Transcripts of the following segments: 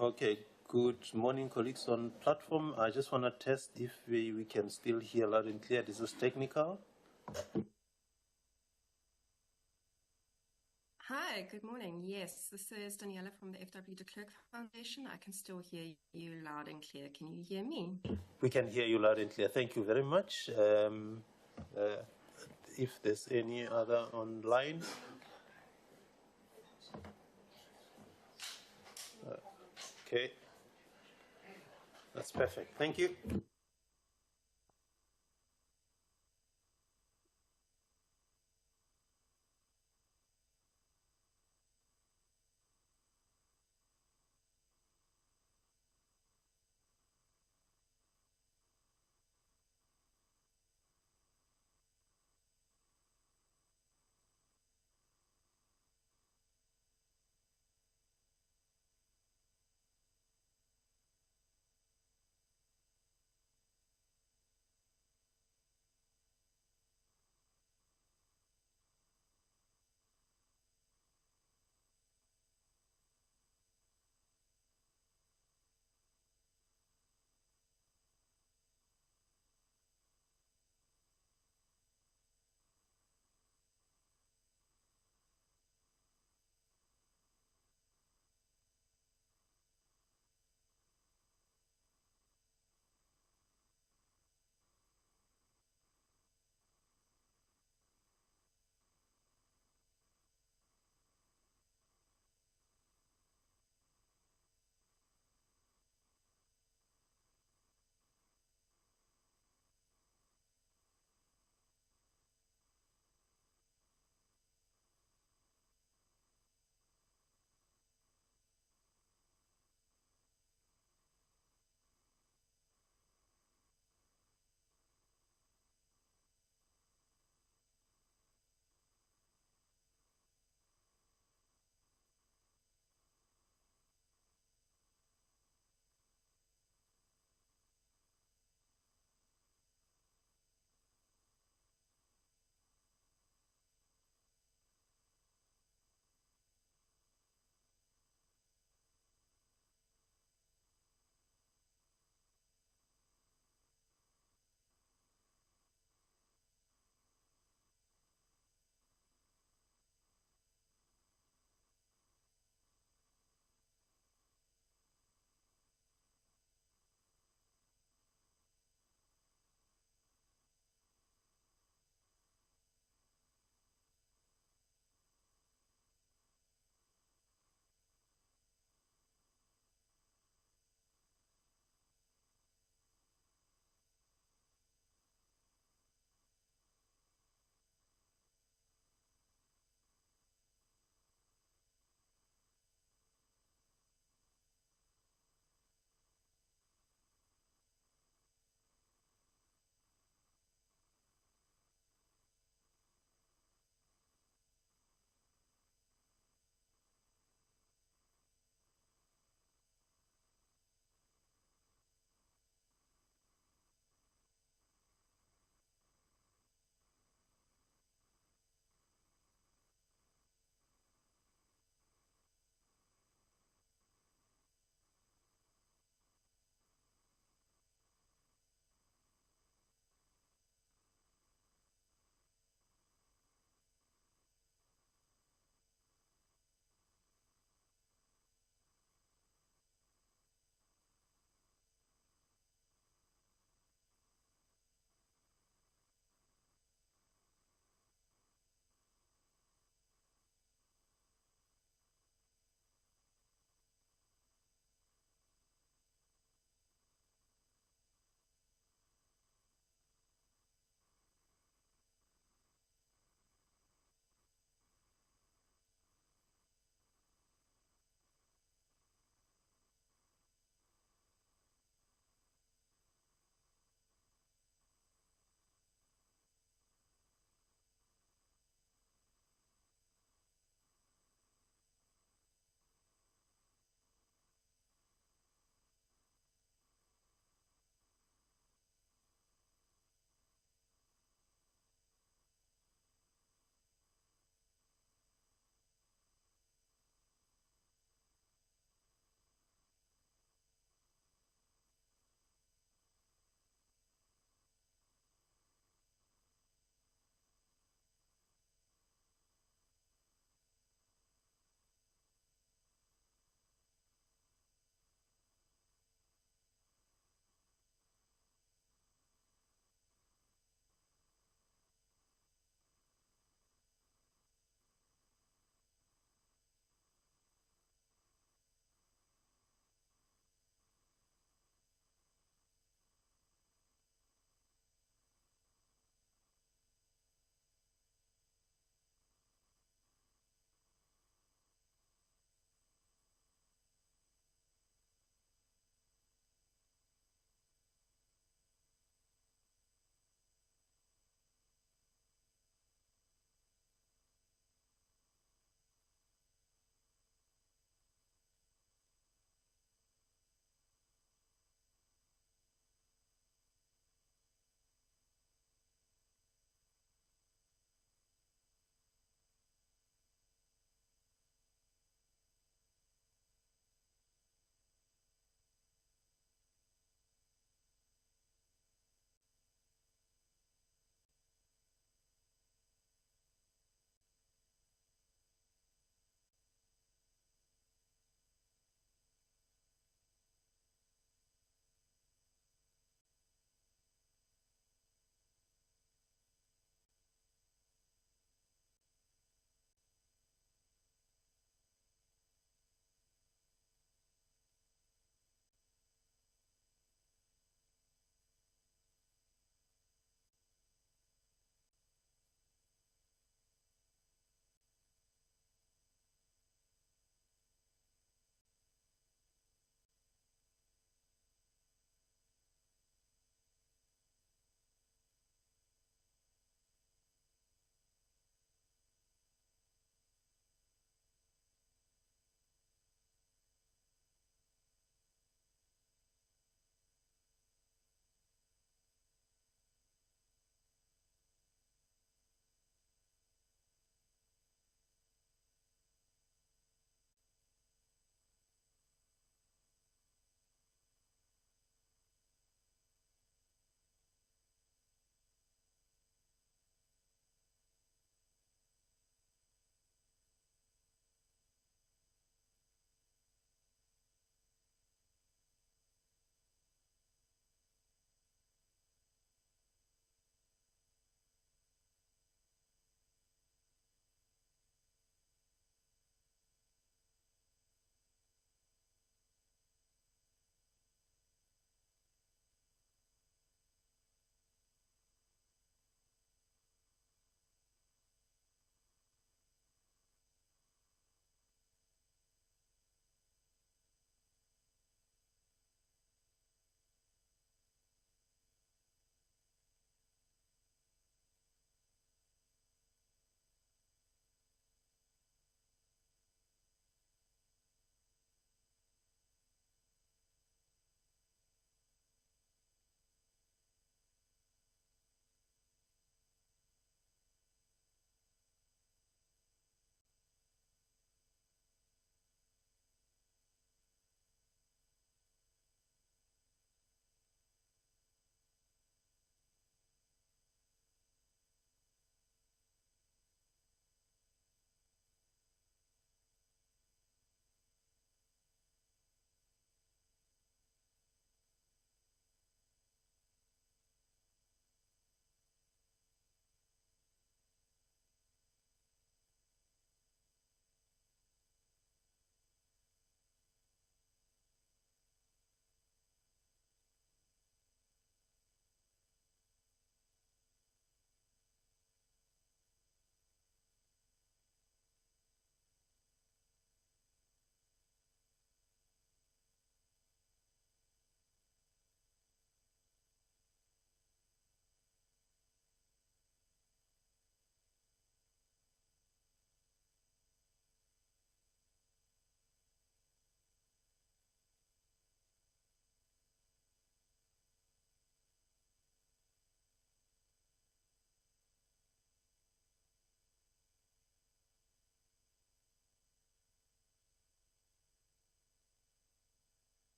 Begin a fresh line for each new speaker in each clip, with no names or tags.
Okay, good morning, colleagues on platform. I just want to test if we can still hear loud and clear. This is technical.
Hi, good morning. Yes, this is Daniela from the FW de Klerk Foundation. I can still hear you loud and clear. Can you hear me?
We can hear you loud and clear. Thank you very much. If there's any other online. Okay, that's perfect. Thank you.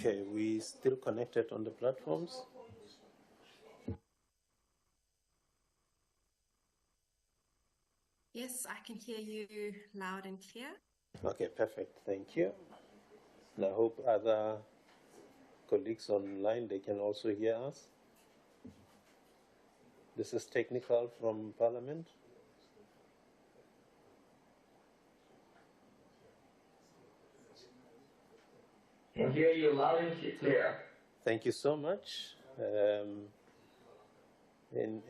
Okay, we still connected on the platforms.
Yes, I can hear you loud and clear.
Okay, perfect. Thank you. And I hope other colleagues online, they can also hear us. This is technical from Parliament.
Can hear you loud and clear.
Thank you so much. And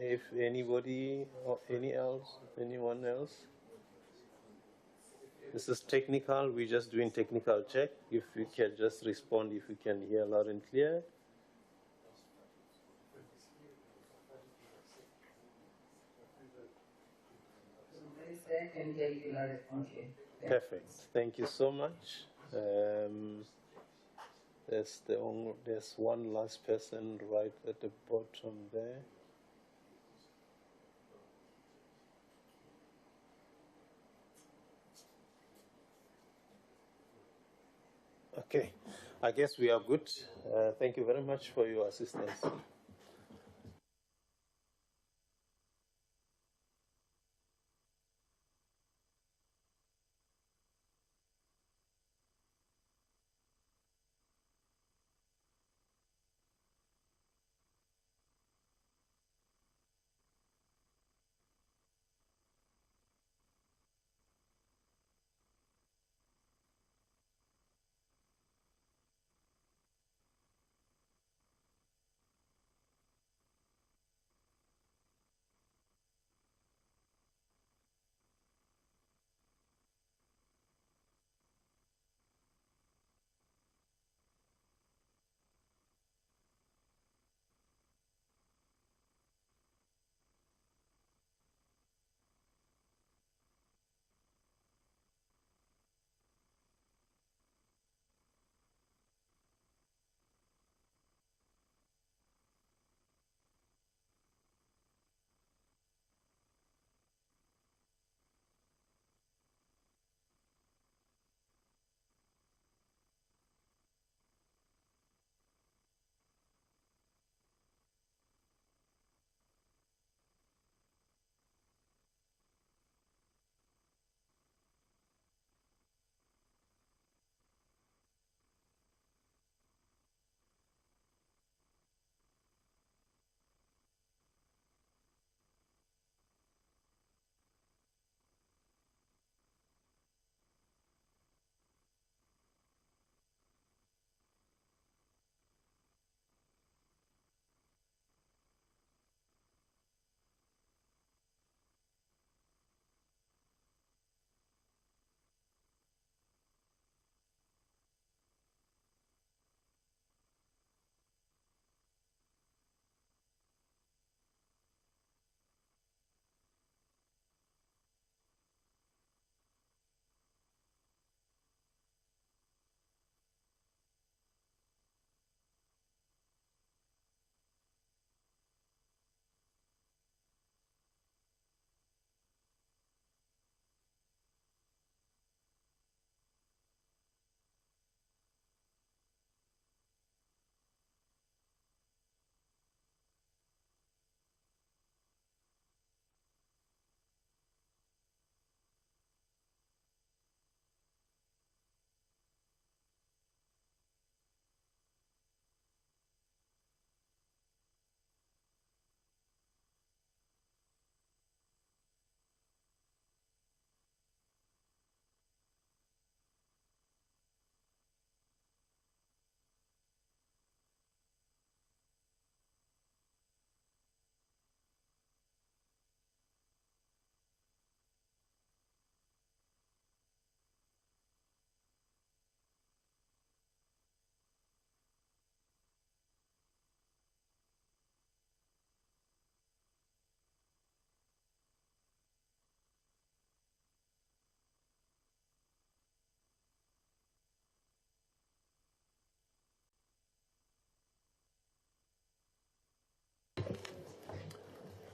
if anybody or anyone else, this is technical. We're just doing technical check. If you can just respond, if you can hear loud and clear.
I can hear you loud and clear.
Perfect. Thank you so much. There's one last person right at the bottom there. Okay, I guess we are good. Thank you very much for your assistance.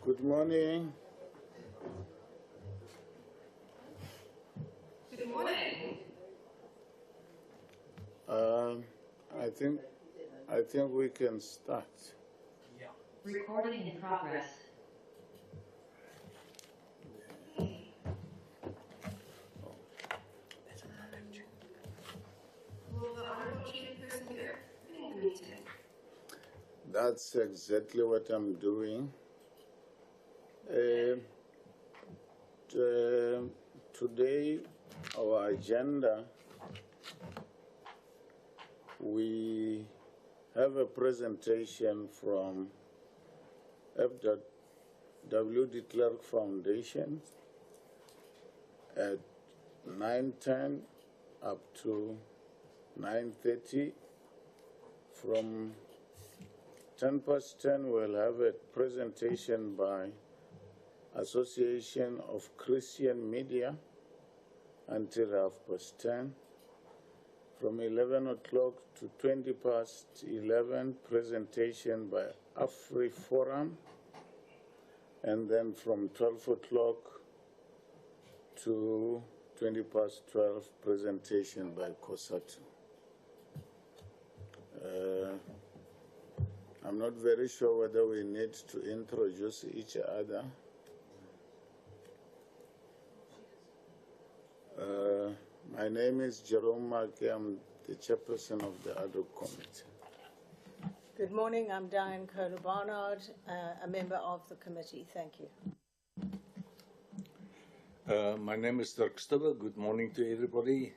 Good morning.
Good morning.
I think I think we can start.
Recording in progress.
Will the Honourable Chairperson be opening the meeting?
That's exactly what I'm doing. Today, our agenda, we have a presentation from W. de Klerk Foundation at 9:10 up to 9:30. From 10:10, we'll have a presentation by Association of Christian Media until 10:30. From 11 o'clock to 11:20, presentation by AfriForum. And then from 12 o'clock to 12:20, presentation by COSATU. I'm not very sure whether we need to introduce each other. My name is Jerome Markey. I'm the chairperson of the ad hoc committee.
Good morning. I'm Diane Kohler-Barnard, a member of the committee. Thank you.
My name is Dirk Stubbe. Good morning to everybody.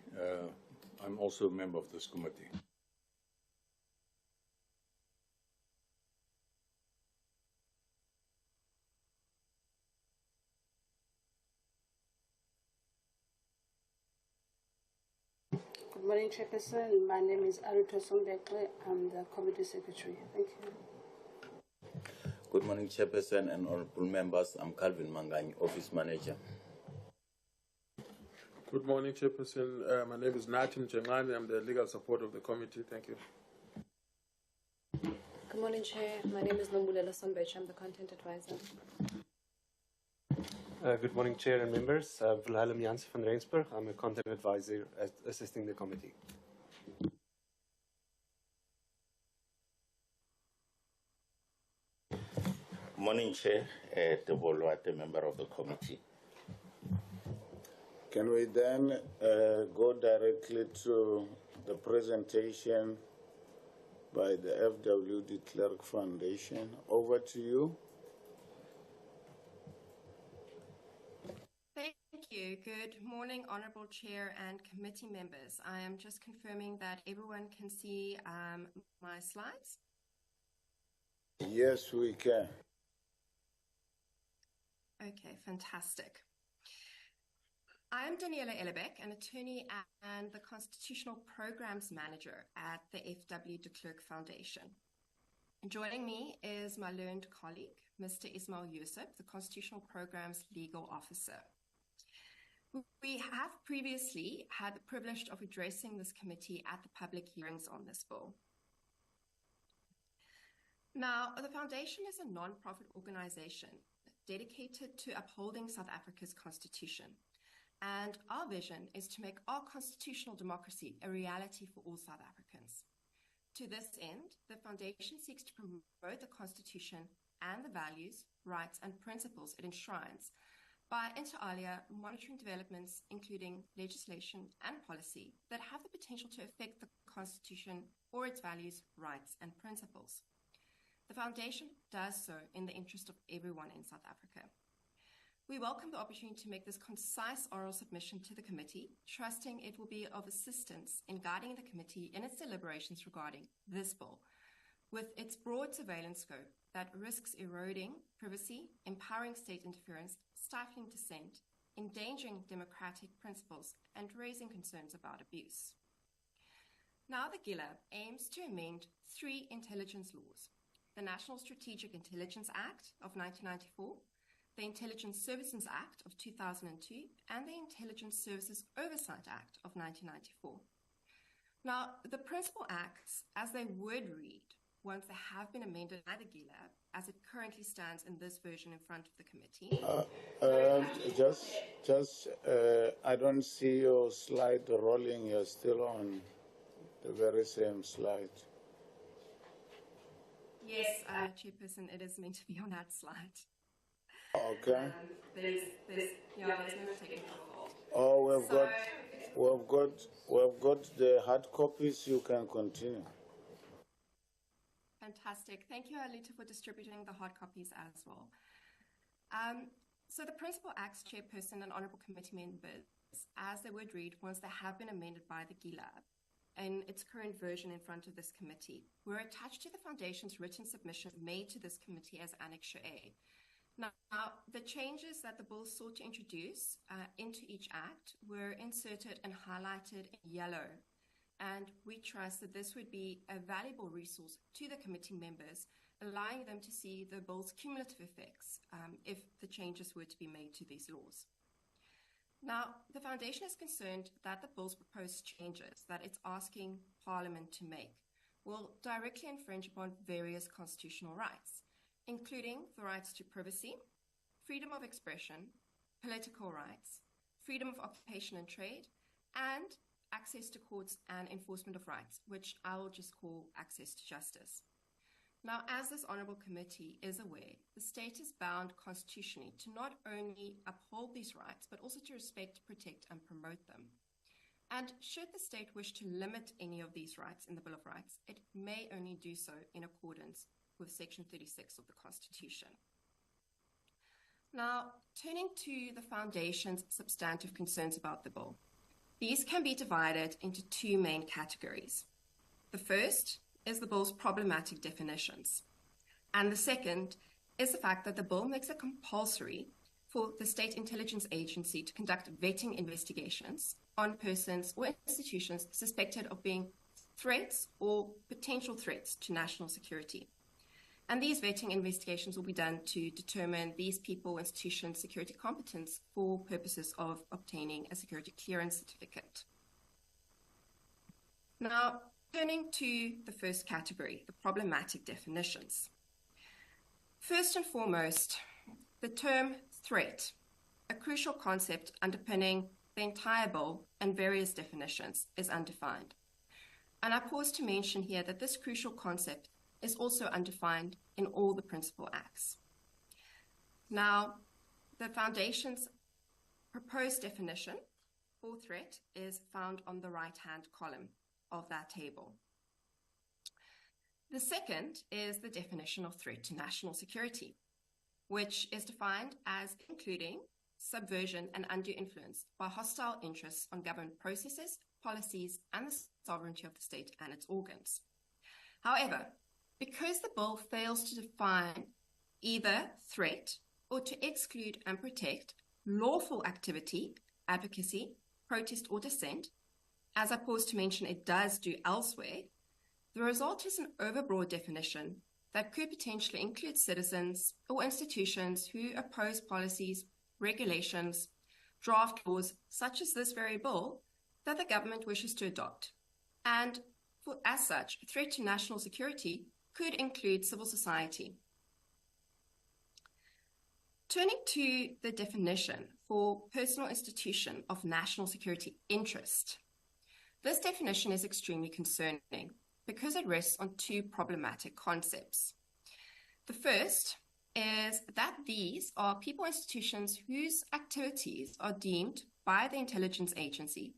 I'm also a member of this committee.
Good morning, Chairperson. My name is Aruto Sombekle. I'm the Committee Secretary. Thank you.
Good morning, Chairperson and honorable members. I'm Calvin Mangani, Office Manager.
Good morning, Chairperson. My name is Natin Chengani. I'm the legal support of the committee. Thank you.
Good morning, Chair. My name is Nombulela Sonbech. I'm the Content Advisor.
Good morning, Chair and members. Wilhelm Jansen van Rensburg. I'm a Content Advisor assisting the committee.
Morning, Chair. Tebolo, member of the committee.
Can we then go directly to the presentation by the F.W. de Klerk Foundation? Over to you.
Thank you. Good morning, Honourable Chair and committee members. I am just confirming that everyone can see my slides.
Yes, we can.
Okay, fantastic. I am Daniela Ellebeck, an attorney and the Constitutional Programs Manager at the F.W. de Klerk Foundation. And joining me is my learned colleague, Mr. Ismail Yusuf, the Constitutional Programs Legal Officer. We have previously had the privilege of addressing this committee at the public hearings on this bill. Now, the Foundation is a non-profit organization dedicated to upholding South Africa's constitution. And our vision is to make our constitutional democracy a reality for all South Africans. To this end, the Foundation seeks to promote the Constitution and the values, rights, and principles it enshrines by, inter alia, monitoring developments including legislation and policy that have the potential to affect the Constitution or its values, rights, and principles. The Foundation does so in the interest of everyone in South Africa. We welcome the opportunity to make this concise oral submission to the committee, trusting it will be of assistance in guiding the committee in its deliberations regarding this bill, with its broad surveillance scope that risks eroding privacy, empowering state interference, stifling dissent, endangering democratic principles, and raising concerns about abuse. Now, the GILAB aims to amend 3 intelligence laws: the National Strategic Intelligence Act of 1994, the Intelligence Services Act of 2002, and the Intelligence Services Oversight Act of 1994. Now, the principal acts, as they would read once they have been amended by the GILAB, as it currently stands in this version in front of the committee.
I don't see your slide rolling. You're still on the very same slide.
Yes, Chairperson, it is meant to be on that slide.
Okay.
There's no technical fault.
Oh, we've got the hard copies. You can continue.
Fantastic. Thank you, Alita, for distributing the hard copies as well. So the principal acts, Chairperson and Honourable Committee members, as they would read once they have been amended by the GILAB in its current version in front of this committee, were attached to the Foundation's written submission made to this committee as Annexure A. Now, the changes that the bill sought to introduce into each act were inserted and highlighted in yellow, and we trust that this would be a valuable resource to the committee members, allowing them to see the bill's cumulative effects if the changes were to be made to these laws. Now, the Foundation is concerned that the bill's proposed changes that it's asking Parliament to make will directly infringe upon various constitutional rights, including the rights to privacy, freedom of expression, political rights, freedom of occupation and trade, and access to courts and enforcement of rights, which I will just call access to justice. Now, as this Honourable Committee is aware, the state is bound constitutionally to not only uphold these rights, but also to respect, protect, and promote them. And should the state wish to limit any of these rights in the Bill of Rights, it may only do so in accordance with Section 36 of the Constitution. Now, turning to the Foundation's substantive concerns about the bill, these can be divided into two main categories. The first is the bill's problematic definitions, and the second is the fact that the bill makes it compulsory for the State Intelligence Agency to conduct vetting investigations on persons or institutions suspected of being threats or potential threats to national security. And these vetting investigations will be done to determine these people, institutions' security competence for purposes of obtaining a security clearance certificate. Now, turning to the first category, the problematic definitions. First and foremost, the term threat, a crucial concept underpinning the entire bill and various definitions, is undefined. And I pause to mention here that this crucial concept is also undefined in all the principal acts. Now, the Foundation's proposed definition for threat is found on the right-hand column of that table. The second is the definition of threat to national security, which is defined as including subversion and undue influence by hostile interests on government processes, policies, and the sovereignty of the state and its organs. However, because the bill fails to define either threat or to exclude and protect lawful activity, advocacy, protest, or dissent, as I pause to mention it does do elsewhere, the result is an overbroad definition that could potentially include citizens or institutions who oppose policies, regulations, draft laws such as this very bill that the government wishes to adopt. And as such, a threat to national security could include civil society. Turning to the definition for personal institution of national security interest, this definition is extremely concerning because it rests on two problematic concepts. The first is that these are people or institutions whose activities are deemed by the intelligence agency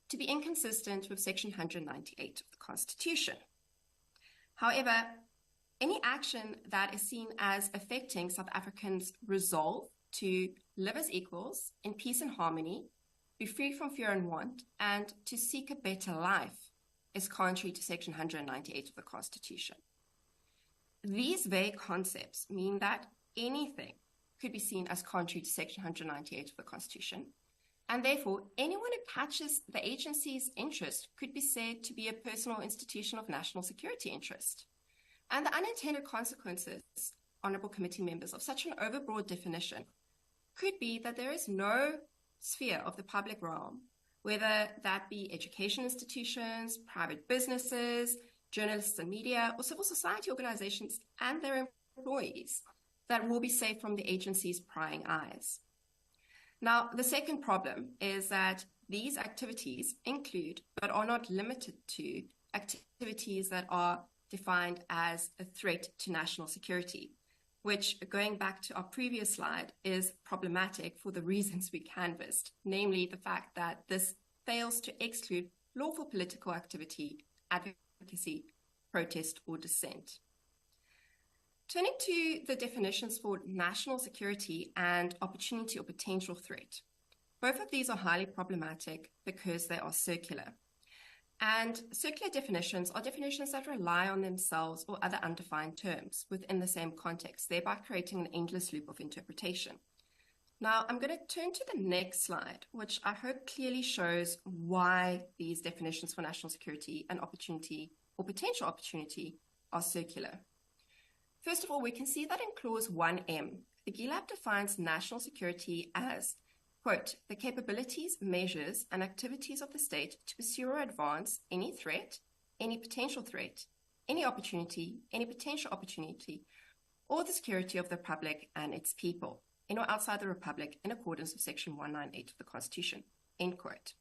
to be inconsistent with Section 198 of the Constitution. However, any action that is seen as affecting South Africans' resolve to live as equals in peace and harmony, be free from fear and want, and to seek a better life is contrary to Section 198 of the Constitution. These vague concepts mean that anything could be seen as contrary to Section 198 of the Constitution, and therefore anyone who catches the agency's interest could be said to be a personal institution of national security interest. And the unintended consequences, Honourable Committee members, of such an overbroad definition could be that there is no sphere of the public realm, whether that be education institutions, private businesses, journalists and media, or civil society organizations and their employees, that will be safe from the agency's prying eyes. Now, the second problem is that these activities include, but are not limited to, activities that are defined as a threat to national security, which, going back to our previous slide, is problematic for the reasons we canvassed, namely the fact that this fails to exclude lawful political activity, advocacy, protest, or dissent. Turning to the definitions for national security and opportunity or potential threat. Both of these are highly problematic because they are circular. And circular definitions are definitions that rely on themselves or other undefined terms within the same context, thereby creating an endless loop of interpretation. Now, I'm going to turn to the next slide, which I hope clearly shows why these definitions for national security and opportunity or potential opportunity are circular. First of all, we can see that in Clause 1M, the GILAB defines national security as, quote, the capabilities, measures, and activities of the state to pursue or advance any threat, any potential threat, any opportunity, any potential opportunity, or the security of the Republic and its people, in or outside the Republic, in accordance with Section 198 of the Constitution, end quote.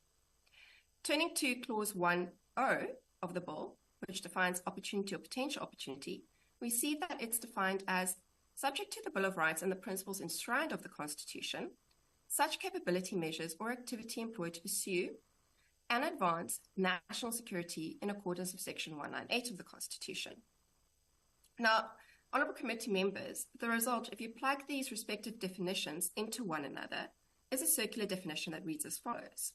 Turning to Clause 1O of the Bill, which defines opportunity or potential opportunity, we see that it's defined as subject to the Bill of Rights and the principles enshrined of the Constitution, such capability, measures, or activity employed to pursue and advance national security in accordance with Section 198 of the Constitution. Now, Honourable Committee members, the result, if you plug these respective definitions into one another, is a circular definition that reads as follows.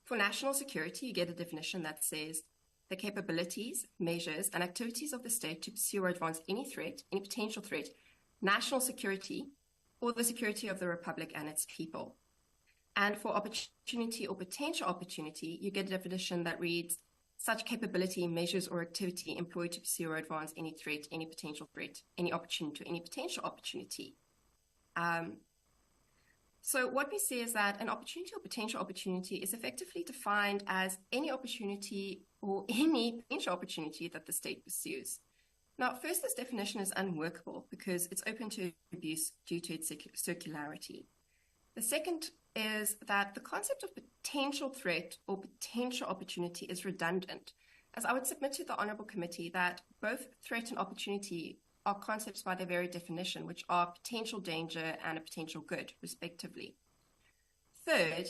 For national security, you get a definition that says the capabilities, measures, and activities of the state to pursue or advance any threat, any potential threat, national security, or the security of the Republic and its people. And for opportunity or potential opportunity, you get a definition that reads such capability, measures, or activity employed to pursue or advance any threat, any potential threat, any opportunity, or any potential opportunity. So what we see is that an opportunity or potential opportunity is effectively defined as any opportunity or any potential opportunity that the state pursues. Now, first, this definition is unworkable because it's open to abuse due to its circularity. The second is that the concept of potential threat or potential opportunity is redundant, as I would submit to the Honourable Committee that both threat and opportunity are concepts by their very definition, which are potential danger and a potential good, respectively. Third,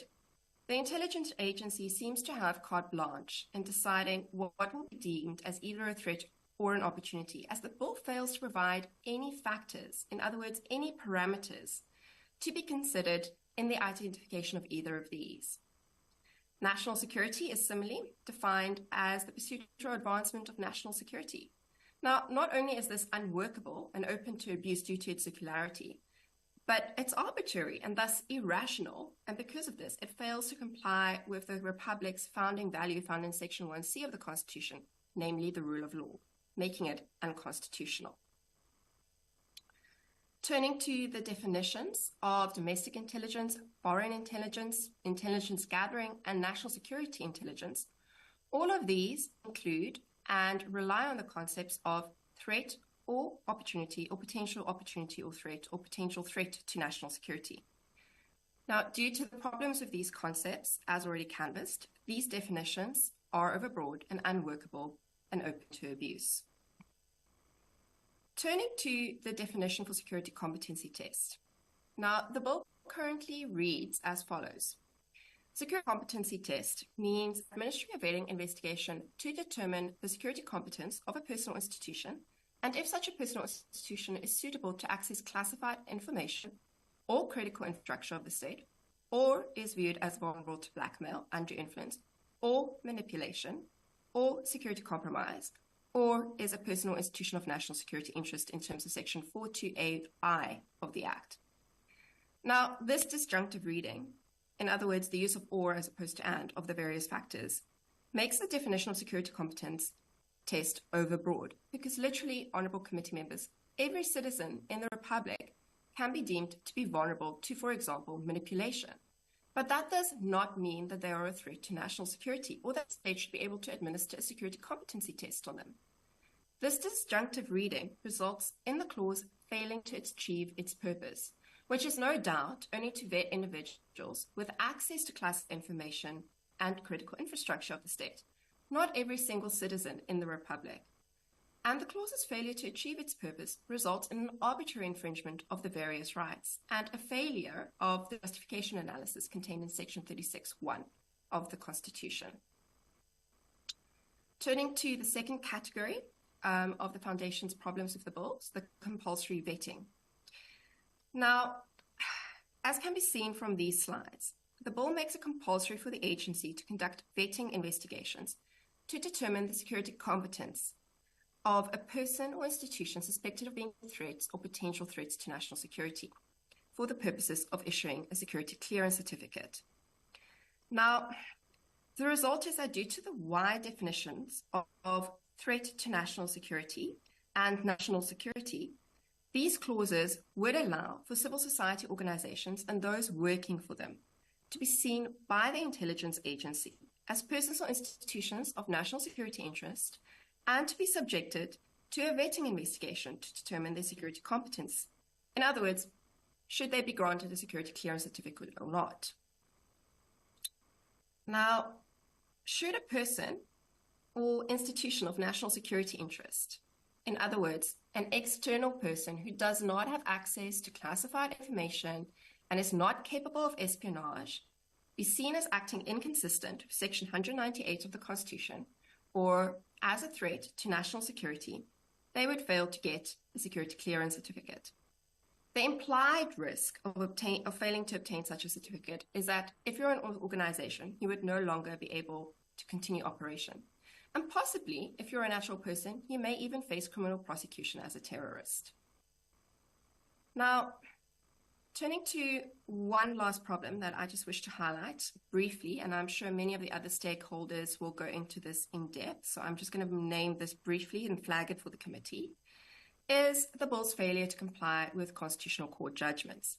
the intelligence agency seems to have carte blanche in deciding what will be deemed as either a threat or an opportunity, as the bill fails to provide any factors, in other words, any parameters, to be considered in the identification of either of these. National security is similarly defined as the pursuit or advancement of national security. Now, not only is this unworkable and open to abuse due to its circularity, but it's arbitrary and thus irrational, and because of this, it fails to comply with the Republic's founding value found in Section 1C of the Constitution, namely the rule of law, making it unconstitutional. Turning to the definitions of domestic intelligence, foreign intelligence, intelligence gathering, and national security intelligence, all of these include and rely on the concepts of threat or opportunity or potential opportunity or potential threat to national security. Now, due to the problems with these concepts, as already canvassed, these definitions are overbroad and unworkable and open to abuse. Turning to the definition for security competency test. Now, the bill currently reads as follows. Security competency test means administering a vetting investigation to determine the security competence of a person or institution, and if such a person or institution is suitable to access classified information or critical infrastructure of the state, or is viewed as vulnerable to blackmail, undue influence, or manipulation, or security compromise, or is a person or institution of national security interest in terms of Section 428I of the Act. Now, this disjunctive reading, in other words, the use of or as opposed to and of the various factors, makes the definition of security competence test overbroad, because literally, Honourable Committee members, every citizen in the Republic can be deemed to be vulnerable to, for example, manipulation. But that does not mean that they are a threat to national security or that the state should be able to administer a security competency test on them. This disjunctive reading results in the clause failing to achieve its purpose, which is no doubt only to vet individuals with access to classified information and critical infrastructure of the state, not every single citizen in the Republic. and the clause's failure to achieve its purpose results in an arbitrary infringement of the various rights and a failure of the justification analysis contained in Section 36(1) of the Constitution. Turning to the second category of the Foundation's problems with the bills, the compulsory vetting. Now, as can be seen from these slides, the bill makes it compulsory for the agency to conduct vetting investigations to determine the security competence of a person or institution suspected of being threats or potential threats to national security for the purposes of issuing a security clearance certificate. Now, the result is that due to the wide definitions of threat to national security and national security, these clauses would allow for civil society organizations and those working for them to be seen by the intelligence agency as persons or institutions of national security interest and to be subjected to a vetting investigation to determine their security competence. In other words, should they be granted a security clearance certificate or not? Now, should a person or institution of national security interest, in other words, an external person who does not have access to classified information and is not capable of espionage, be seen as acting inconsistent with Section 198 of the Constitution or as a threat to national security, they would fail to get a security clearance certificate. The implied risk of failing to obtain such a certificate is that if you're an organization, you would no longer be able to continue operation. And possibly, if you're a natural person, you may even face criminal prosecution as a terrorist. Now, turning to one last problem that I just wish to highlight briefly, and I'm sure many of the other stakeholders will go into this in depth, so I'm just going to name this briefly and flag it for the committee, is the bill's failure to comply with constitutional court judgments.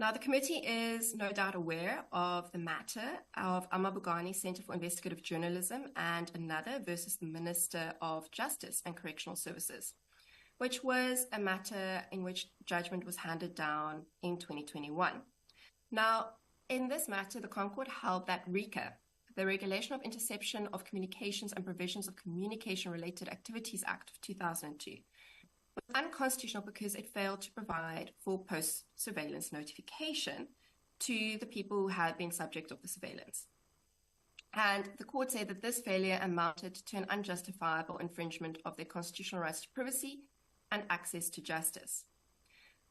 Now, the committee is no doubt aware of the matter of Amabugani Center for Investigative Journalism and another versus the Minister of Justice and Correctional Services, which was a matter in which judgment was handed down in 2021. Now, in this matter, the Concord held that RICA, the Regulation of Interception of Communications and Provisions of Communication-Related Activities Act of 2002, was unconstitutional because it failed to provide for post-surveillance notification to the people who had been subject of the surveillance. And the court said that this failure amounted to an unjustifiable infringement of their constitutional rights to privacy and access to justice.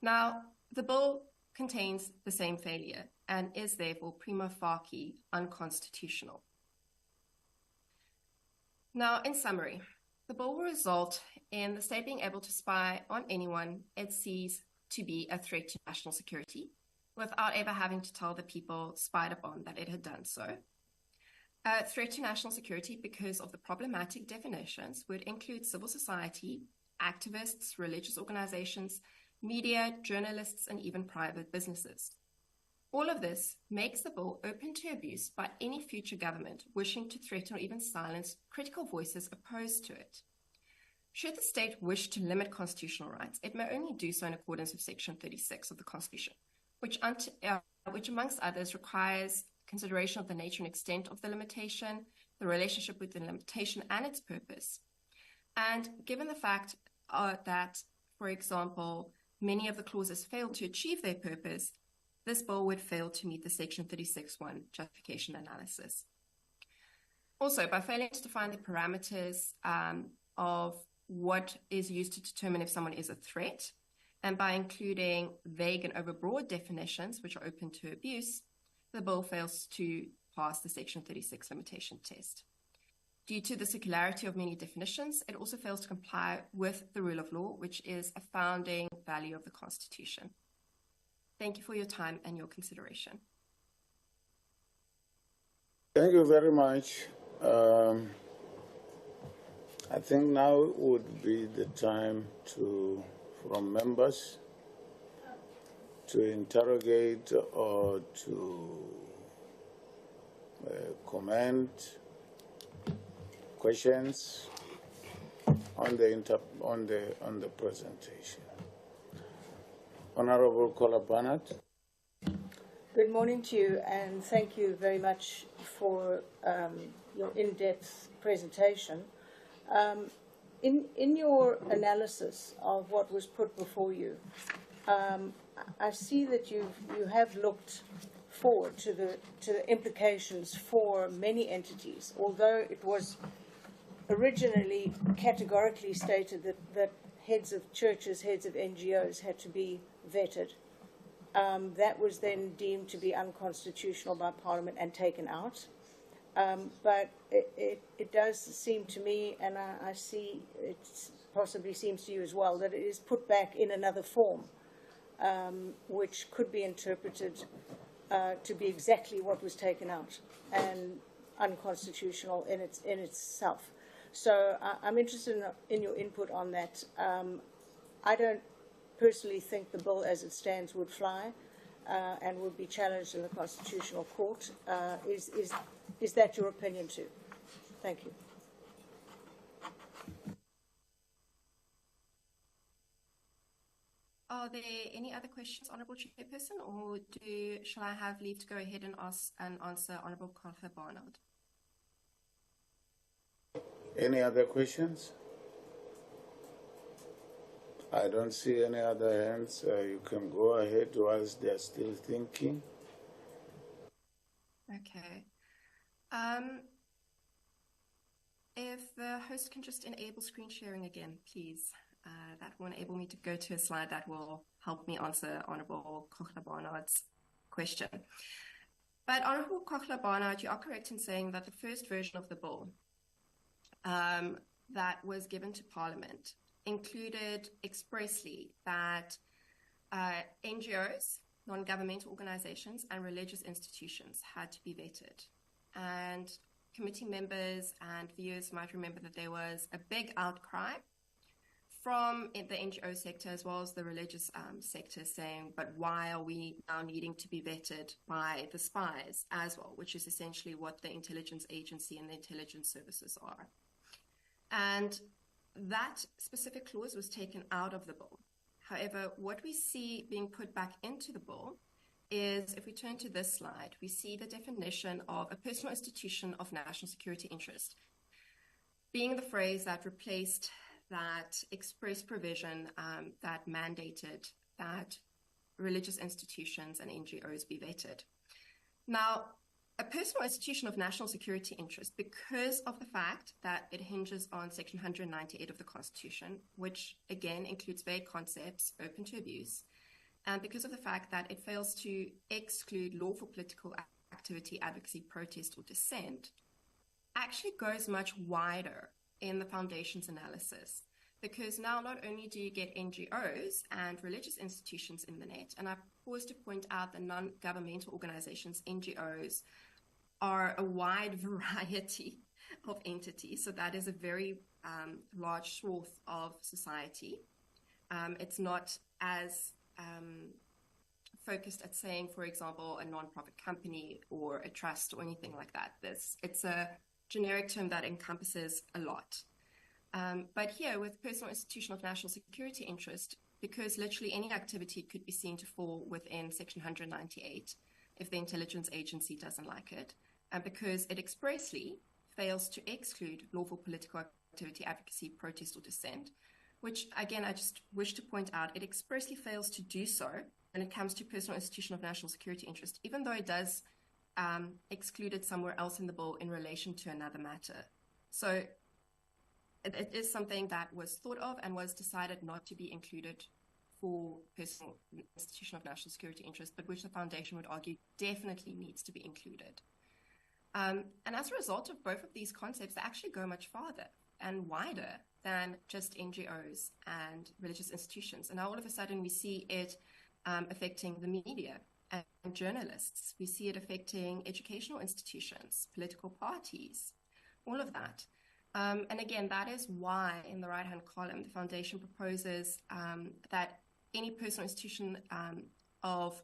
Now, the bill contains the same failure and is therefore prima facie unconstitutional. Now, in summary, the bill will result in the state being able to spy on anyone it sees to be a threat to national security without ever having to tell the people spied upon that it had done so. A threat to national security because of the problematic definitions would include civil society, activists, religious organizations, media, journalists, and even private businesses. All of this makes the bill open to abuse by any future government wishing to threaten or even silence critical voices opposed to it. Should the state wish to limit constitutional rights, it may only do so in accordance with Section 36 of the Constitution, which amongst others requires consideration of the nature and extent of the limitation, the relationship with the limitation and its purpose. And given the fact that, for example, many of the clauses fail to achieve their purpose, this bill would fail to meet the Section 36(1) justification analysis. Also, by failing to define the parameters of what is used to determine if someone is a threat, and by including vague and overbroad definitions which are open to abuse, the bill fails to pass the Section 36 limitation test. Due to the circularity of many definitions, it also fails to comply with the rule of law, which is a founding value of the Constitution. Thank you for your time and your consideration.
Thank you very much. I think now would be the time from members to interrogate or to comment, questions on the presentation. Honorable Kola Barnett.
Good morning to you, and thank you very much for your in-depth presentation. in your analysis of what was put before you, I see that you have looked forward to the implications for many entities, although it was originally categorically stated that heads of churches, heads of NGOs had to be vetted. That was then deemed to be unconstitutional by Parliament and taken out. But it does seem to me, and I see it possibly seems to you as well, that it is put back in another form, which could be interpreted to be exactly what was taken out and unconstitutional in itself. So I'm interested in your input on that. I don't personally think the bill as it stands would fly and would be challenged in the Constitutional Court. Is that your opinion too? Thank you.
Are there any other questions, Honourable Chairperson, or shall I have leave to go ahead and answer Honourable Colfer Barnard?
Any other questions? I don't see any other hands. You can go ahead whilst they're still thinking.
Okay. If the host can just enable screen sharing again, please. That will enable me to go to a slide that will help me answer Honourable Colfer Barnard's question. But Honourable Colfer Barnard, you are correct in saying that the first version of the bill that was given to Parliament included expressly that NGOs, non-governmental organisations, and religious institutions had to be vetted. And committee members and viewers might remember that there was a big outcry from the NGO sector as well as the religious sector saying, but why are we now needing to be vetted by the spies as well, which is essentially what the intelligence agency and the intelligence services are. And that specific clause was taken out of the bill. However, what we see being put back into the bill is, if we turn to this slide, we see the definition of a personal institution of national security interest being the phrase that replaced that express provision that mandated that religious institutions and NGOs be vetted. Now, a personal institution of national security interest, because of the fact that it hinges on Section 198 of the Constitution, which again includes vague concepts open to abuse, and because of the fact that it fails to exclude lawful political activity, advocacy, protest, or dissent, actually goes much wider in the Foundation's analysis. Because now not only do you get NGOs and religious institutions in the net, and I pause to point out that non-governmental organizations, NGOs, are a wide variety of entities. So that is a very large swath of society. It's not as focused at saying, for example, a non-profit company or a trust or anything like that. It's a generic term that encompasses a lot. But here, with personal institution of national security interest, because literally any activity could be seen to fall within Section 198 if the intelligence agency doesn't like it, and because it expressly fails to exclude lawful political activity, advocacy, protest, or dissent, which, again, I just wish to point out, it expressly fails to do so when it comes to personal institution of national security interest, even though it does exclude it somewhere else in the bill in relation to another matter. So it is something that was thought of and was decided not to be included for personal institution of national security interest, but which the Foundation would argue definitely needs to be included. And as a result of both of these concepts, they actually go much farther and wider than just NGOs and religious institutions. And now all of a sudden we see it affecting the media and journalists. We see it affecting educational institutions, political parties, all of that. And again, that is why in the right-hand column, the Foundation proposes that any personal institution of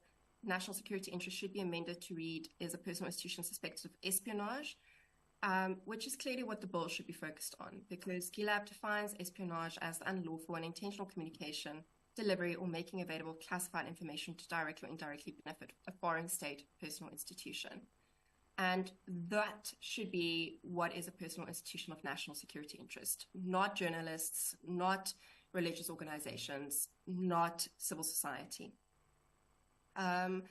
national security interest should be amended to read is a personal institution suspected of espionage, which is clearly what the bill should be focused on, because GILAB defines espionage as the unlawful and intentional communication, delivery, or making available classified information to directly or indirectly benefit a foreign state personal institution. And that should be what is a personal institution of national security interest, not journalists, not religious organizations, not civil society. And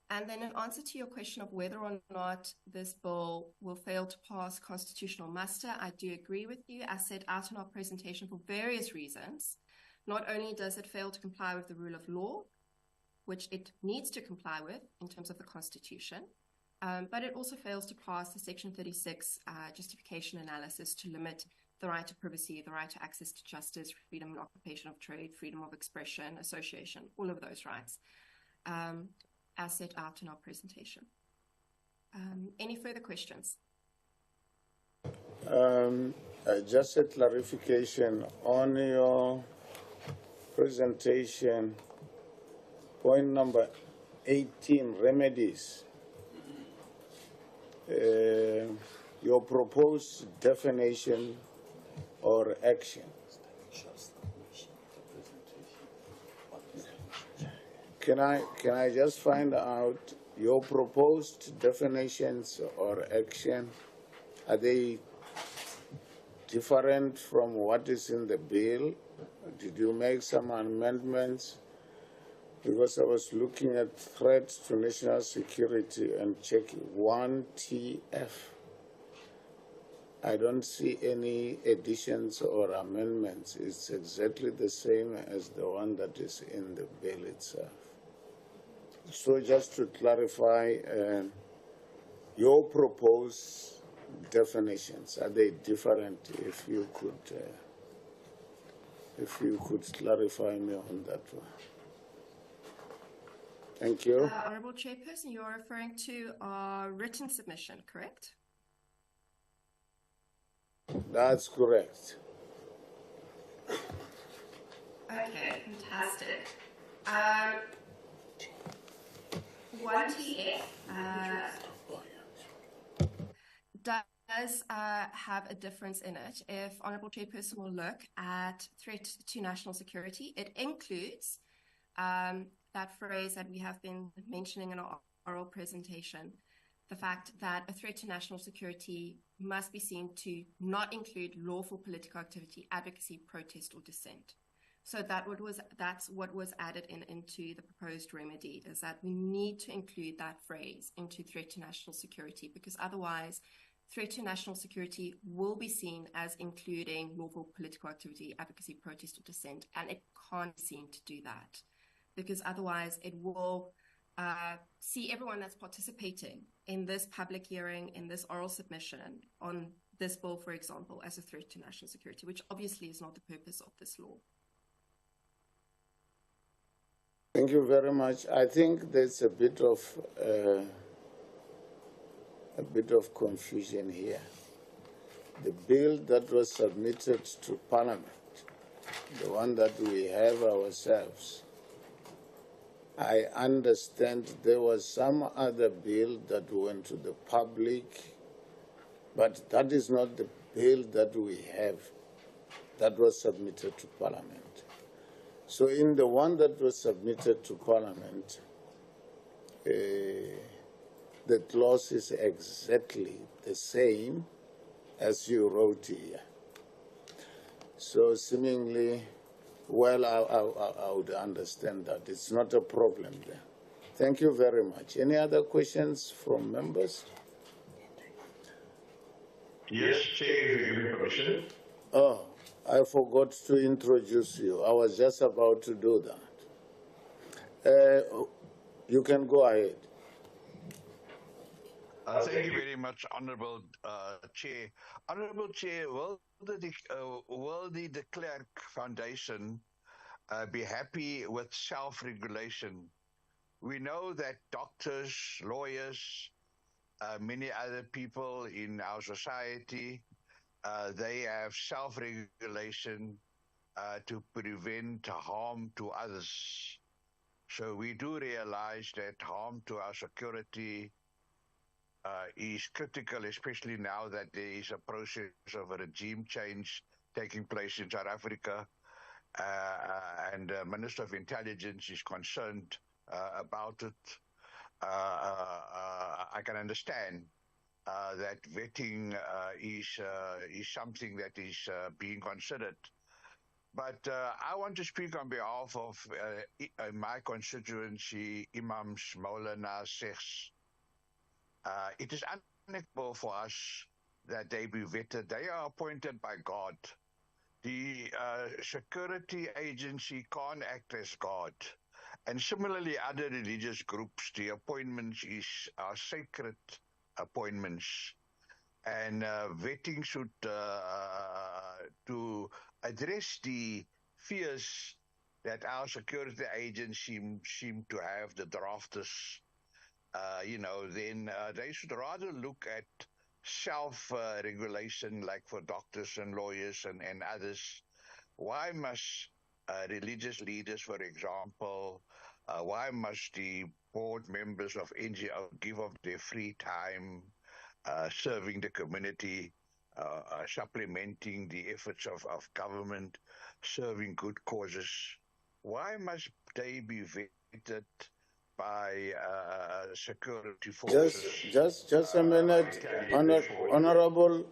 then in answer to your question of whether or not this bill will fail to pass constitutional muster, I do agree with you. As set out in our presentation, for various reasons, not only does it fail to comply with the rule of law, which it needs to comply with in terms of the Constitution, but it also fails to pass the Section 36 justification analysis to limit the right to privacy, the right to access to justice, freedom and occupation of trade, freedom of expression, association, all of those rights, as set out in our presentation. Any further questions?
Just a clarification on your presentation, point number 18, remedies. Your proposed definition or action. Can I just find out your proposed definitions or action? Are they different from what is in the bill? Did you make some amendments? Because I was looking at threats to national security and checking 1TF. I don't see any additions or amendments. It's exactly the same as the one that is in the bill itself. So just to clarify, your proposed definitions, are they different? If you could clarify me on that one. Thank you.
Honourable Chairperson, you're referring to our written submission, correct?
That's correct.
Okay, fantastic. 1TF does have a difference in it. If Honourable Chairperson will look at threat to national security, it includes that phrase that we have been mentioning in our oral presentation, the fact that a threat to national security must be seen to not include lawful political activity, advocacy, protest, or dissent. So that's what was added into the proposed remedy, is that we need to include that phrase into threat to national security, because otherwise threat to national security will be seen as including lawful political activity, advocacy, protest, or dissent, and it can't be seen to do that, because otherwise it will see everyone that's participating in this public hearing, in this oral submission on this bill, for example, as a threat to national security, which obviously is not the purpose of this law.
Thank you very much. I think there's a bit of confusion here. The bill that was submitted to Parliament, the one that we have ourselves, I understand there was some other bill that went to the public, but that is not the bill that we have that was submitted to Parliament. So in the one that was submitted to Parliament, the clause is exactly the same as you wrote here. So seemingly, well, I would understand that. It's not a problem there. Thank you very much. Any other questions from members?
Yes, Chair, if you give me permission.
Oh, I forgot to introduce you. I was just about to do that. You can go ahead.
Thank you very much, Honourable Chair. Honourable Chair, will the de Klerk Foundation be happy with self-regulation? We know that doctors, lawyers, many other people in our society, they have self-regulation to prevent harm to others. So we do realize that harm to our security is critical, especially now that there is a process of a regime change taking place in South Africa, and the Minister of Intelligence is concerned about it. I can understand that vetting is something that is being considered. But I want to speak on behalf of my constituency, Imams, Maulana, Sheikhs. It is unacceptable for us that they be vetted. They are appointed by God. The security agency can't act as God. And similarly, other religious groups, the appointments are sacred appointments. And vetting should, to address the fears that our security agency seem to have, the drafters, then they should rather look at self-regulation, like for doctors and lawyers and others. Why must religious leaders, for example, why must the board members of NGO give up their free time serving the community, supplementing the efforts of government, serving good causes? Why must they be vetted by security forces?
Just a minute, Honorable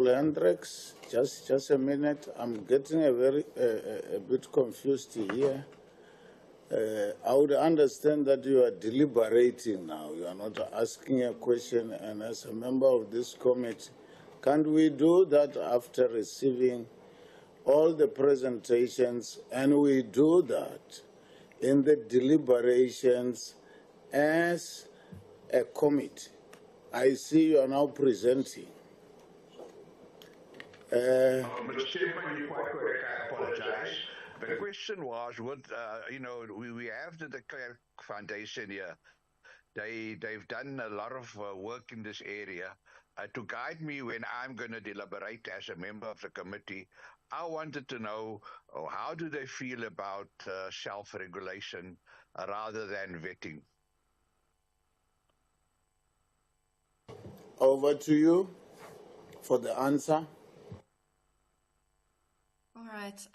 Hendricks. Just a minute. I'm getting a bit confused here. I would understand that you are deliberating now. You are not asking a question. And as a member of this committee, can't we do that after receiving all the presentations? And we do that in the deliberations as a committee. I see you are now presenting.
Mr. Chairman, you're quite correct. I apologize. The question was, we have the de Klerk Foundation here. They've done a lot of work in this area to guide me when I'm going to deliberate as a member of the committee. I wanted to know how do they feel about self-regulation rather than vetting.
Over to you for the answer.
All right.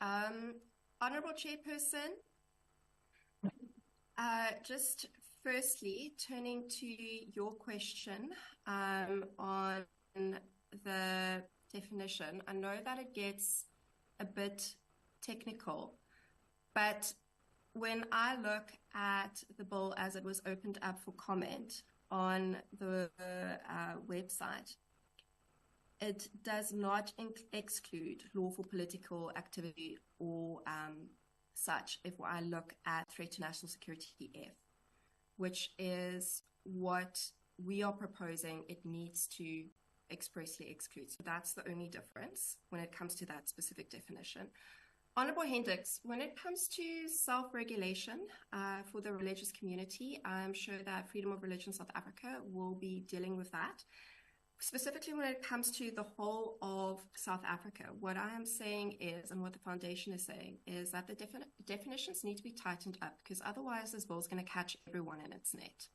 Honorable Chairperson, just firstly, turning to your question on the definition, I know that it gets a bit technical, but when I look at the bill as it was opened up for comment on the website, it does not exclude lawful political activity or such if I look at threat to national security F, which is what we are proposing it needs to expressly exclude. So that's the only difference when it comes to that specific definition. Honorable Hendricks, when it comes to self-regulation for the religious community, I'm sure that Freedom of Religion South Africa will be dealing with that. Specifically when it comes to the whole of South Africa, what I am saying is, and what the foundation is saying, is that the definitions need to be tightened up, because otherwise this bill is going to catch everyone in its net.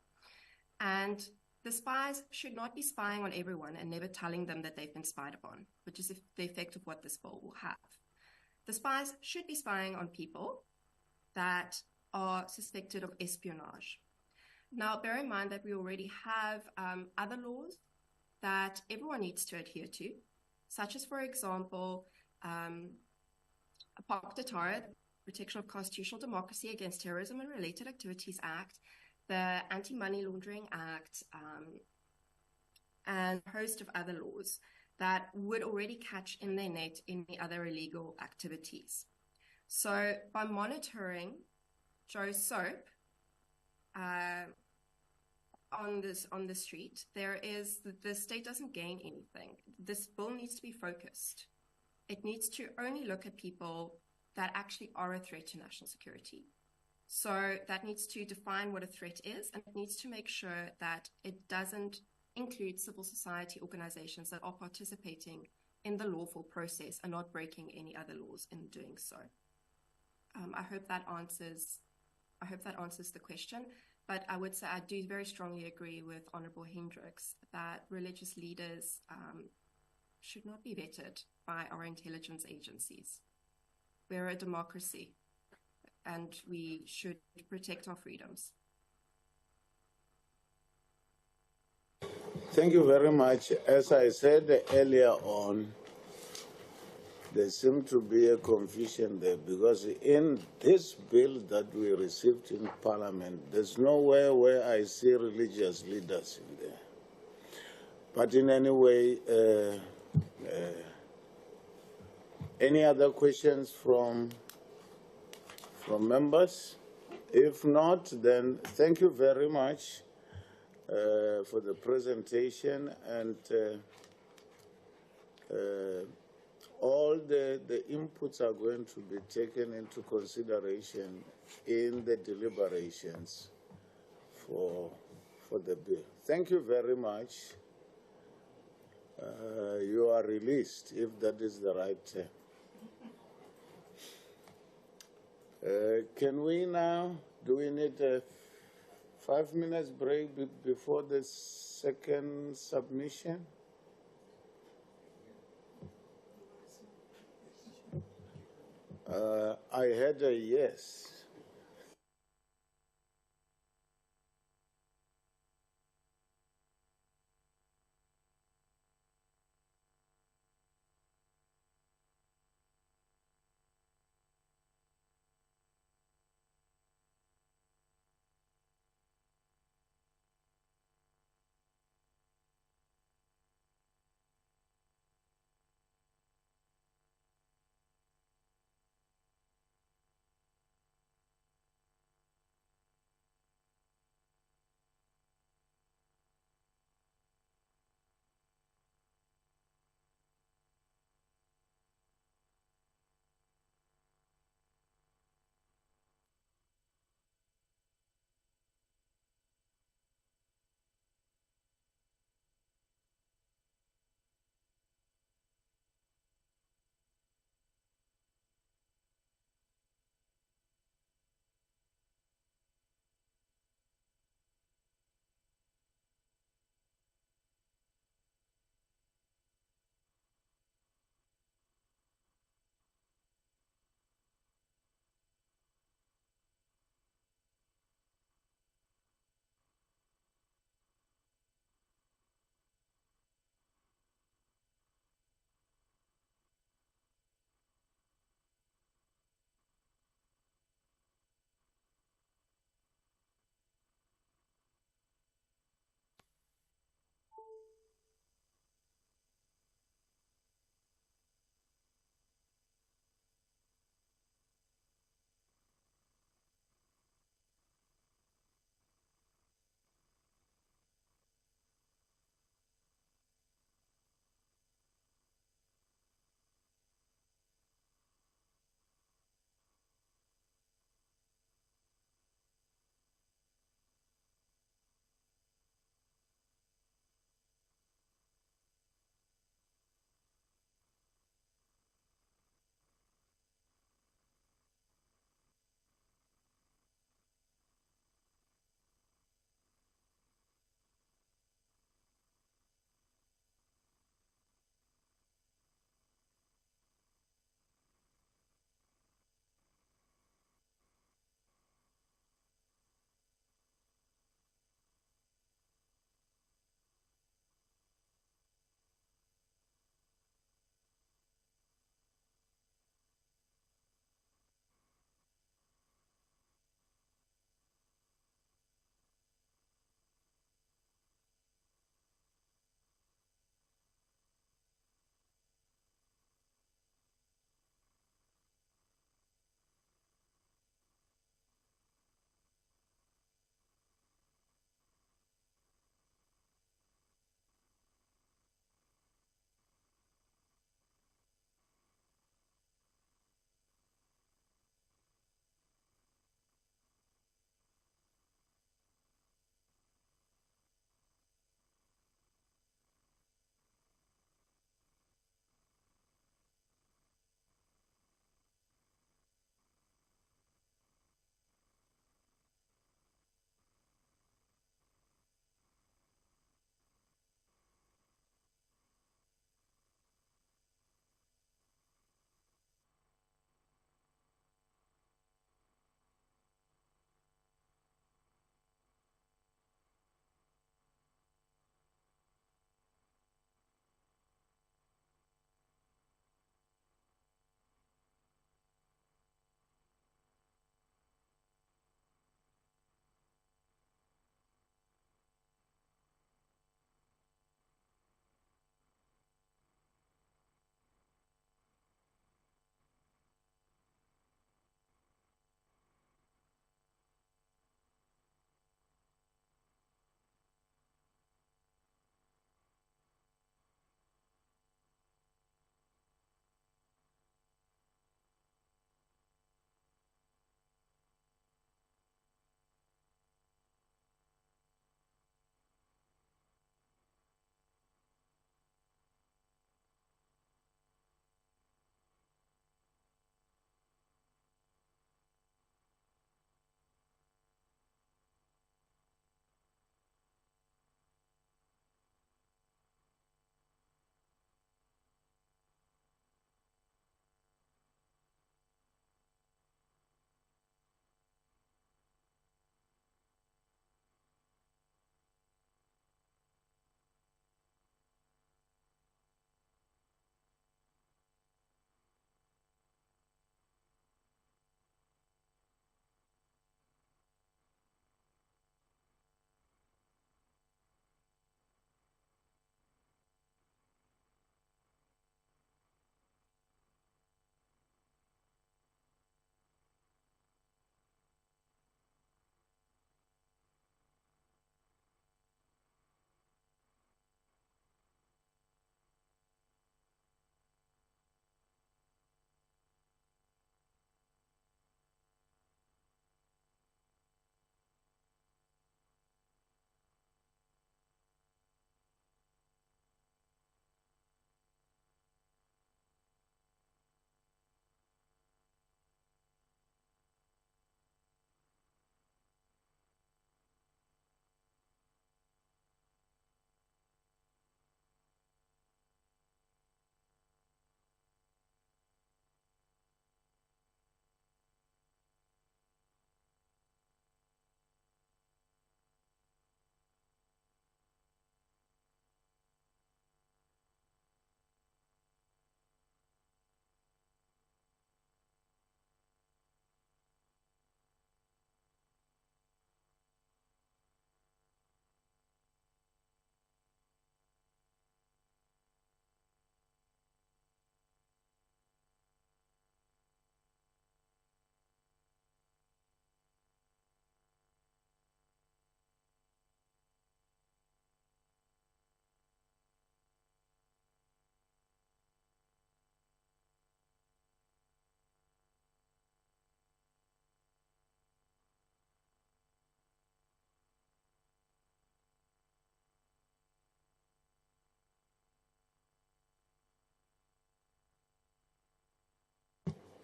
And the spies should not be spying on everyone and never telling them that they've been spied upon, which is the effect of what this bill will have. The spies should be spying on people that are suspected of espionage. Now, bear in mind that we already have other laws that everyone needs to adhere to, such as, for example, POCTATARA, Protection of Constitutional Democracy Against Terrorism and Related Activities Act, the Anti-Money Laundering Act, and a host of other laws that would already catch in their net any other illegal activities. So by monitoring Joe Soap on the street, the state doesn't gain anything. This bill needs to be focused. It needs to only look at people that actually are a threat to national security. So that needs to define what a threat is, and it needs to make sure that it doesn't include civil society organizations that are participating in the lawful process and not breaking any other laws in doing so. I hope that answers the question. But I would say I do very strongly agree with Honorable Hendricks that religious leaders should not be vetted by our intelligence agencies. We're a democracy, and we should protect our freedoms.
Thank you very much. As I said earlier on, there seemed to be a confusion there because in this bill that we received in Parliament, there's nowhere where I see religious leaders in there. But in any way, any other questions from members? If not, then thank you very much for the presentation, and all the inputs are going to be taken into consideration in the deliberations for the bill. Thank you very much. You are released, if that is the right term. Can we now, do we need a 5 minutes break before the second submission? I had a yes.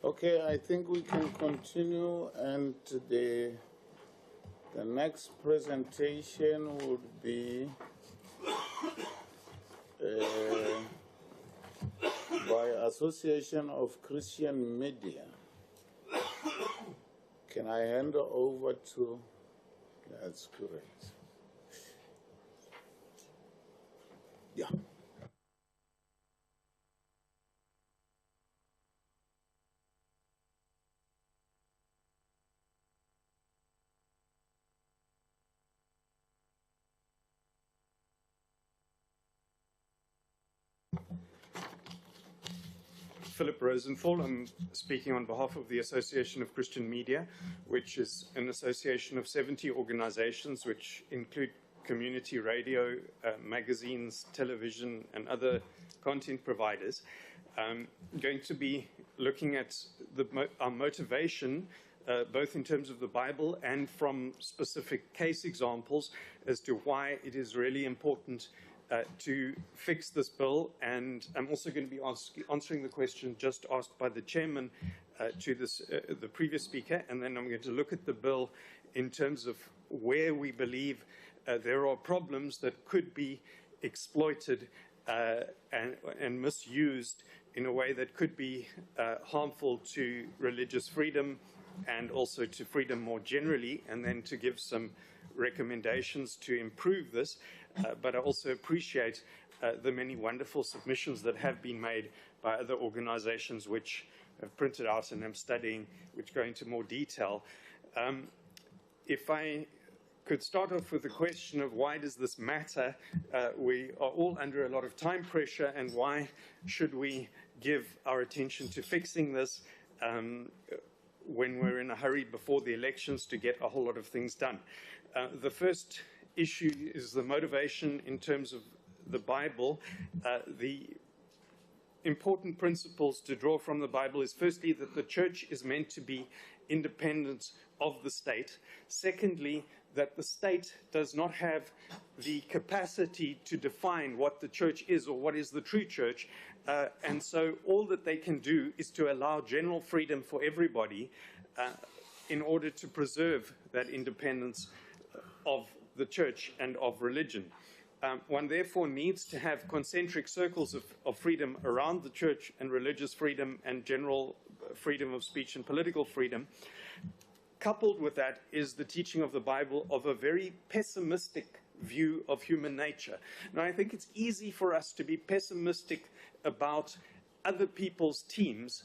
Okay, I think we can continue, and the next presentation would be by Association of Christian Media. Can I hand over to, that's correct. Yeah.
Philip Rosenthal. I'm speaking on behalf of the Association of Christian Media, which is an association of 70 organizations, which include community radio, magazines, television, and other content providers. Going to be looking at our motivation, both in terms of the Bible and from specific case examples, as to why it is really important to fix this bill. And I'm also going to be answering the question just asked by the chairman to the previous speaker, and then I'm going to look at the bill in terms of where we believe there are problems that could be exploited and misused in a way that could be harmful to religious freedom and also to freedom more generally, and then to give some recommendations to improve this. But I also appreciate the many wonderful submissions that have been made by other organizations which have printed out and I'm studying, which go into more detail. If I could start off with the question of why does this matter? We are all under a lot of time pressure, and why should we give our attention to fixing this when we're in a hurry before the elections to get a whole lot of things done? The first issue is the motivation in terms of the Bible. The important principles to draw from the Bible is firstly that the church is meant to be independent of the state. Secondly, that the state does not have the capacity to define what the church is or what is the true church. And so all that they can do is to allow general freedom for everybody in order to preserve that independence of the church and of religion. One therefore needs to have concentric circles of freedom around the church and religious freedom and general freedom of speech and political freedom. Coupled with that is the teaching of the Bible of a very pessimistic view of human nature. Now, I think it's easy for us to be pessimistic about other people's teams,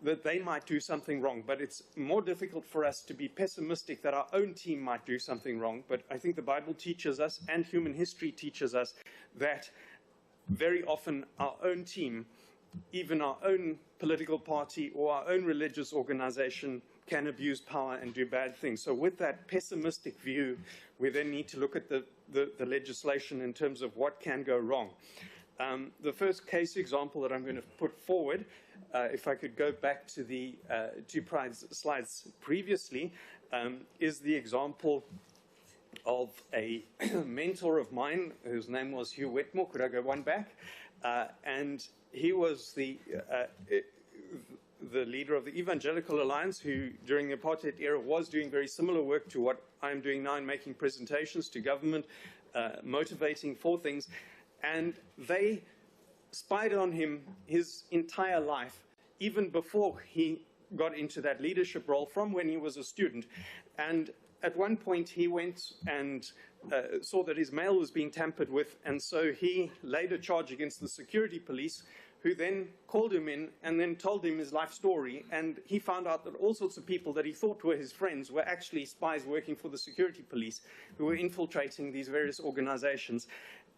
that they might do something wrong, but it's more difficult for us to be pessimistic that our own team might do something wrong. But I think the Bible teaches us, and human history teaches us, that very often our own team, even our own political party or our own religious organization, can abuse power and do bad things. So with that pessimistic view, we then need to look at the legislation in terms of what can go wrong. The first case example that I'm going to put forward, if I could go back to the two slides previously, is the example of a mentor of mine whose name was Hugh Wetmore. Could I go one back? And he was the leader of the Evangelical Alliance, who during the apartheid era was doing very similar work to what I'm doing now in making presentations to government, motivating for things. And they spied on him his entire life, even before he got into that leadership role, from when he was a student. And at one point he went and saw that his mail was being tampered with, and so he laid a charge against the security police, who then called him in and then told him his life story. And he found out that all sorts of people that he thought were his friends were actually spies working for the security police who were infiltrating these various organizations.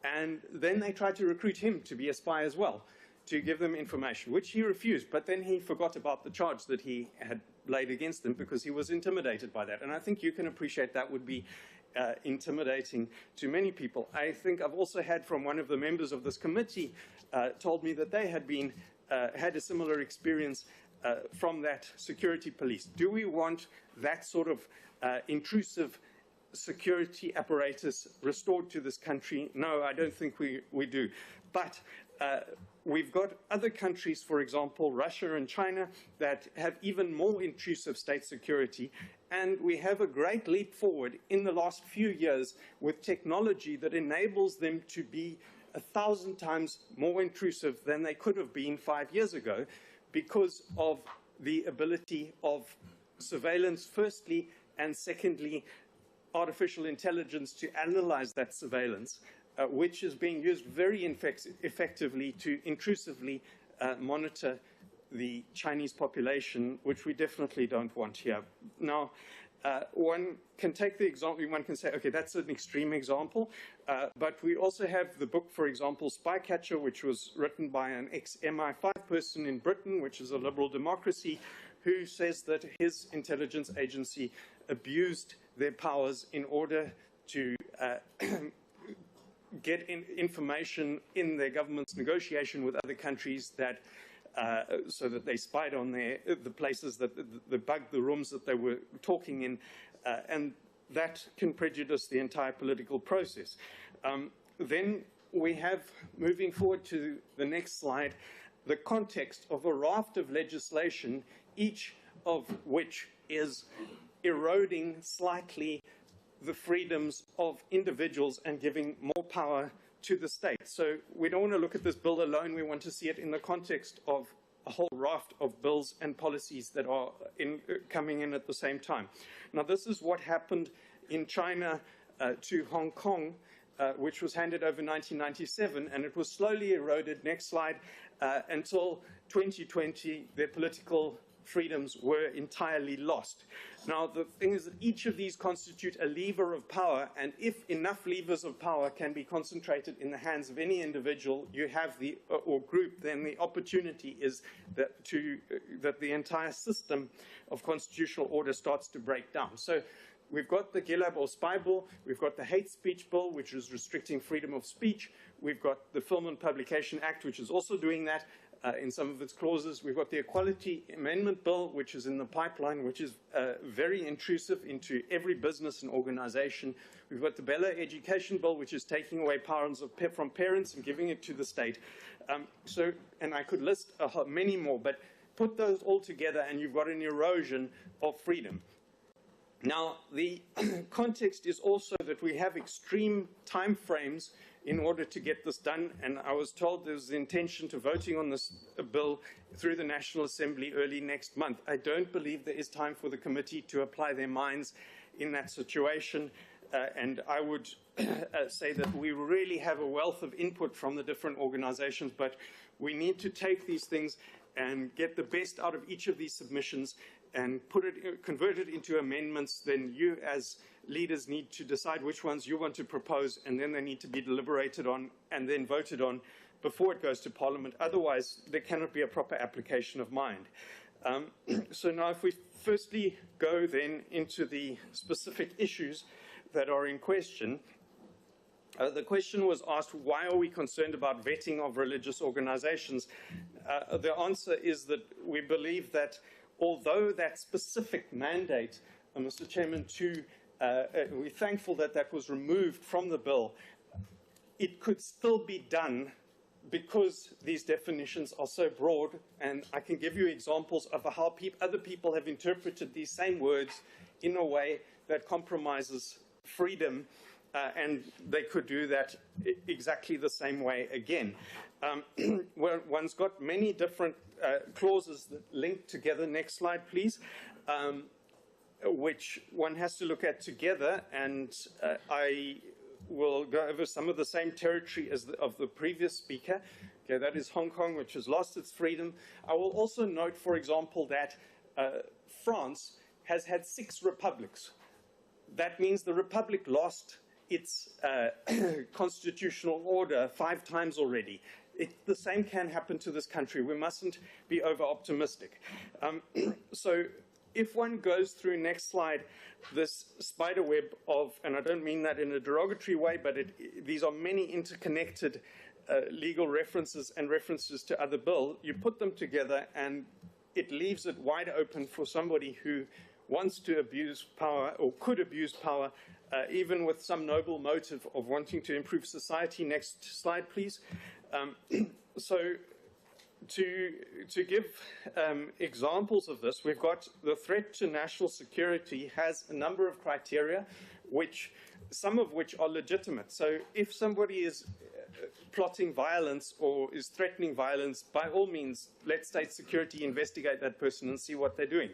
And then they tried to recruit him to be a spy as well, to give them information, which he refused. But then he forgot about the charge that he had laid against him because he was intimidated by that. And I think you can appreciate that would be intimidating to many people. I think I've also had from one of the members of this committee told me that they had been had a similar experience from that security police. Do we want that sort of intrusive security apparatus restored to this country? No, I don't think we do. But We've got other countries, for example, Russia and China, that have even more intrusive state security. And we have a great leap forward in the last few years with technology that enables them to be 1,000 times more intrusive than they could have been 5 years ago because of the ability of surveillance, firstly, and secondly, artificial intelligence to analyze that surveillance, which is being used very effectively to intrusively monitor the Chinese population, which we definitely don't want here. Now, one can take the example, one can say, okay, that's an extreme example, but we also have the book, for example, Spycatcher, which was written by an ex-MI5 person in Britain, which is a liberal democracy, who says that his intelligence agency abused their powers in order to get information in their government's negotiation with other countries that so that they spied on the places that the rooms that they were talking in, and that can prejudice the entire political process. Then we have, moving forward to the next slide, the context of a raft of legislation, each of which is eroding slightly the freedoms of individuals and giving more power to the state. So we don't want to look at this bill alone. We want to see it in the context of a whole raft of bills and policies that are coming in at the same time. Now, this is what happened in China to Hong Kong, which was handed over in 1997, and it was slowly eroded, next slide, until 2020, their political freedoms were entirely lost. Now, the thing is that each of these constitute a lever of power, and if enough levers of power can be concentrated in the hands of any individual, you have the or group, then the opportunity is that that the entire system of constitutional order starts to break down. So we've got the GILAB or spy bill, we've got the hate speech bill, which is restricting freedom of speech, we've got the Film and Publication Act, which is also doing that, in some of its clauses. We've got the Equality Amendment Bill, which is in the pipeline, which is very intrusive into every business and organization. We've got the Bella Education Bill, which is taking away powers from parents and giving it to the state. And I could list many more, but put those all together and you've got an erosion of freedom. Now, the context is also that we have extreme time frames in order to get this done, and I was told there's the intention to voting on this bill through the National Assembly early next month. I don't believe there is time for the committee to apply their minds in that situation, and I would say that we really have a wealth of input from the different organizations, but we need to take these things and get the best out of each of these submissions and convert it into amendments. Then you as leaders need to decide which ones you want to propose, and then they need to be deliberated on and then voted on before it goes to Parliament. Otherwise, there cannot be a proper application of mind. So now if we firstly go then into the specific issues that are in question, the question was asked, why are we concerned about vetting of religious organizations? The answer is that we believe that although that specific mandate, Mr. Chairman, we're thankful that that was removed from the bill, it could still be done because these definitions are so broad, and I can give you examples of how other people have interpreted these same words in a way that compromises freedom, and they could do that exactly the same way again. Well, one's got many different clauses that link together. Next slide, please. Which one has to look at together, and I will go over some of the same territory as of the previous speaker. Okay, that is Hong Kong, which has lost its freedom. I will also note, for example, that France has had 6 republics. That means the republic lost its constitutional order 5 times already. The same can happen to this country. We mustn't be over-optimistic. So if one goes through, next slide, this spider web of, and I don't mean that in a derogatory way, but these are many interconnected legal references and references to other bills, you put them together and it leaves it wide open for somebody who wants to abuse power or could abuse power, even with some noble motive of wanting to improve society. Next slide, please. So to give examples of this, we've got the threat to national security has a number of criteria, some of which are legitimate. So if somebody is plotting violence or is threatening violence, by all means, let state security investigate that person and see what they're doing.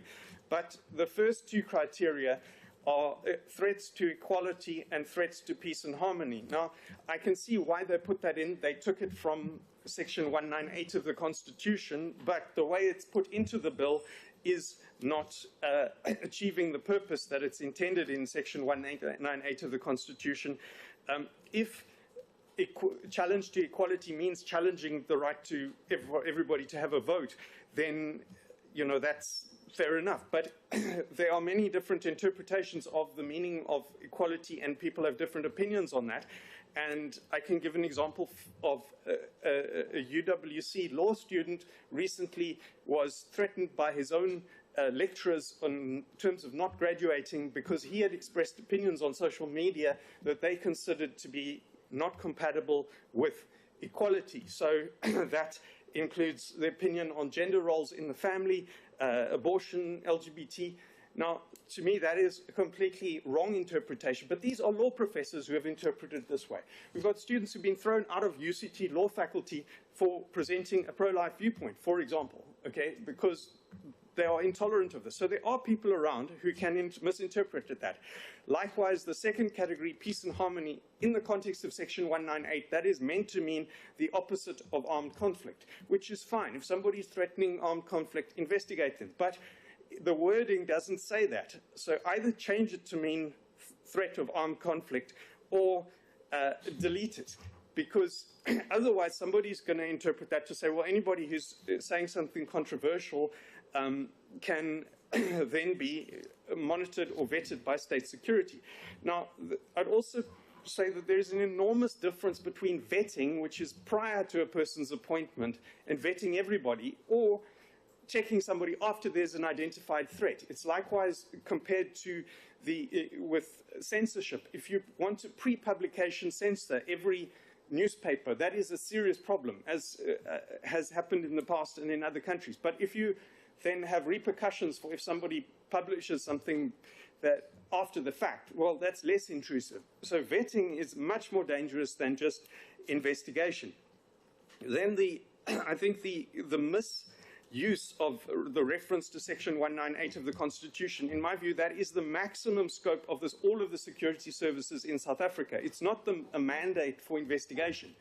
But the first two criteria are threats to equality and threats to peace and harmony. Now, I can see why they put that in. They took it from Section 198 of the Constitution, but the way it's put into the bill is not achieving the purpose that it's intended in Section 198 of the Constitution. If challenge to equality means challenging the right to everybody to have a vote, then, you know, that's fair enough. But there are many different interpretations of the meaning of equality, and people have different opinions on that. And I can give an example of a UWC law student recently was threatened by his own lecturers in terms of not graduating because he had expressed opinions on social media that they considered to be not compatible with equality. So that includes the opinion on gender roles in the family, abortion, LGBT. Now, to me, that is a completely wrong interpretation, but these are law professors who have interpreted it this way. We've got students who've been thrown out of UCT law faculty for presenting a pro-life viewpoint, for example, okay, because they are intolerant of this. So there are people around who can misinterpret that. Likewise, the second category, peace and harmony, in the context of Section 198, that is meant to mean the opposite of armed conflict, which is fine. If somebody is threatening armed conflict, investigate them. But the wording doesn't say that. So either change it to mean threat of armed conflict or delete it. Because otherwise somebody's going to interpret that to say, well, anybody who's saying something controversial can then be monitored or vetted by state security. Now, I'd also say that there's an enormous difference between vetting, which is prior to a person's appointment, and vetting everybody, or checking somebody after there's an identified threat. It's likewise compared to with censorship. If you want to pre-publication censor every newspaper, that is a serious problem, as has happened in the past and in other countries. But if you then have repercussions for if somebody publishes something that after the fact, well, that's less intrusive. So vetting is much more dangerous than just investigation. Then I think the misuse of the reference to Section 198 of the Constitution, in my view, that is the maximum scope of all of the security services in South Africa. It's not a mandate for investigation.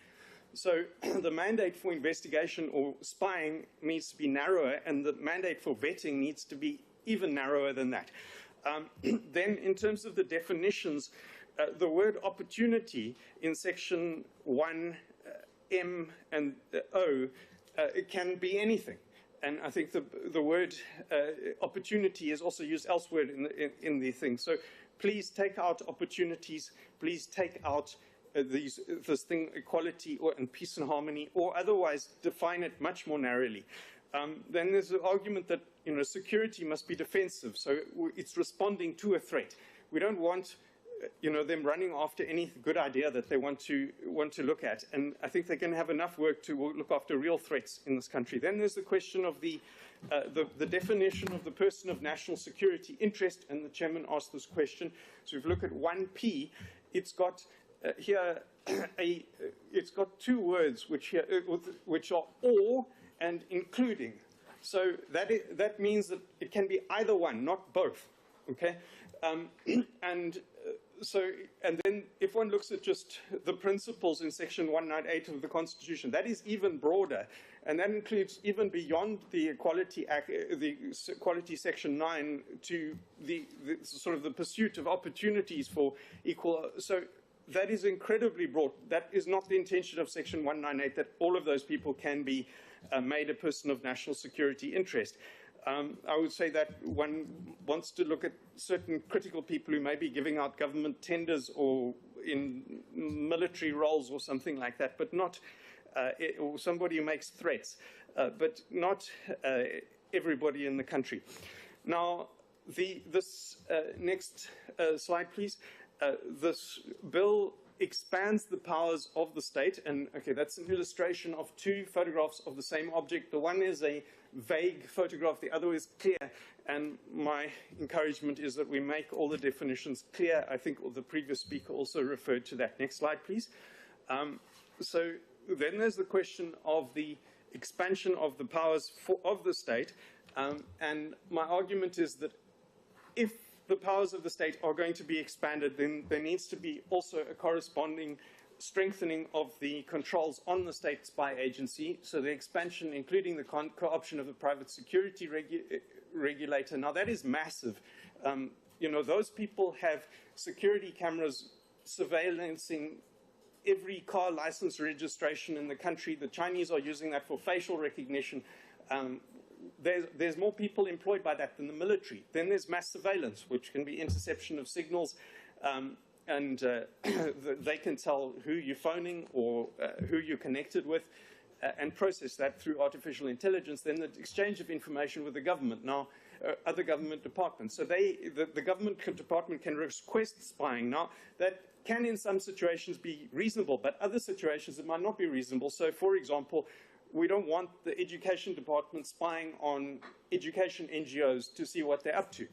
So the mandate for investigation or spying needs to be narrower, and the mandate for vetting needs to be even narrower than that. Then in terms of the definitions, the word opportunity in Section 1M and O it can be anything. And I think the word opportunity is also used elsewhere in the thing. So please take out opportunities, please take out this thing, equality and peace and harmony, or otherwise define it much more narrowly. Then there's the argument that security must be defensive, so it's responding to a threat. We don't want them running after any good idea that they want to look at, and I think they're going to have enough work to look after real threats in this country. Then there's the question of the definition of the person of national security interest, and the chairman asked this question. So if you look at 1P, it's got here it's got two words which are or and including. So that means that it can be either one, not both. Okay, and then if one looks at just the principles in Section 198 of the Constitution, that is even broader, and that includes even beyond the Equality Act, the Equality Section 9, to the sort of the pursuit of opportunities for equal. So that is incredibly broad. That is not the intention of Section 198, that all of those people can be made a person of national security interest. I would say that one wants to look at certain critical people who may be giving out government tenders or in military roles or something like that, but not or somebody who makes threats, but not everybody in the country. Now, this next slide, please. This bill expands the powers of the state. And okay, that's an illustration of two photographs of the same object. The one is a vague photograph, the other is clear. And my encouragement is that we make all the definitions clear. I think the previous speaker also referred to that. Next slide, please. So then there's the question of the expansion of the powers of the state. And my argument is that if the powers of the state are going to be expanded, then there needs to be also a corresponding strengthening of the controls on the state spy agency. So the expansion, including the co-option of the private security regulator. Now that is massive. You know, those people have security cameras surveillancing every car license registration in the country. The Chinese are using that for facial recognition. There's more people employed by that than the military. Then there's mass surveillance, which can be interception of signals, and they can tell who you're phoning or who you're connected with, and process that through artificial intelligence. Then the exchange of information with the government, now other government departments. So the government department can request spying. Now that can in some situations be reasonable, but other situations it might not be reasonable. So for example, we don't want the education department spying on education NGOs to see what they're up to.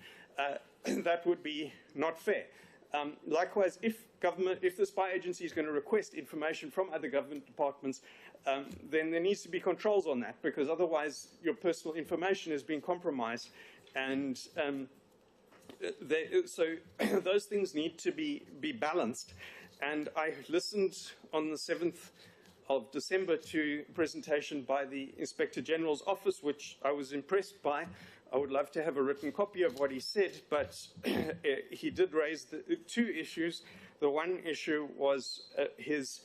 That would be not fair. Likewise, if the spy agency is going to request information from other government departments, then there needs to be controls on that, because otherwise your personal information is being compromised. And so those things need to be balanced. And I listened on the 7th of December to a presentation by the Inspector General's office, which I was impressed by. I would love to have a written copy of what he said, but he did raise two issues. The one issue was his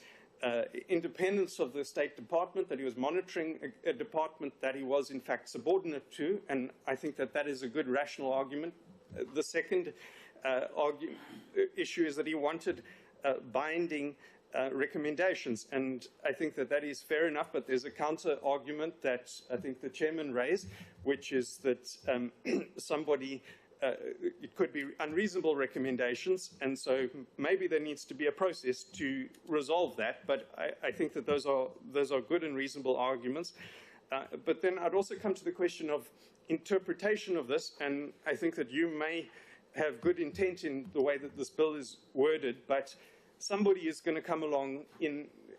independence of the State Department, that he was monitoring a department that he was in fact subordinate to, and I think that that is a good rational argument. The second issue is that he wanted binding recommendations, and I think that that is fair enough, but there's a counter argument that I think the chairman raised, which is that it could be unreasonable recommendations, and so maybe there needs to be a process to resolve that, but I think that those are good and reasonable arguments. But then I'd also come to the question of interpretation of this, and I think that you may have good intent in the way that this bill is worded, but somebody is going to come along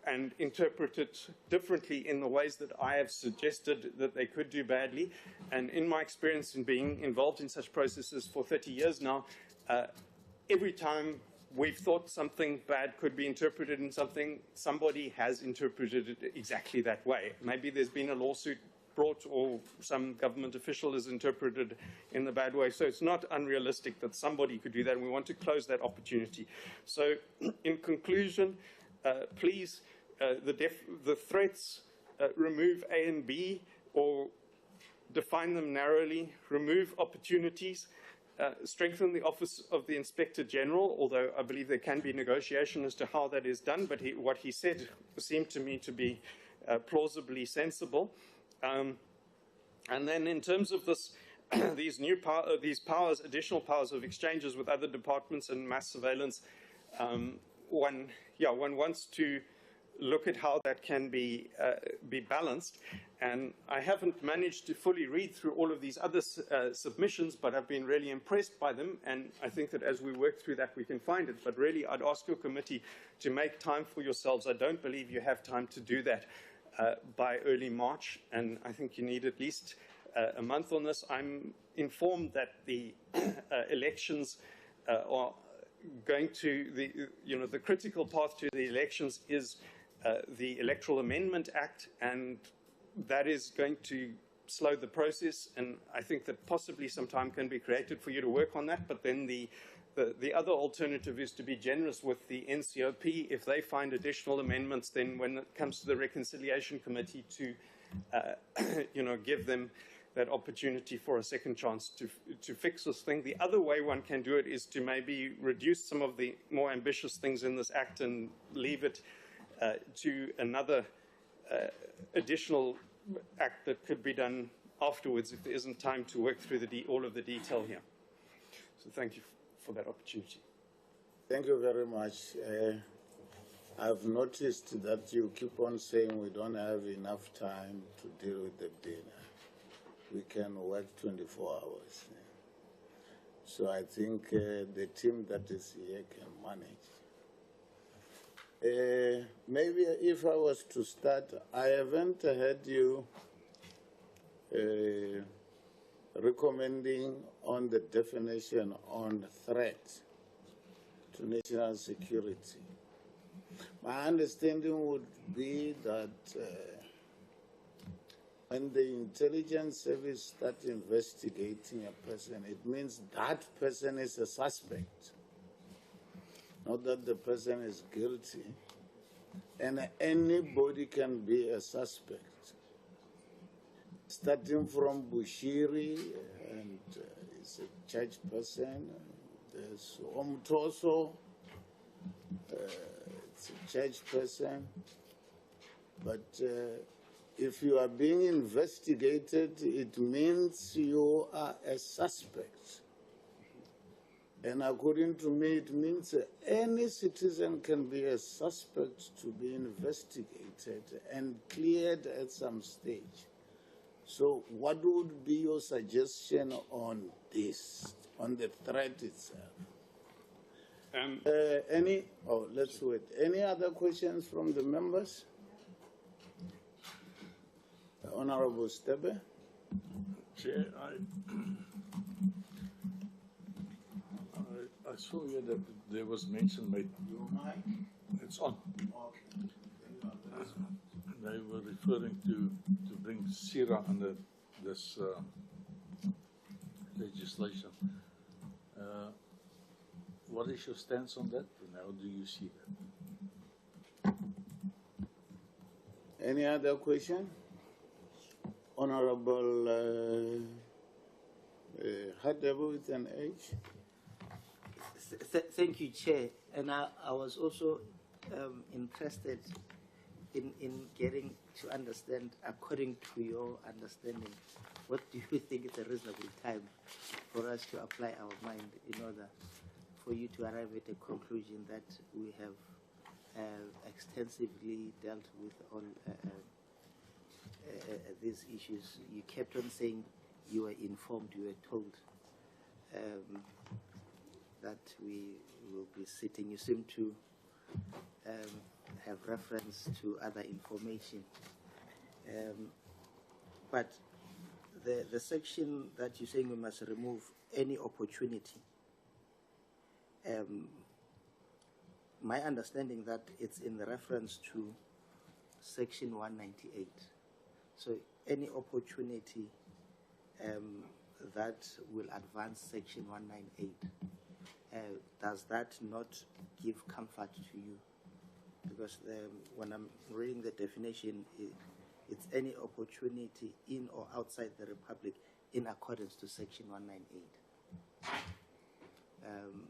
and interpret it differently in the ways that I have suggested that they could do badly. And in my experience in being involved in such processes for 30 years now, every time we've thought something bad could be interpreted in something, somebody has interpreted it exactly that way. Maybe there's been a lawsuit brought or some government official is interpreted in the bad way. So it's not unrealistic that somebody could do that, and we want to close that opportunity. So in conclusion, please, the threats, remove A and B or define them narrowly, remove opportunities, strengthen the Office of the Inspector General, although I believe there can be negotiation as to how that is done, but what he said seemed to me to be plausibly sensible. And then in terms of this, these powers, additional powers of exchanges with other departments and mass surveillance, one wants to look at how that can be balanced. And I haven't managed to fully read through all of these other submissions, but I've been really impressed by them. And I think that as we work through that, we can find it. But really, I'd ask your committee to make time for yourselves. I don't believe you have time to do that by early March, and I think you need at least a month on this. I'm informed that the elections are going to the critical path to the elections is the Electoral Amendment Act, and that is going to slow the process. And I think that possibly some time can be created for you to work on that. But then the other alternative is to be generous with the NCOP. If they find additional amendments, then when it comes to the Reconciliation Committee to, give them that opportunity for a second chance to fix this thing. The other way one can do it is to maybe reduce some of the more ambitious things in this act and leave it to another additional act that could be done afterwards if there isn't time to work through all of the detail here. So thank you for that opportunity.
Thank you very much. I've noticed that you keep on saying we don't have enough time to deal with the bill. We can work 24 hours. So I think the team that is here can manage. Maybe if I was to start, I haven't heard you recommending on the definition on threat to national security. My understanding would be that when the intelligence service starts investigating a person, it means that person is a suspect, not that the person is guilty. And anybody can be a suspect. Starting from Bushiri, and he's a church person. There's Omtoso, it's a church person. But if you are being investigated, it means you are a suspect. And according to me, it means any citizen can be a suspect to be investigated and cleared at some stage. So what would be your suggestion on this, on the threat itself? Let's wait. Any other questions from the members? Honorable Stebe.
Chair, I saw here that there was mention made. It's on. They were referring to bring SIRA under this legislation. What is your stance on that, and how do you see that?
Any other question? Honorable Hadebo with an H.
Thank you, Chair. And I was also interested in getting to understand, according to your understanding, what do you think is a reasonable time for us to apply our mind in order for you to arrive at a conclusion that we have extensively dealt with all these issues? You kept on saying you were informed, you were told that we will be sitting. You seem to have reference to other information. But the section that you're saying we must remove any opportunity, my understanding that it's in the reference to section 198. So any opportunity that will advance section 198, does that not give comfort to you? Because when I'm reading the definition, it's any opportunity in or outside the Republic in accordance to section 198.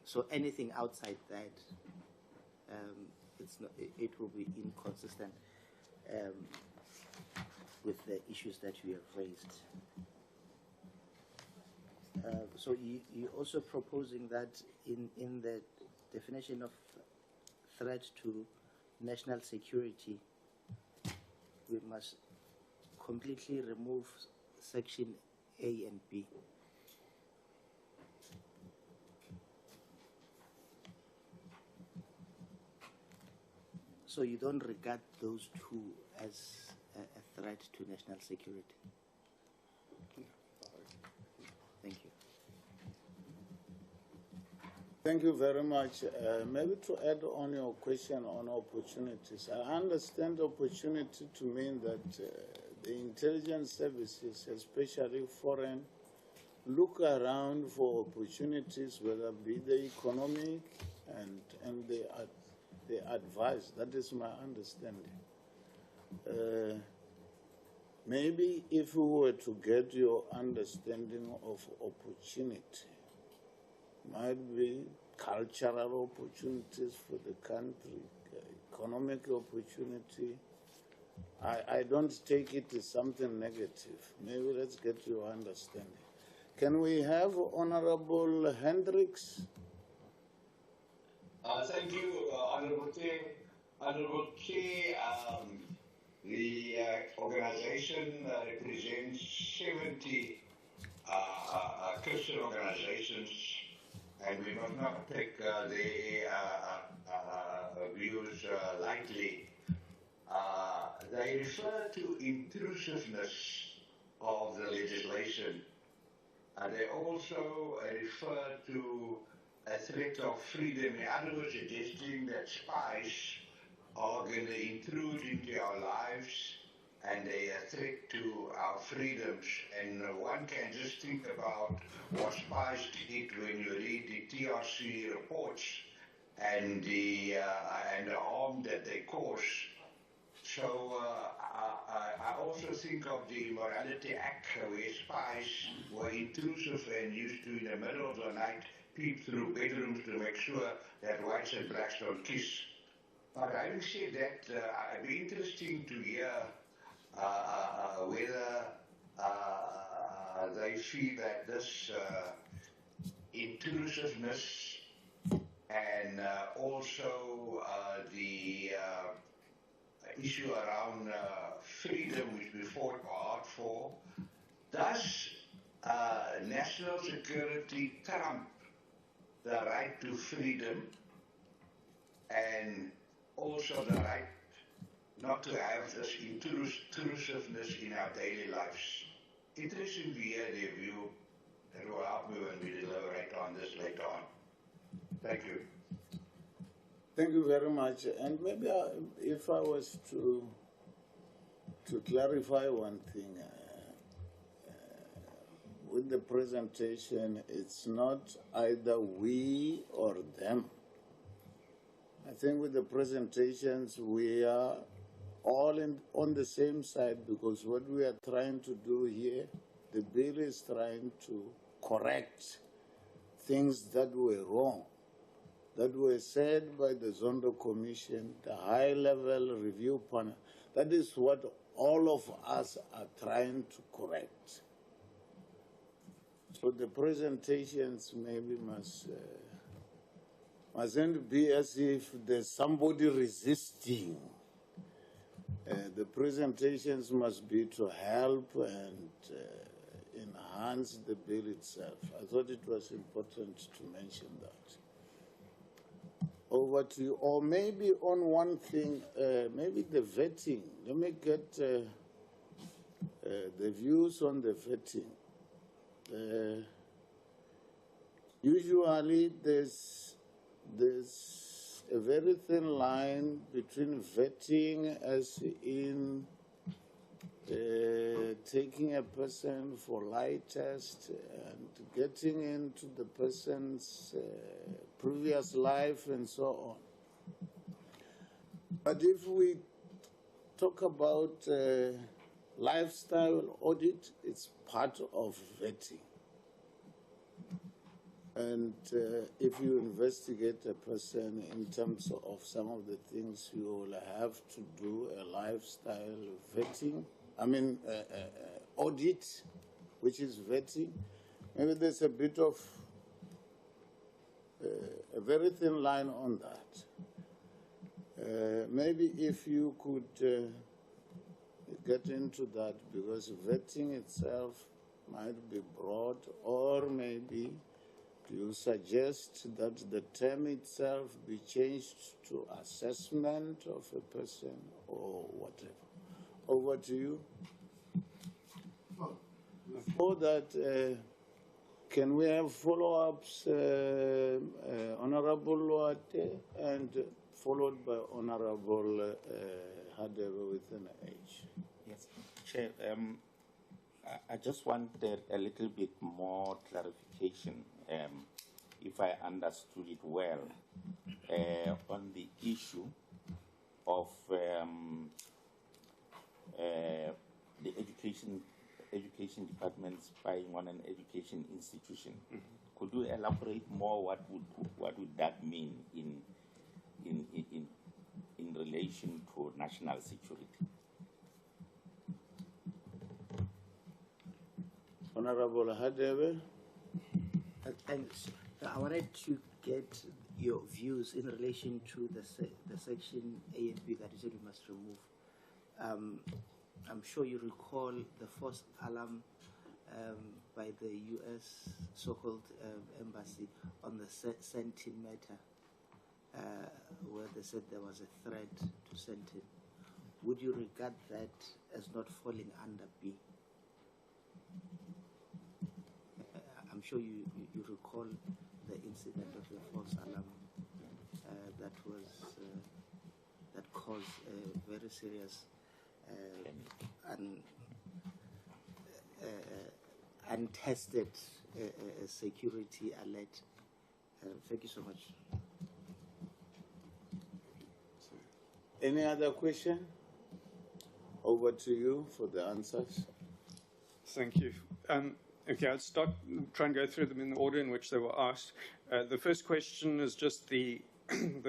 So anything outside that, it will be inconsistent with the issues that we have raised. So you're also proposing that in the definition of threat to national security, we must completely remove section A and B. So you don't regard those two as a threat to national security? Thank you.
Thank you very much. Maybe to add on your question on opportunities, I understand opportunity to mean that the intelligence services, especially foreign, look around for opportunities, whether be they economic and they advise. That is my understanding. Maybe if we were to get your understanding of opportunity, might be cultural opportunities for the country, economic opportunity. I don't take it as something negative. Maybe let's get your understanding. Can we have Honorable Hendricks?
Thank you, Honorable Chair.
Honorable Chair, the organization represents 70 Christian organizations, and we must not take their views lightly. They refer to intrusiveness of the legislation. They also refer to a threat of freedom, in other words, suggesting that spies are going to intrude into our lives and they are a threat to our freedoms. And one can just think about what spies did when you read the TRC reports and the harm that they cause. So I also think of the Immorality Act, where spies were intrusive and used to, in the middle of the night, peep through bedrooms to make sure that whites and blacks don't kiss. But having said that, it'd be interesting to hear whether they feel that this intrusiveness and also the issue around freedom, which we fought hard for, does national security trump the right to freedom and also the right not to have this intrusiveness in our daily lives? Interesting to hear their view. That will help me when we deliberate on this later on. Thank you.
Thank you very much. And maybe if I was to clarify one thing, with the presentation, it's not either we or them. I think with the presentations, we are all on the same side, because what we are trying to do here, the bill is trying to correct things that were wrong, that were said by the Zondo Commission, the high-level review panel. That is what all of us are trying to correct. So the presentations maybe mustn't be as if there's somebody resisting. The presentations must be to help and enhance the bill itself. I thought it was important to mention that. Over to you. Or maybe on one thing, maybe the vetting. Let me get the views on the vetting. Usually there's a very thin line between vetting as in taking a person for lie test and getting into the person's previous life and so on. But if we talk about lifestyle audit, it's part of vetting. And if you investigate a person in terms of some of the things, you will have to do a lifestyle vetting. Audit, which is vetting. Maybe there's a bit of a very thin line on that. Maybe if you could get into that, because vetting itself might be broad, or maybe do you suggest that the term itself be changed to assessment of a person or whatever? Over to you. Before that, can we have follow-ups, Honorable Loate, and followed by Honorable Hadebe with an H?
Yes, Chair. I just wanted a little bit more clarification, if I understood it well, on the issue of the education department spying on an education institution. Mm-hmm. Could you elaborate more? What would that mean in relation to national security?
Honorable Hadebe.
Thanks. I wanted to get your views in relation to the section A and B that you said we must remove. I'm sure you recall the false alarm by the U.S. so-called embassy on the Sentin matter, where they said there was a threat to Sentin. Would you regard that as not falling under B? I'm sure you recall the incident of the false alarm that caused a very serious untested security alert. Thank you so much.
Any other question? Over to you for the answers.
Thank you. Okay, I'll start, try and go through them in the order in which they were asked. The first question is just the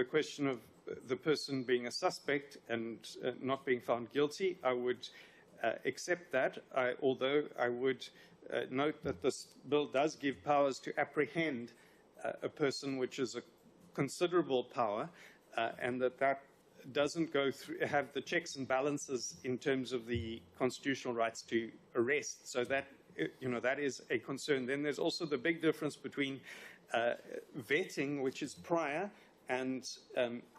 question of the person being a suspect and not being found guilty. I would accept that, although I would note that this bill does give powers to apprehend a person, which is a considerable power, and that doesn't go through, have the checks and balances in terms of the constitutional rights to arrest. So that, that is a concern. Then there's also the big difference between vetting, which is prior, and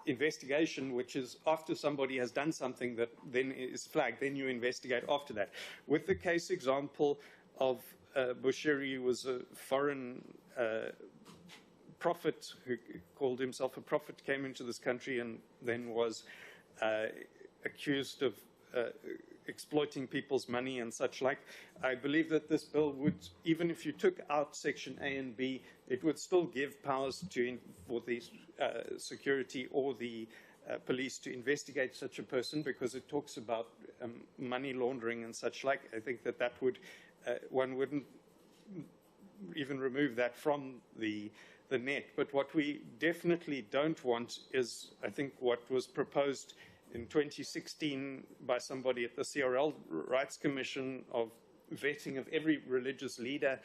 investigation, which is after somebody has done something that then is flagged, then you investigate after that. With the case example of Bushiri, who was a foreign prophet who called himself a prophet, came into this country and then was accused of exploiting people's money and such like. I believe that this bill would, even if you took out Section A and B, it would still give powers for the security or the police to investigate such a person, because it talks about money laundering and such like. I think that would, one wouldn't even remove that from the net. But what we definitely don't want is, I think, what was proposed in 2016 by somebody at the CRL Rights Commission of vetting of every religious leader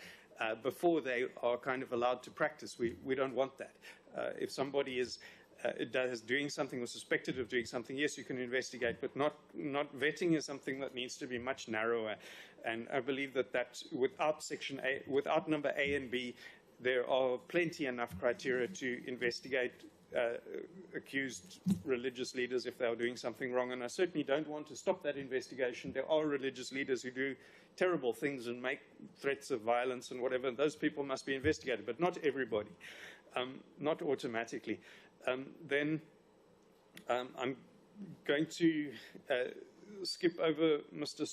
before they are kind of allowed to practice. We don't want that. If somebody is doing something or suspected of doing something, yes, you can investigate, but not vetting is something that needs to be much narrower. And I believe that without Section A, without number A and B, there are plenty enough criteria to investigate accused religious leaders if they are doing something wrong. And I certainly don't want to stop that investigation. There are religious leaders who do terrible things and make threats of violence and whatever. Those people must be investigated, but not everybody, not automatically. Then I'm going to skip over Mr.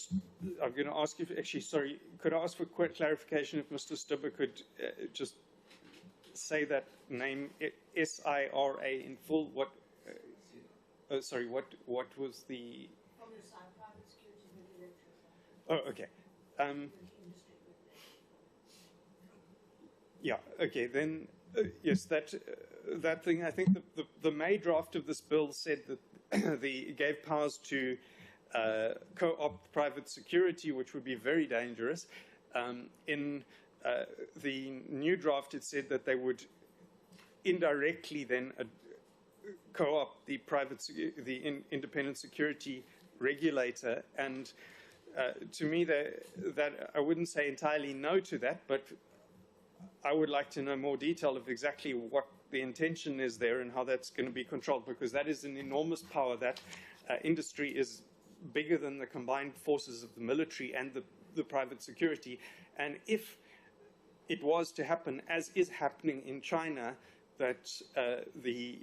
I'm going to ask you, actually, sorry, could I ask for quick clarification if Mr. Stubber could just say that name, S-I-R-A, in full? What? Sorry, what was the? Oh, okay. Yeah. Okay. Then, yes, that thing. I think the May draft of this bill said that it gave powers to co-opt private security, which would be very dangerous. In the new draft, it said that they would indirectly then co-opt the independent security regulator. And to me, that I wouldn't say entirely no to that, but I would like to know more detail of exactly what the intention is there and how that's going to be controlled, because that is an enormous power. That industry is bigger than the combined forces of the military and the private security. And if it was to happen, as is happening in China, that the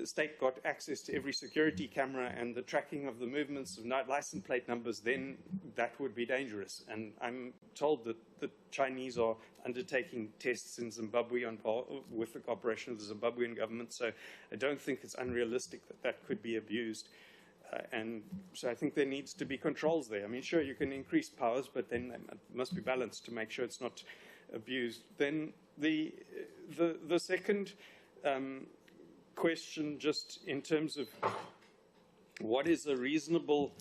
state got access to every security camera and the tracking of the movements of license plate numbers, then that would be dangerous. And I'm told that the Chinese are undertaking tests in Zimbabwe with the cooperation of the Zimbabwean government, so I don't think it's unrealistic that could be abused. And so I think there needs to be controls there. I mean, sure, you can increase powers, but then they must be balanced to make sure it's not abused. Then the second question, just in terms of what is a reasonable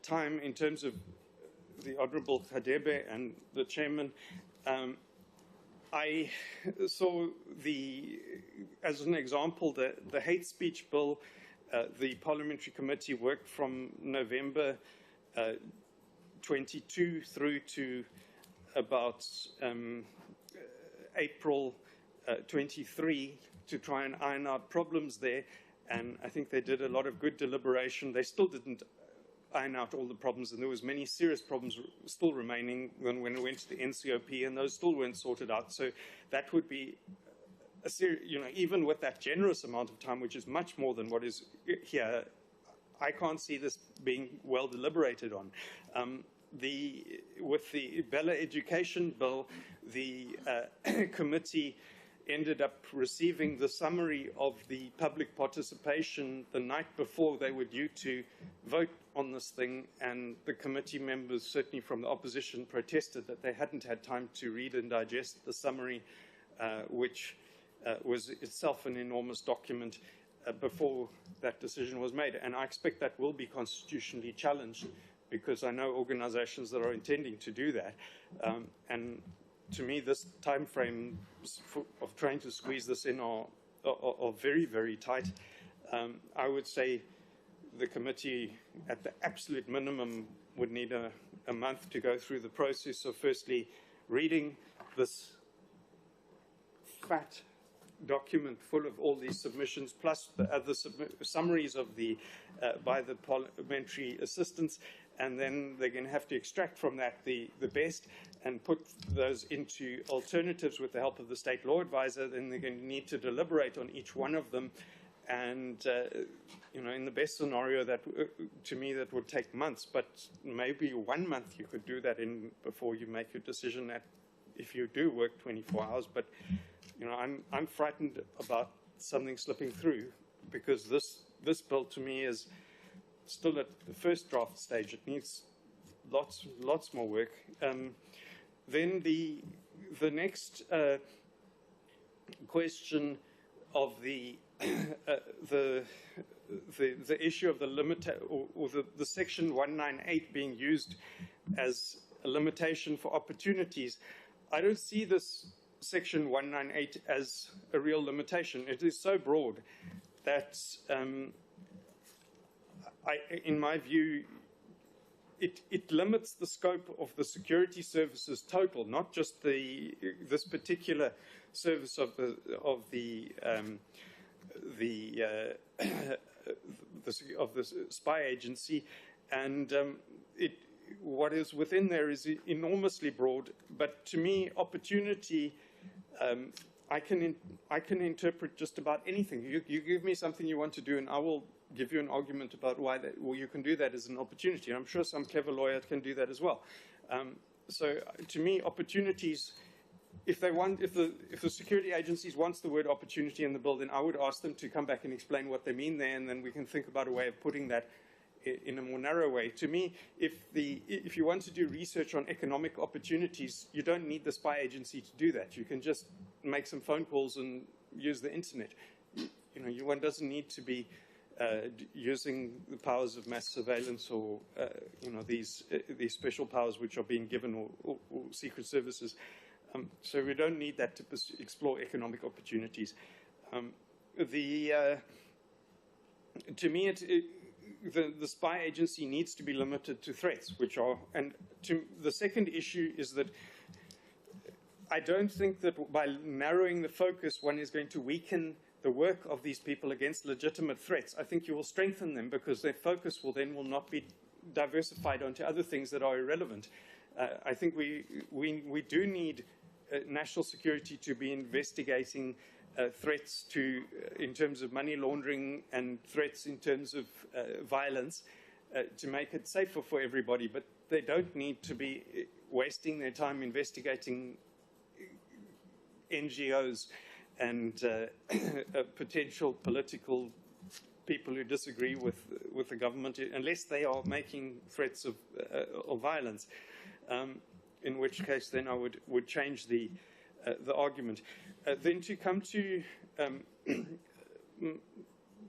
time in terms of the Honourable Khadebe and the Chairman, I saw as an example, the hate speech bill. The parliamentary committee worked from November 22 through to about April 23 to try and iron out problems there. And I think they did a lot of good deliberation. They still didn't iron out all the problems, and there was many serious problems still remaining when it went to the NCOP, and those still weren't sorted out. So that would be even with that generous amount of time, which is much more than what is here, I can't see this being well deliberated on. With the Bella Education Bill, the committee ended up receiving the summary of the public participation the night before they were due to vote on this thing, and the committee members, certainly from the opposition, protested that they hadn't had time to read and digest the summary, which was itself an enormous document before that decision was made. And I expect that will be constitutionally challenged, because I know organizations that are intending to do that. And to me, this time frame of trying to squeeze this in are very, very tight. I would say the committee, at the absolute minimum, would need a month to go through the process of firstly reading this fat document full of all these submissions, plus the other summaries of by the parliamentary assistants, and then they're going to have to extract from that the best and put those into alternatives with the help of the state law advisor. Then they're going to need to deliberate on each one of them, and in the best scenario, that to me that would take months, but maybe 1 month you could do that in before you make your decision if you do work 24 hours. But I'm frightened about something slipping through, because this bill to me is still at the first draft stage. It needs lots more work. Then the next question of the issue of the limit, or the section 198 being used as a limitation for opportunities. I don't see this section 198 as a real limitation. It is so broad that in my view, it limits the scope of the security services total, not just this particular service of the spy agency, and what is within there is enormously broad. But to me, opportunity, I can interpret just about anything. You give me something you want to do, and I will give you an argument about why you can do that as an opportunity. I'm sure some clever lawyer can do that as well. So to me, opportunities, if the security agencies wants the word opportunity in the bill, then I would ask them to come back and explain what they mean there, and then we can think about a way of putting that in a more narrow way. To me, if you want to do research on economic opportunities, you don't need the spy agency to do that. You can just make some phone calls and use the internet. One doesn't need to be using the powers of mass surveillance or these special powers which are being given, or secret services. So we don't need that to explore economic opportunities. To me, the spy agency needs to be limited to threats, the second issue is that I don't think that by narrowing the focus, one is going to weaken the work of these people against legitimate threats. I think you will strengthen them, because their focus will not be diversified onto other things that are irrelevant. I think we do need national security to be investigating threats in terms of money laundering and threats in terms of violence to make it safer for everybody. But they don't need to be wasting their time investigating NGOs and potential political people who disagree with the government, unless they are making threats of violence. In which case, then I would change the argument. Then to come to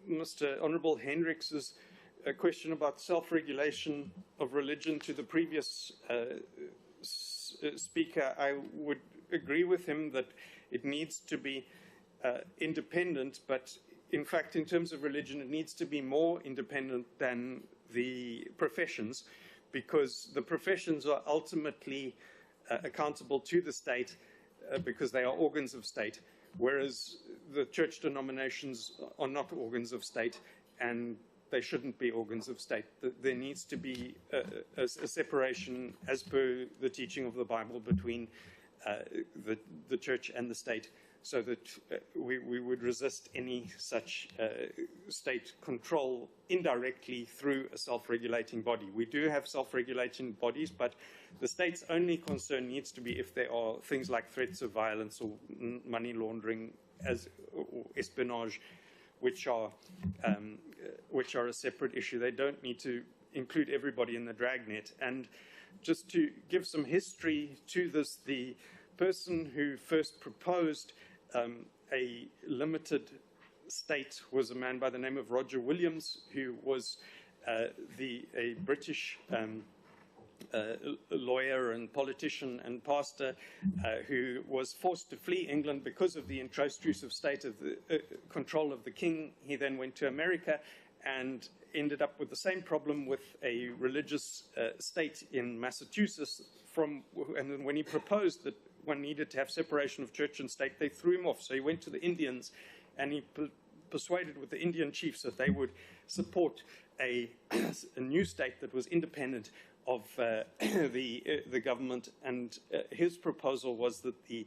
Mr. Honourable Hendricks's question about self-regulation of religion to the previous speaker, I would agree with him that it needs to be independent, but in fact, in terms of religion, it needs to be more independent than the professions, because the professions are ultimately accountable to the state because they are organs of state, whereas the church denominations are not organs of state, and they shouldn't be organs of state. There needs to be a separation, as per the teaching of the Bible, between the church and the state, so that we would resist any such state control indirectly through a self-regulating body. We do have self-regulating bodies, but the state's only concern needs to be if there are things like threats of violence or money laundering or espionage, which are a separate issue. They don't need to include everybody in the dragnet. And just to give some history to this, the person who first proposed a limited state was a man by the name of Roger Williams, who was a British lawyer and politician and pastor who was forced to flee England because of the intrusive state of the control of the king. He then went to America and ended up with the same problem with a religious state in Massachusetts. And when he proposed that one needed to have separation of church and state, they threw him off. So he went to the Indians, and he persuaded with the Indian chiefs that they would support a new state that was independent of the government. And his proposal was that the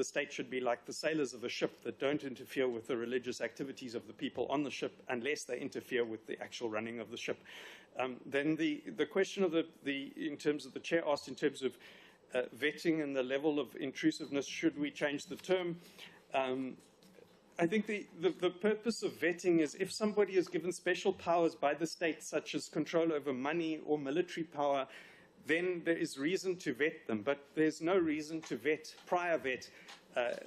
state should be like the sailors of a ship, that don't interfere with the religious activities of the people on the ship unless they interfere with the actual running of the ship. Then the question of in terms of the chair asked in terms of vetting and the level of intrusiveness, should we change the term? I think the purpose of vetting is if somebody is given special powers by the state, such as control over money or military power, then there is reason to vet them. But there's no reason to prior vet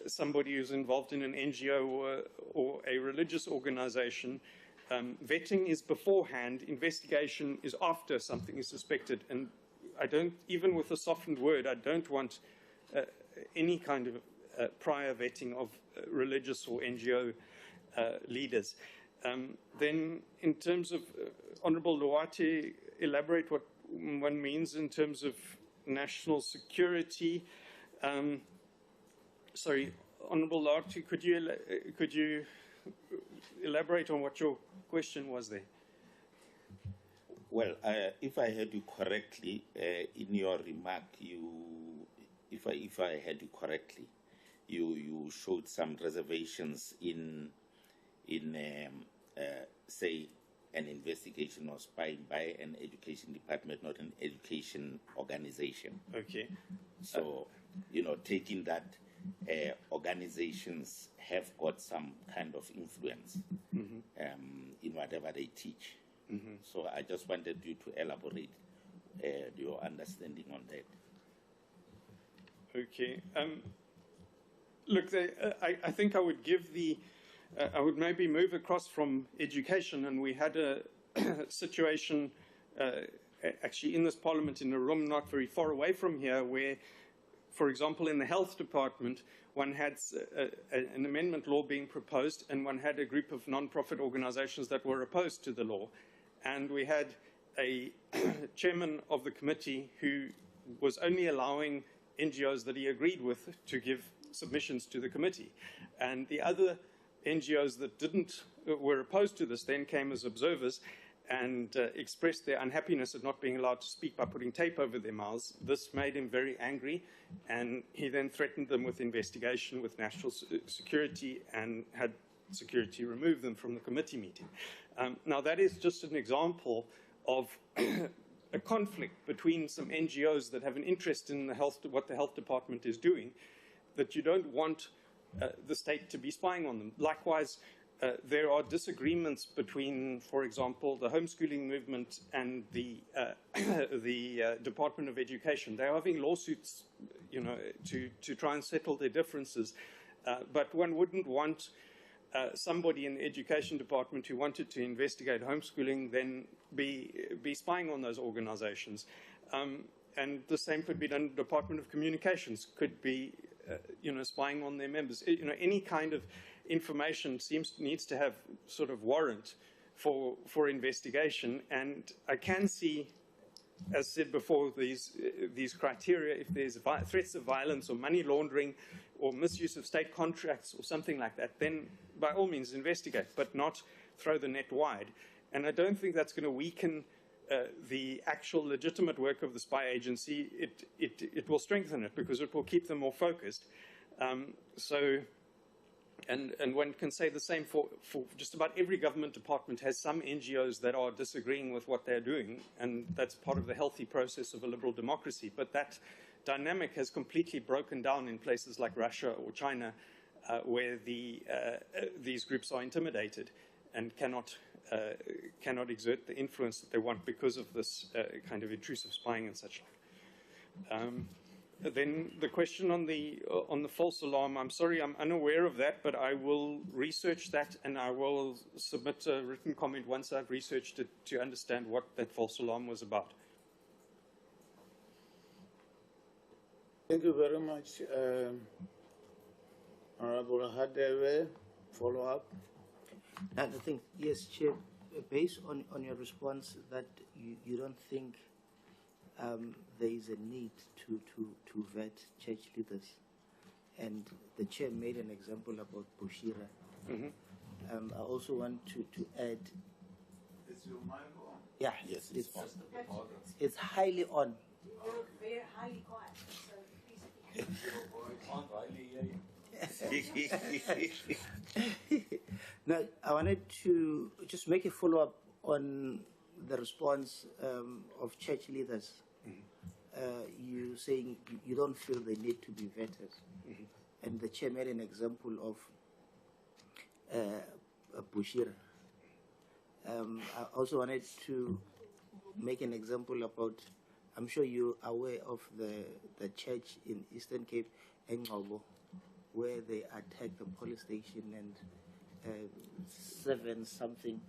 somebody who's involved in an NGO or a religious organization. Vetting is beforehand, investigation is after something is suspected. And I don't, even with a softened word, I don't want any kind of prior vetting of religious or NGO leaders. Then in terms of, Honourable Luati, elaborate what one means in terms of national security. Sorry, Honourable Luati, could you elaborate on what your question was there?
Well, if I heard you correctly, in your remark, if I heard you correctly, you showed some reservations in say, an investigation or spying by an education department, not an education organization.
Okay.
So, taking that organizations have got some kind of influence in whatever they teach. So I just wanted you to elaborate your understanding on that.
Okay. Look, I think I would give I would maybe move across from education, and we had a situation actually in this parliament in a room not very far away from here where, for example, in the health department, one had an amendment law being proposed, and one had a group of non-profit organizations that were opposed to the law. And we had a chairman of the committee who was only allowing NGOs that he agreed with to give submissions to the committee. And the other NGOs that were opposed to this then came as observers and expressed their unhappiness at not being allowed to speak by putting tape over their mouths. This made him very angry, and he then threatened them with investigation with national security and had security remove them from the committee meeting. Now, that is just an example of a conflict between some NGOs that have an interest in what the health department is doing, that you don't want the state to be spying on them. Likewise, there are disagreements between, for example, the homeschooling movement and the Department of Education. They're having lawsuits, to try and settle their differences. But one wouldn't want somebody in the education department who wanted to investigate homeschooling then be spying on those organizations. And the same could be done in the Department of Communications, could be spying on their members. Any kind of information needs to have sort of warrant for investigation. And I can see, as said before, these criteria. If there's threats of violence or money laundering or misuse of state contracts or something like that, then by all means investigate, but not throw the net wide. And I don't think that's going to weaken the actual legitimate work of the spy agency. It will strengthen it because it will keep them more focused. And one can say the same for just about every government department has some NGOs that are disagreeing with what they're doing, and that's part of the healthy process of a liberal democracy. But that dynamic has completely broken down in places like Russia or China, where these groups are intimidated and cannot exert the influence that they want because of this kind of intrusive spying and such like. Then the question on the false alarm, I'm sorry, I'm unaware of that, but I will research that and I will submit a written comment once I've researched it to understand what that false alarm was about.
Thank you very much. Honorable Hadebe, follow up.
I think, yes, Chair, based on your response that you don't think there is a need to vet church leaders, and the Chair made an example about Bushira.
Mm-hmm.
I also want to add.
Is your mic on?
Yeah,
yes,
it's on. It's highly on.
You're very highly quiet, so please
Now, I wanted to just make a follow-up on the response of church leaders. You saying you don't feel they need to be vetted. And the Chair made an example of Bushira. I also wanted to make an example about, I'm sure you're aware of the church in Eastern Cape, NCOP, where they attacked the police station and 7 something.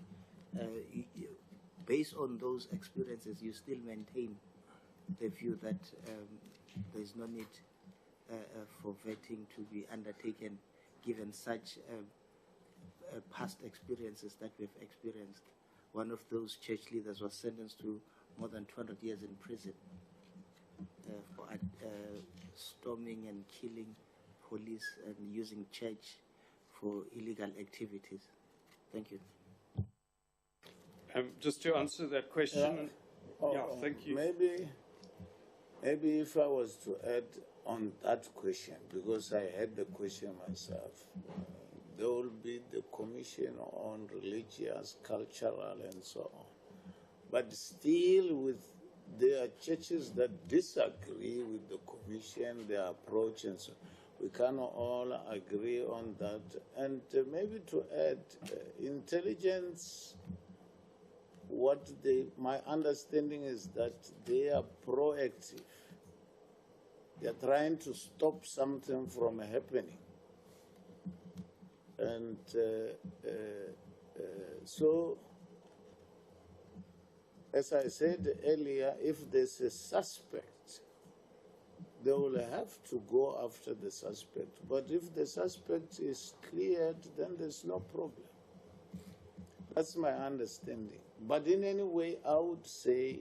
Based on those experiences, you still maintain the view that there's no need for vetting to be undertaken, given such past experiences that we've experienced. One of those church leaders was sentenced to more than 200 years in prison for storming and killing police and using church for illegal activities. Thank you.
Just to answer that question, thank you.
Maybe if I was to add on that question, because I had the question myself, there will be the Commission on Religious, Cultural, and so on. But still, there are churches that disagree with the Commission, their approach, and so on. We cannot all agree on that. And maybe to add, intelligence, my understanding is that they are proactive. They are trying to stop something from happening. And so, as I said earlier, if there's a suspect, they will have to go after the suspect. But if the suspect is cleared, then there's no problem. That's my understanding. But in any way, I would say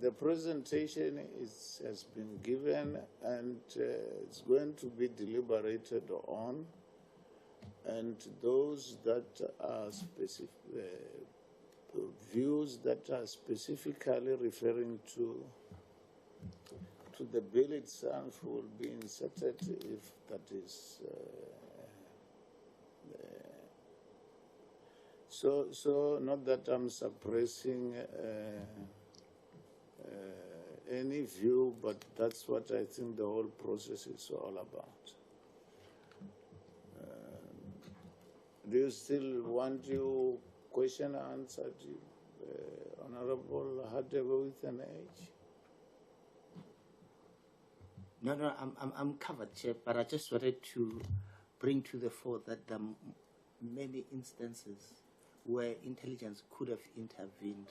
the presentation has been given and it's going to be deliberated on. And those that are specific, views that are specifically referring to the bill itself will be inserted if that is so not that I'm suppressing any view, but that's what I think the whole process is all about. Do you still want your question answered, Honorable Hadebe with an H?
No, I'm covered, Chair, but I just wanted to bring to the fore that there are many instances where intelligence could have intervened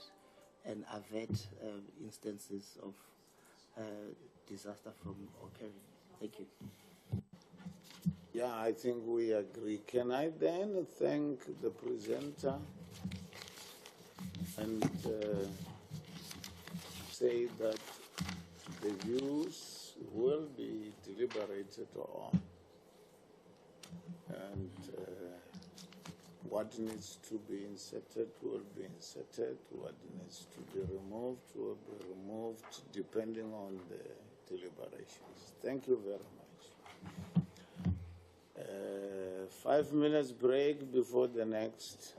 and avert instances of disaster from occurring. Thank you.
Yeah, I think we agree. Can I then thank the presenter and say that the views will be deliberated on, and what needs to be inserted will be inserted, what needs to be removed will be removed, depending on the deliberations. Thank you very much. 5 minutes break before the next.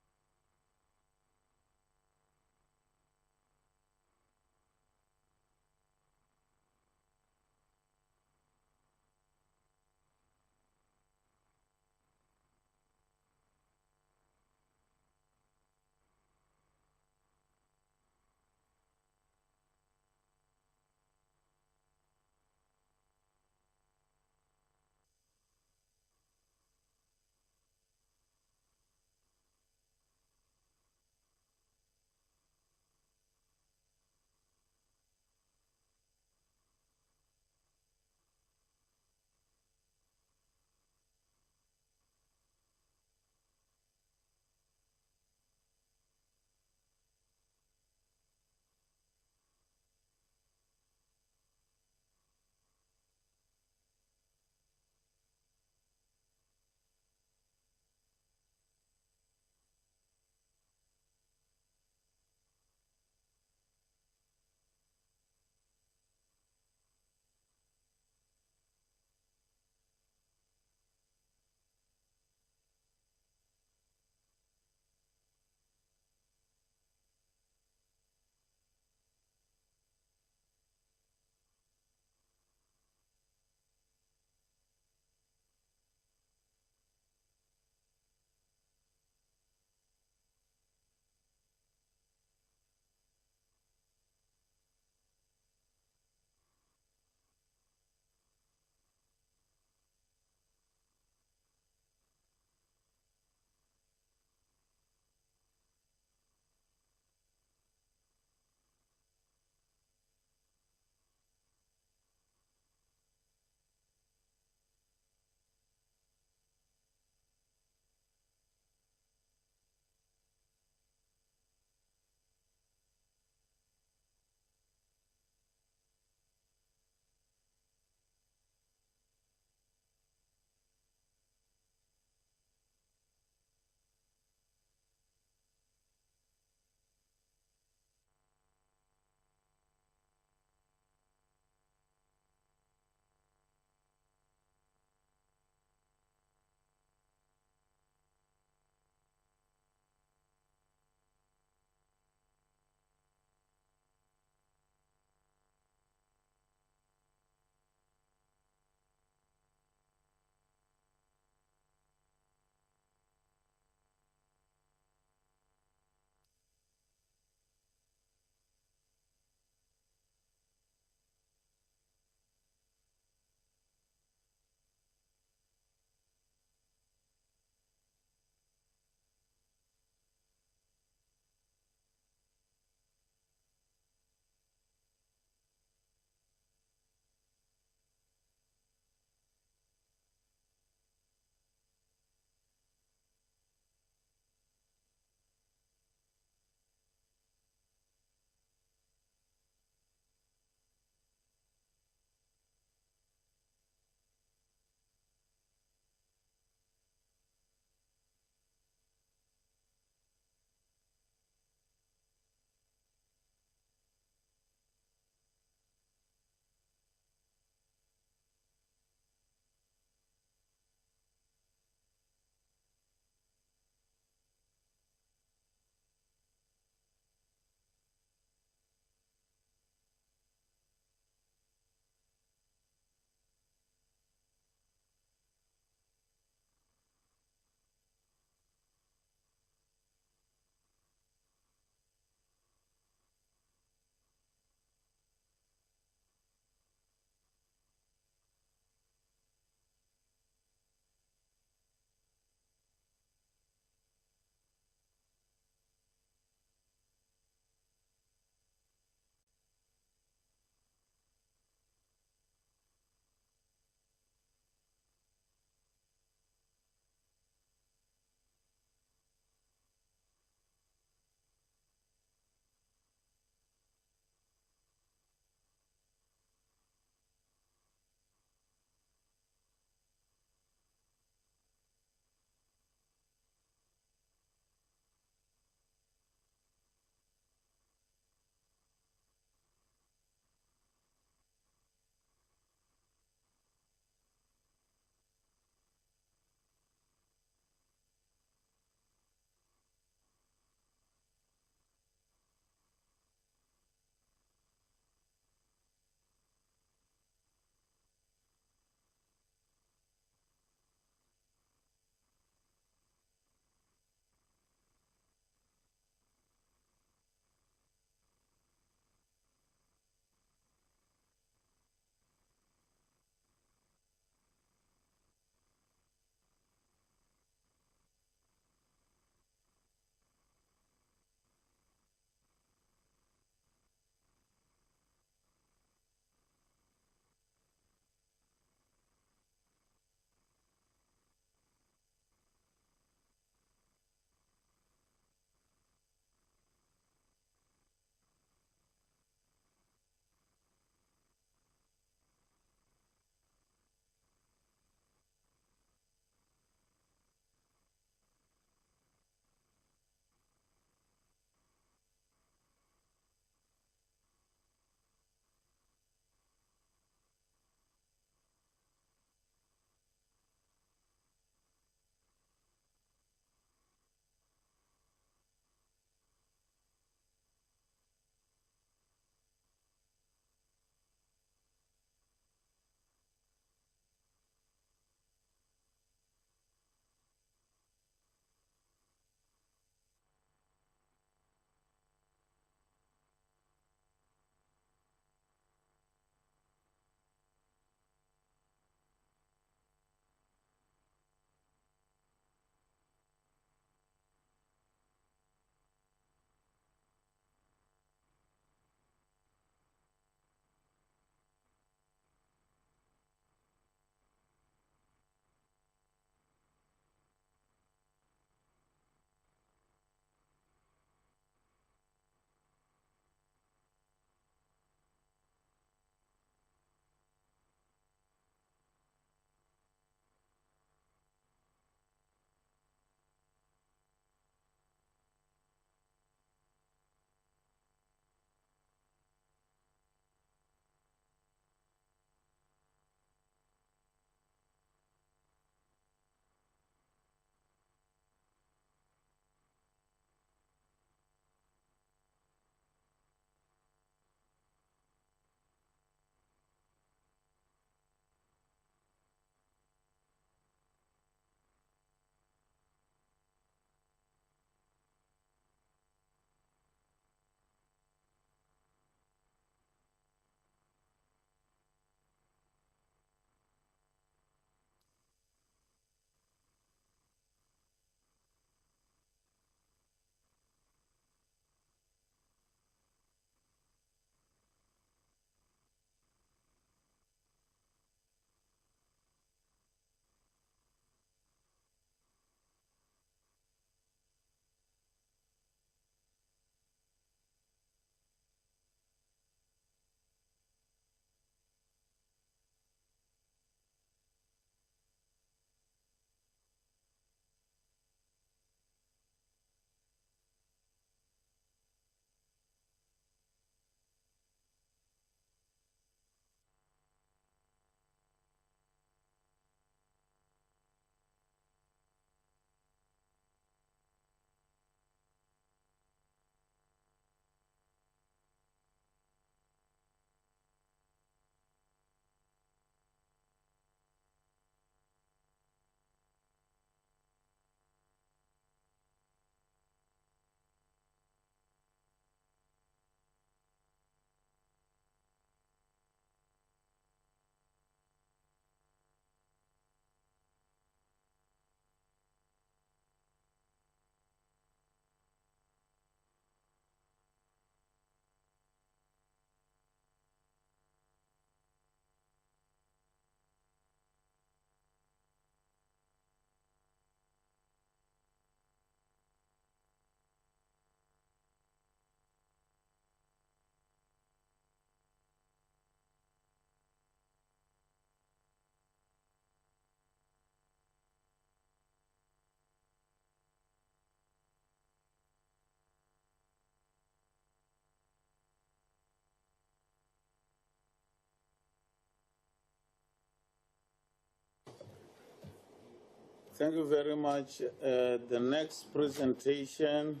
Thank you very much. The next presentation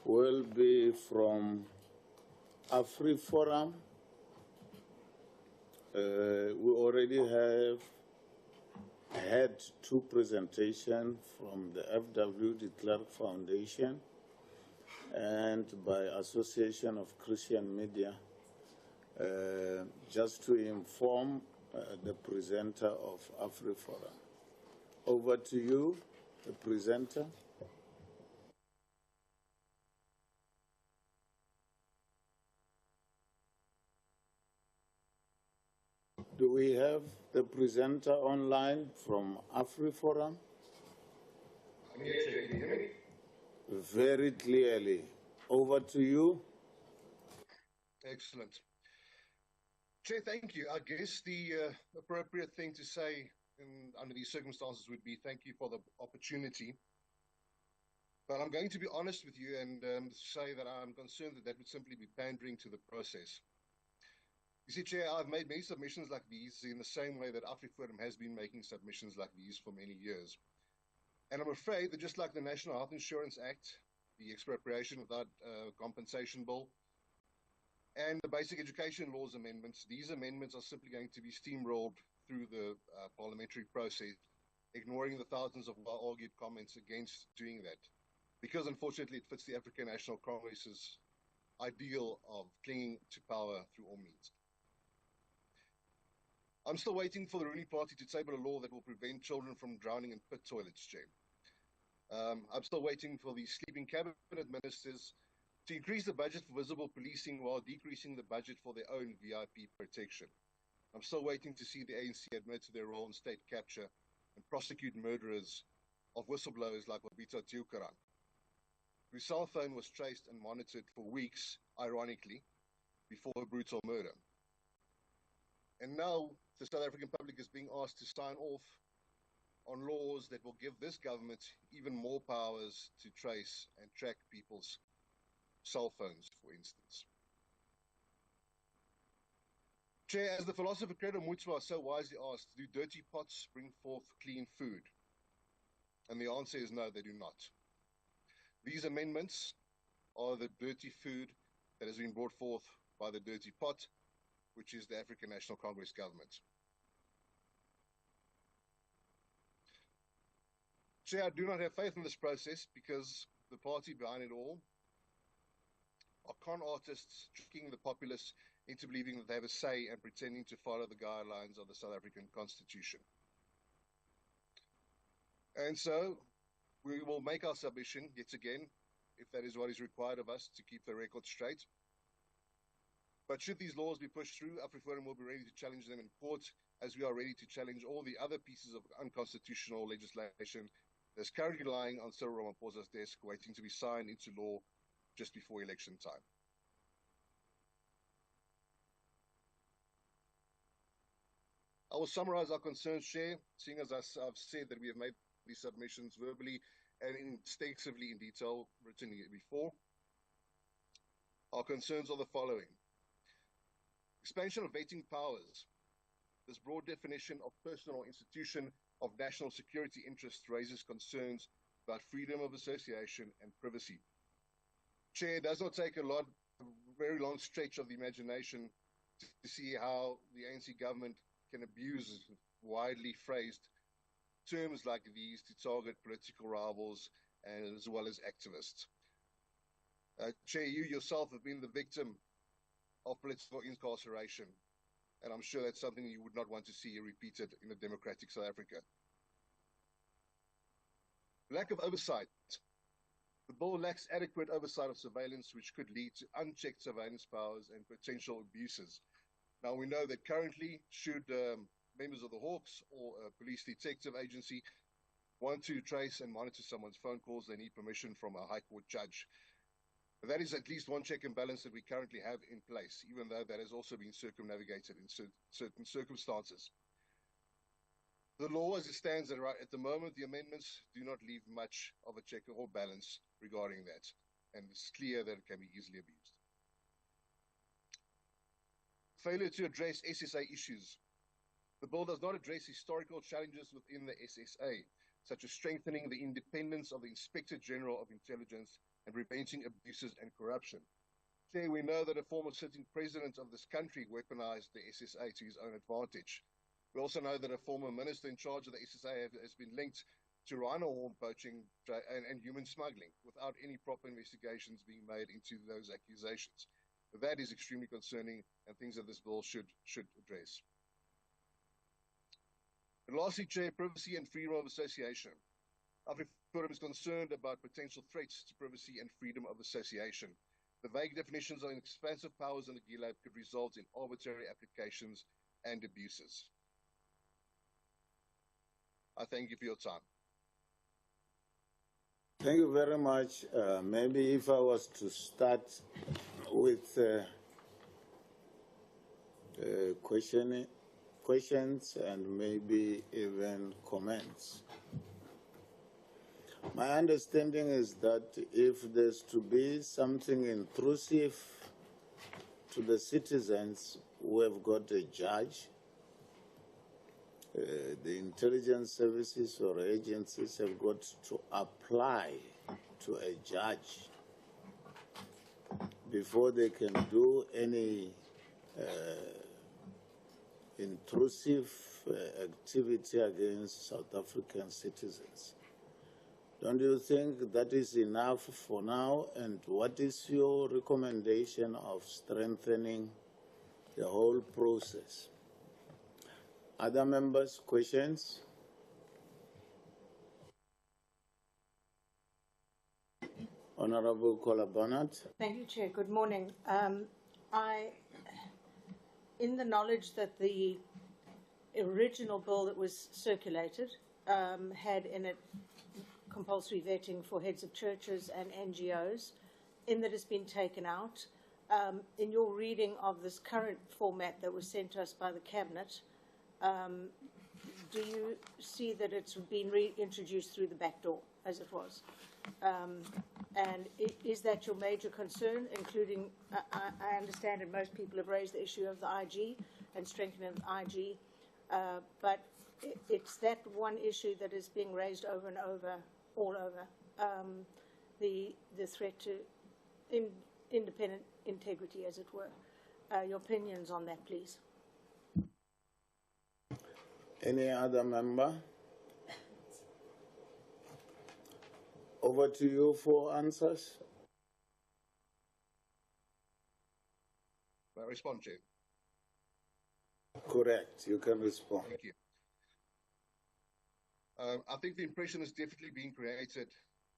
will be from AfriForum. We already have had two presentations from the FW de Klerk Foundation and by Association of Christian Media, just to inform the presenter of AfriForum. Over to you, the presenter. Do we have the presenter online from AfriForum?
I'm here, Chair. Can you hear me?
Very clearly. Over to you.
Excellent. Chair, thank you. I guess the appropriate thing to say under these circumstances would be thank you for the opportunity. But I'm going to be honest with you and say that I'm concerned that that would simply be pandering to the process. You see, Chair, I've made many submissions like these in the same way that AfriForum has been making submissions like these for many years. And I'm afraid that just like the National Health Insurance Act, the Expropriation Without Compensation Bill, and the Basic Education Laws amendments, these amendments are simply going to be steamrolled through the parliamentary process, ignoring the thousands of well-argued comments against doing that. Because unfortunately it fits the African National Congress's ideal of clinging to power through all means. I'm still waiting for the ruling party to table a law that will prevent children from drowning in pit toilets, Chair. I'm still waiting for the sleeping cabinet ministers to increase the budget for visible policing while decreasing the budget for their own VIP protection. I'm still waiting to see the ANC admit to their role in state capture and prosecute murderers of whistleblowers like Wabito Tiukaran, whose cell phone was traced and monitored for weeks, ironically, before a brutal murder. And now the South African public is being asked to sign off on laws that will give this government even more powers to trace and track people's cell phones, for instance. Chair, as the philosopher Credo Mutwa so wisely asked, do dirty pots bring forth clean food? And the answer is no, they do not. These amendments are the dirty food that has been brought forth by the dirty pot, which is the African National Congress government. Chair, I do not have faith in this process because the party behind it all are con artists tricking the populace into believing that they have a say and pretending to follow the guidelines of the South African Constitution. And so we will make our submission yet again, if that is what is required of us to keep the record straight. But should these laws be pushed through, AfriForum will be ready to challenge them in court, as we are ready to challenge all the other pieces of unconstitutional legislation that's currently lying on Cyril Ramaphosa's desk, waiting to be signed into law just before election time. I will summarize our concerns, Chair, seeing as I've said that we have made these submissions verbally and extensively in detail written before. Our concerns are the following. Expansion of vetting powers. This broad definition of person or institution of national security interest raises concerns about freedom of association and privacy. Chair, it does not take a very long stretch of the imagination to see how the ANC government can abuse widely phrased terms like these to target political rivals and as well as activists. Chair, you yourself have been the victim of political incarceration, and I'm sure that's something you would not want to see repeated in a democratic South Africa. Lack of oversight. The bill lacks adequate oversight of surveillance, which could lead to unchecked surveillance powers and potential abuses. Now, we know that currently, should members of the Hawks or a police detective agency want to trace and monitor someone's phone calls, they need permission from a High Court judge. That is at least one check and balance that we currently have in place, even though that has also been circumnavigated in certain circumstances. The law as it stands at the moment, the amendments do not leave much of a check or balance regarding that, and it's clear that it can be easily abused. Failure to address SSA issues. The bill does not address historical challenges within the SSA, such as strengthening the independence of the Inspector General of Intelligence and preventing abuses and corruption. Chair, we know that a former sitting president of this country weaponized the SSA to his own advantage. We also know that a former minister in charge of the SSA has been linked to rhino horn poaching and human smuggling without any proper investigations being made into those accusations. That is extremely concerning and things that this bill should address. And lastly, Chair, privacy and freedom of association. AfriForum is concerned about potential threats to privacy and freedom of association. The vague definitions of expansive powers in the GILAB could result in arbitrary applications and abuses. I thank you for your time.
Thank you very much. Maybe if I was to start with questions and maybe even comments. My understanding is that if there's to be something intrusive to the citizens, we have got a judge. The intelligence services or agencies have got to apply to a judge before they can do any intrusive activity against South African citizens. Don't you think that is enough for now? And what is your recommendation of strengthening the whole process? Other members, questions? Honorable Kola Barnett.
Thank you, Chair. Good morning. In the knowledge that the original bill that was circulated had in it compulsory vetting for heads of churches and NGOs, in that it's been taken out. In your reading of this current format that was sent to us by the Cabinet, do you see that it's been reintroduced through the back door, as it was? And is that your major concern, including, I understand that most people have raised the issue of the IG and strengthening of the IG, but it's that one issue that is being raised over and over, all over, the threat to independent integrity, as it were. Your opinions on that, please.
Any other member? Over to you for answers.
May I respond, Chair?
Correct. You can respond.
Thank you. I think the impression is definitely being created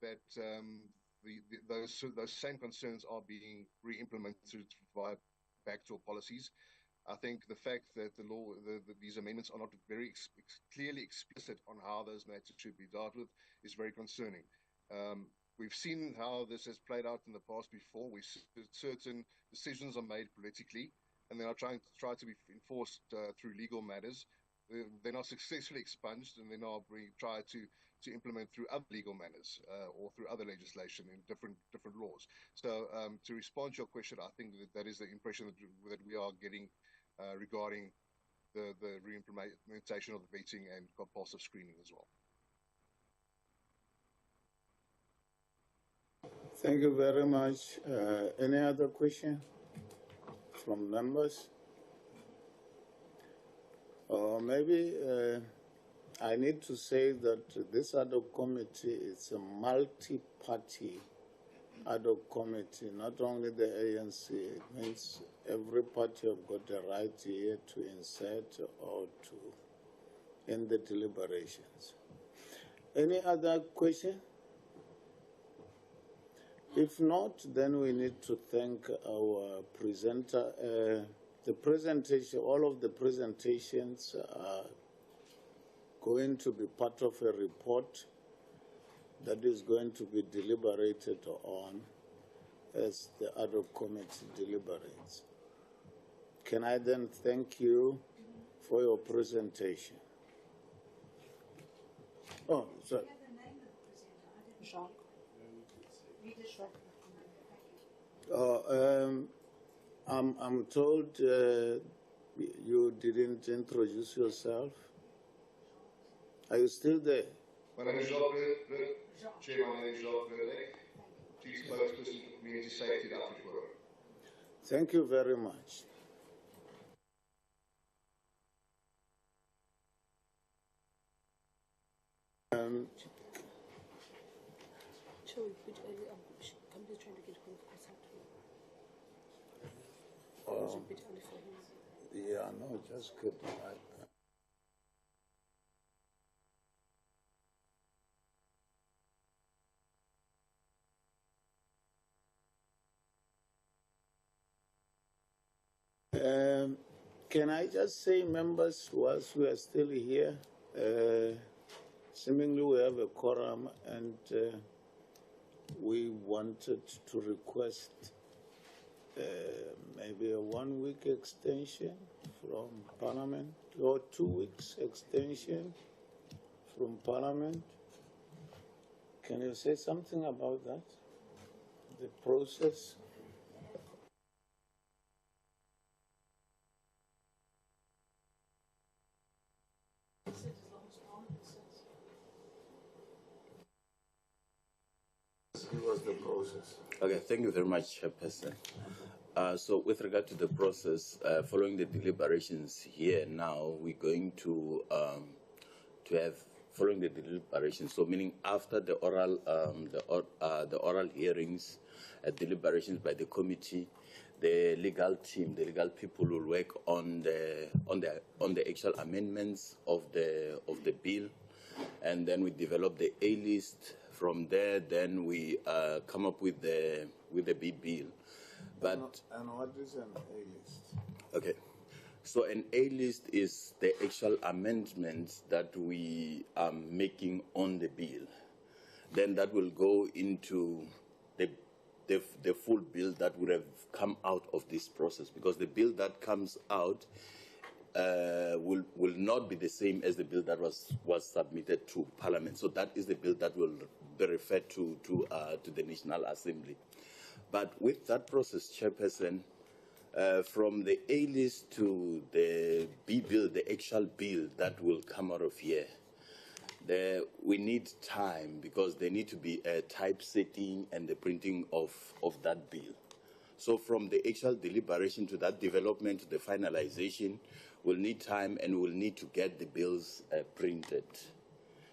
that those same concerns are being re-implemented via backdoor policies. I think the fact that the law, these amendments are not very clearly explicit on how those matters should be dealt with is very concerning. We've seen how this has played out in the past before. Certain decisions are made politically, and they are try to be enforced through legal matters. They're not successfully expunged, and they're now being tried to implement through other legal manners or through other legislation in different laws. So to respond to your question, I think that is the impression that we are getting regarding the re-implementation of the vetting and compulsive screening as well.
Thank you very much. Any other question from members? Or maybe I need to say that this ad hoc committee is a multi-party ad hoc committee, not only the ANC. It means every party have got a right here to insert or to end the deliberations. Any other question? If not, then we need to thank our presenter. The presentation, all of the presentations are going to be part of a report that is going to be deliberated on as the ad hoc committee deliberates. Can I then thank you for your presentation? Oh, sorry. I'm told you didn't introduce yourself. Are you still there?
My name is Jacques Chair, my name is Jacques Verlek, Chief Spokesperson for Community Safety at Afriforum.
Thank you very much. Yeah, no, just good. Can I just say, members, whilst we are still here, seemingly we have a quorum, and we wanted to request maybe a 1-week extension from Parliament, or 2 weeks extension from Parliament. Can you say something about that? The process? Give us the process.
Okay, thank you very much, Chairperson. So with regard to the process, following the deliberations here now, we're going to have, following the deliberations, so meaning after the oral hearings, deliberations by the committee, the legal team, the legal people will work on the actual amendments of the bill, and then we develop the A list. From there, then we come up with the B bill. But
and what is an A list?
Okay, so an A list is the actual amendments that we are making on the bill. Then that will go into the full bill that would have come out of this process, because the bill that comes out will not be the same as the bill that was submitted to Parliament. So that is the bill that will be referred to the National Assembly. But with that process, Chairperson, from the A list to the B bill, the actual bill that will come out of here, we need time, because there need to be a typesetting and the printing of that bill. So from the actual deliberation to that development to the finalization, we'll need time, and we'll need to get the bills printed.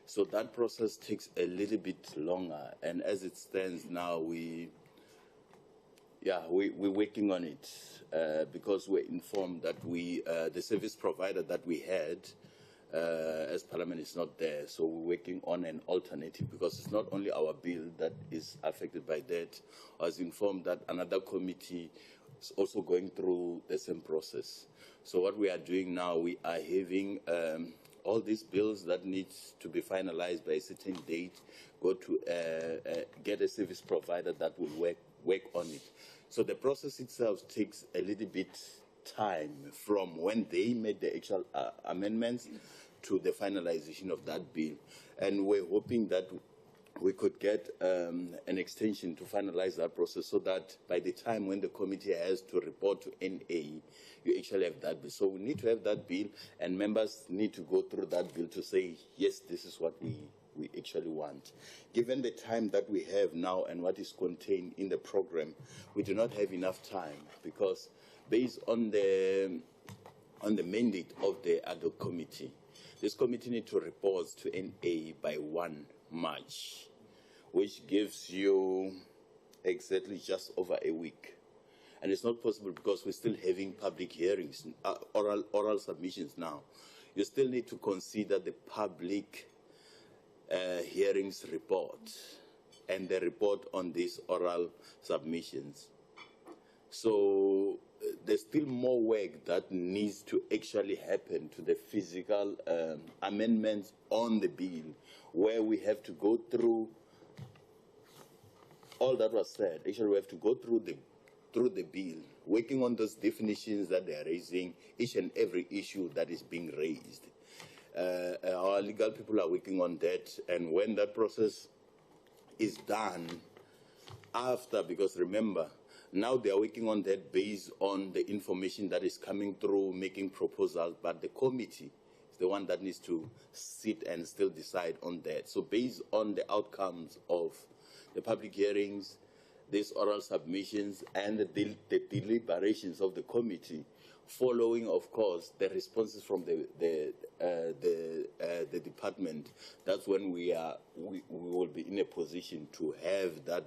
So that process takes a little bit longer, and as it stands now, we're working on it because we're informed that the service provider that we had as Parliament is not there, so we're working on an alternative, because it's not only our bill that is affected by that. I was informed that another committee is also going through the same process. So what we are doing now, we are having all these bills that need to be finalized by a certain date, go to get a service provider that will work on it. So the process itself takes a little bit time from when they made the actual amendments to the finalization of that bill. And we're hoping that we could get an extension to finalize that process, so that by the time when the committee has to report to NA, you actually have that bill. So we need to have that bill, and members need to go through that bill to say, yes, this is what we actually want. Given the time that we have now and what is contained in the program, we do not have enough time, because based on the mandate of the ad hoc committee, this committee needs to report to NA by 1 March, which gives you exactly just over a week. And it's not possible, because we're still having public hearings, oral submissions now. You still need to consider the public hearings report and the report on these oral submissions. So there's still more work that needs to actually happen to the physical amendments on the bill, where we have to go through all that was said. Actually, we have to go through the bill, working on those definitions that they are raising, each and every issue that is being raised. Our legal people are working on that, and when that process is done, after, because remember, now they are working on that based on the information that is coming through, making proposals, but the committee is the one that needs to sit and still decide on that. So based on the outcomes of the public hearings, these oral submissions, and the deliberations of the committee, following, of course, the responses from the department, that's when we will be in a position to have that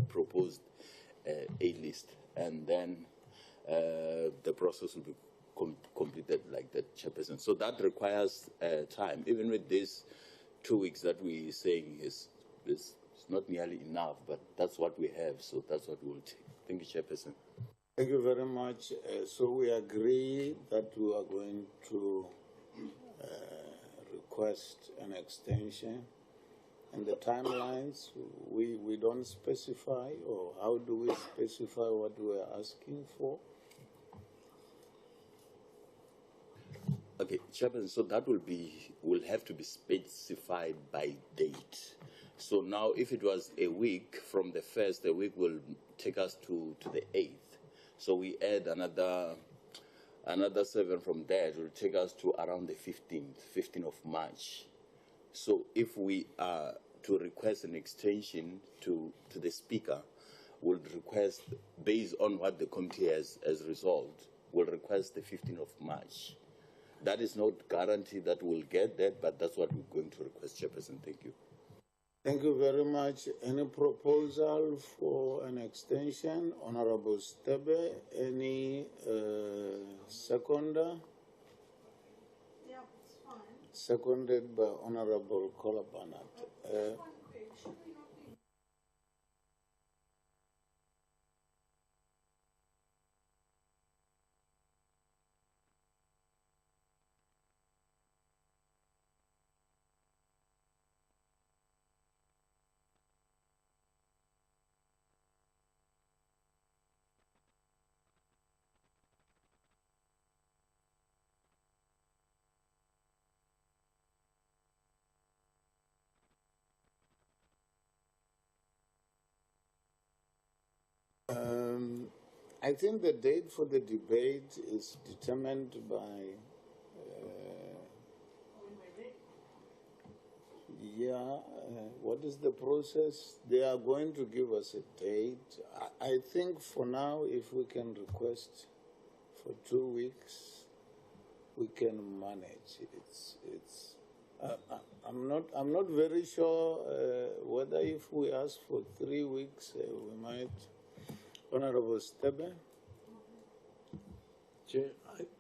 proposed A-list, and then the process will be completed like that, Chairperson. So that requires time. Even with these 2 weeks that we're saying is not nearly enough, but that's what we have, so that's what we'll take. Thank you, Chairperson.
Thank you very much. So we agree that we are going to request an extension, and the timelines we don't specify, or how do we specify what we are asking for?
Okay, Chairman, so that will have to be specified by date. So now, if it was a week from the 1st, the week will take us to the 8th. So we add another 7 from there. It will take us to around the 15th of March. So if we are to request an extension to the Speaker, we'll request, based on what the committee has resolved, we'll request the 15th of March. That is not guaranteed that we'll get that, but that's what we're going to request, Chairperson. Thank you.
Thank you very much. Any proposal for an extension? Honorable Stebe, any seconder?
Yeah, it's fine.
Seconded by Honorable Kolabanat. I think the date for the debate is determined by, what is the process? They are going to give us a date. I think for now, if we can request for 2 weeks, we can manage. I'm not very sure whether if we ask for 3 weeks, we might. Honorable Stebe.
Chair,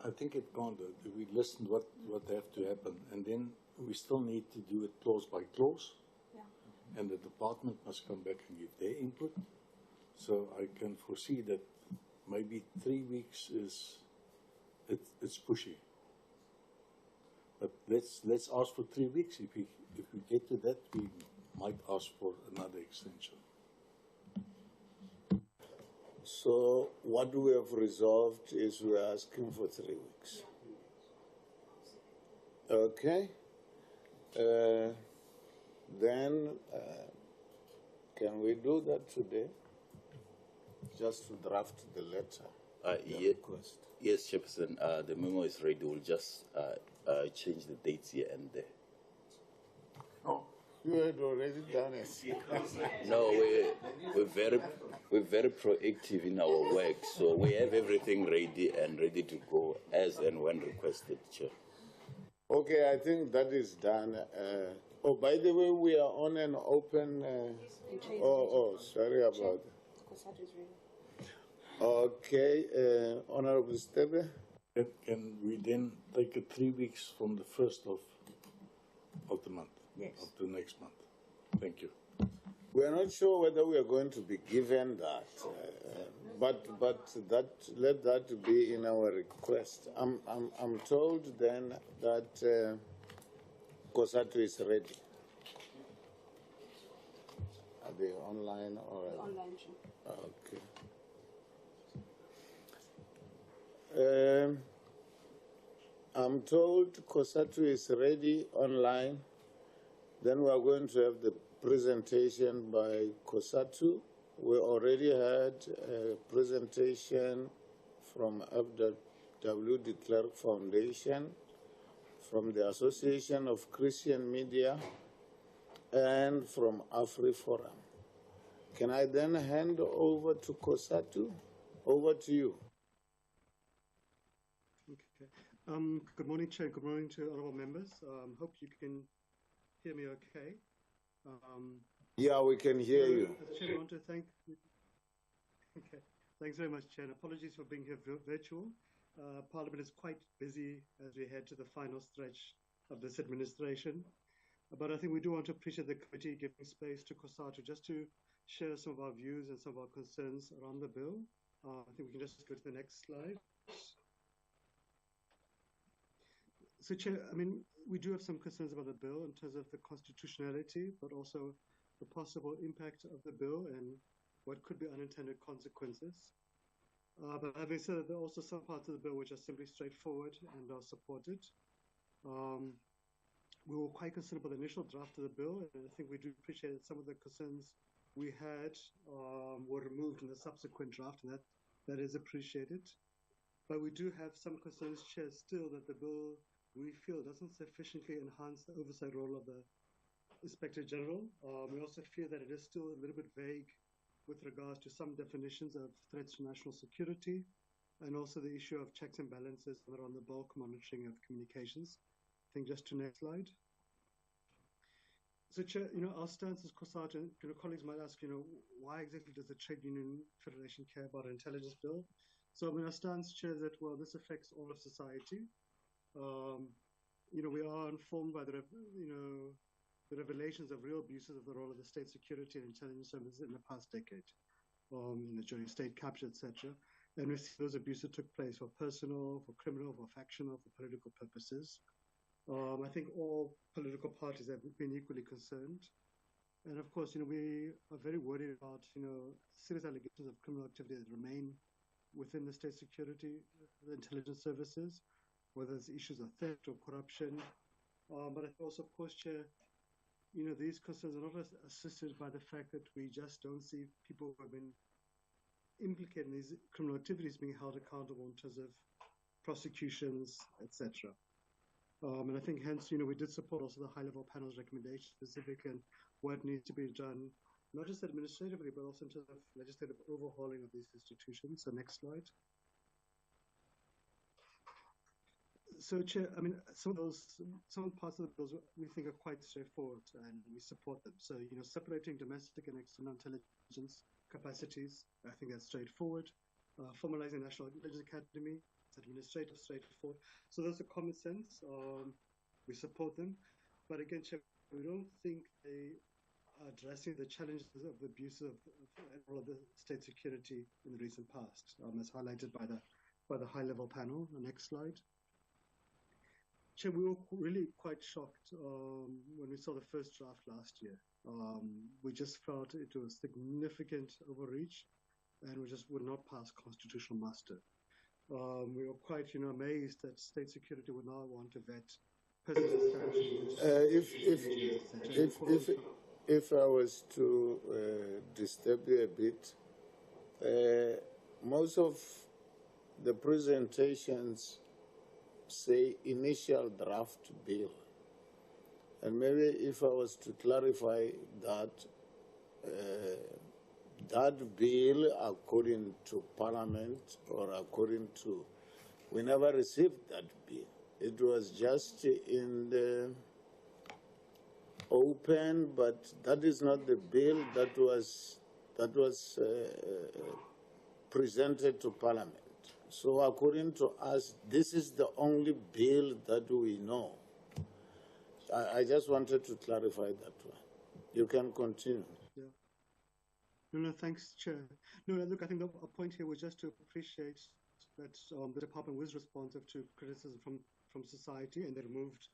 I think it can't. We listened what have to happen, and then we still need to do it clause by clause. Yeah. And the department must come back and give their input. So I can foresee that maybe 3 weeks it's pushy. But let's ask for 3 weeks. If we get to that, we might ask for another extension.
So what we have resolved is we are asking for 3 weeks. Okay. Then can we do that today? Just to draft the letter.
Yes, Chairperson. The memo is ready. We'll just change the dates here and there.
Oh, you had already done it.
No, we're very proactive in our work, so we have everything ready to go as and when requested, Chair.
Okay, I think that is done. Oh, by the way, we are on an open. Sorry about that. Okay, Honorable Stebe.
Can we then take it 3 weeks from the 1st of the month?
Yes.
Of the next month. Thank you.
We are not sure whether we are going to be given that, but let that be in our request. I'm told then that COSATU is ready. Are they online or
online?
Okay. I'm told COSATU is ready online. Then we are going to have the presentation by COSATU. We already had a presentation from FW de Klerk Foundation, from the Association of Christian Media, and from AfriForum. Can I then hand over to Kosatu? Over to you.
Okay. Good morning, Chair. Good morning to honourable members. Hope you can hear me okay.
Yeah, we can hear you.
Chair, I want to thank. Okay. Thanks very much, Chair. Apologies for being here virtual. Parliament is quite busy as we head to the final stretch of this administration. But I think we do want to appreciate the committee giving space to COSATU just to share some of our views and some of our concerns around the bill. I think we can just go to the next slide. So, Chair, I mean, we do have some concerns about the bill in terms of the constitutionality, but also the possible impact of the bill and what could be unintended consequences. But having said that, there are also some parts of the bill which are simply straightforward and are supported. We were quite concerned about the initial draft of the bill, and I think we do appreciate that some of the concerns we had were removed in the subsequent draft, and that is appreciated. But we do have some concerns, Chair, still that the bill, we feel, doesn't sufficiently enhance the oversight role of the Inspector General. We also fear that it is still a little bit vague with regards to some definitions of threats to national security, and also the issue of checks and balances around the bulk monitoring of communications. I think just to next slide. So, Chair, our stance as COSATU, colleagues might ask, why exactly does the Trade Union Federation care about an intelligence bill? So, I mean, our stance, Chair, that, well, this affects all of society. We are informed by the revelations of real abuses of the role of the state security and intelligence services in the past decade, during state capture, etc. And we see those abuses took place for personal, for criminal, for factional, for political purposes. I think all political parties have been equally concerned. And of course, we are very worried about, serious allegations of criminal activity that remain within the state security, the intelligence services, whether it's issues of theft or corruption. But I think also, of course, Chair, these concerns are not assisted by the fact that we just don't see people who have been implicated in these criminal activities being held accountable in terms of prosecutions, etc. And I think hence, we did support also the high-level panel's recommendation specifically on what needs to be done, not just administratively, but also in terms of legislative overhauling of these institutions. So next slide. So, Chair, I mean, some parts of the bills we think are quite straightforward, and we support them. So, separating domestic and external intelligence capacities, I think that's straightforward. Formalizing National Intelligence Academy, it's administrative, straightforward. So those are common sense. We support them. But again, Chair, we don't think they are addressing the challenges of the abuse of the state security in the recent past, as highlighted by the high-level panel. The next slide. Chair, we were really quite shocked when we saw the first draft last year. We just felt it was significant overreach, and we just would not pass constitutional muster. We were quite, amazed that state security would not want to vet
If I was to disturb you a bit, most of the presentations say initial draft bill. And maybe if I was to clarify that, that bill, according to Parliament or according to, we never received that bill. It was just in the open, but that is not the bill that was presented to Parliament. So according to us, this is the only bill that we know. I just wanted to clarify that one. You can continue.
Yeah. No, thanks, Chair. No, look, I think the point here was just to appreciate that the department was responsive to criticism from society, and they removed,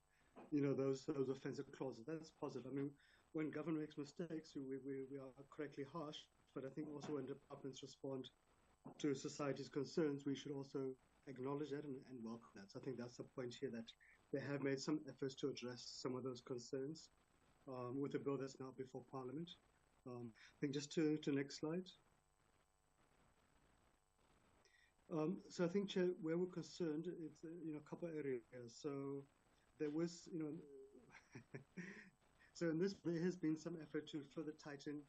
those offensive clauses. That's positive. I mean, when government makes mistakes, we are correctly harsh, but I think also when departments respond to society's concerns, we should also acknowledge that and welcome that. So I think that's the point here, that they have made some efforts to address some of those concerns with a bill that's now before Parliament. I think just to next slide. So I think, Chair, where we're concerned, it's a couple of areas. So there was, so in this, there has been some effort to further tighten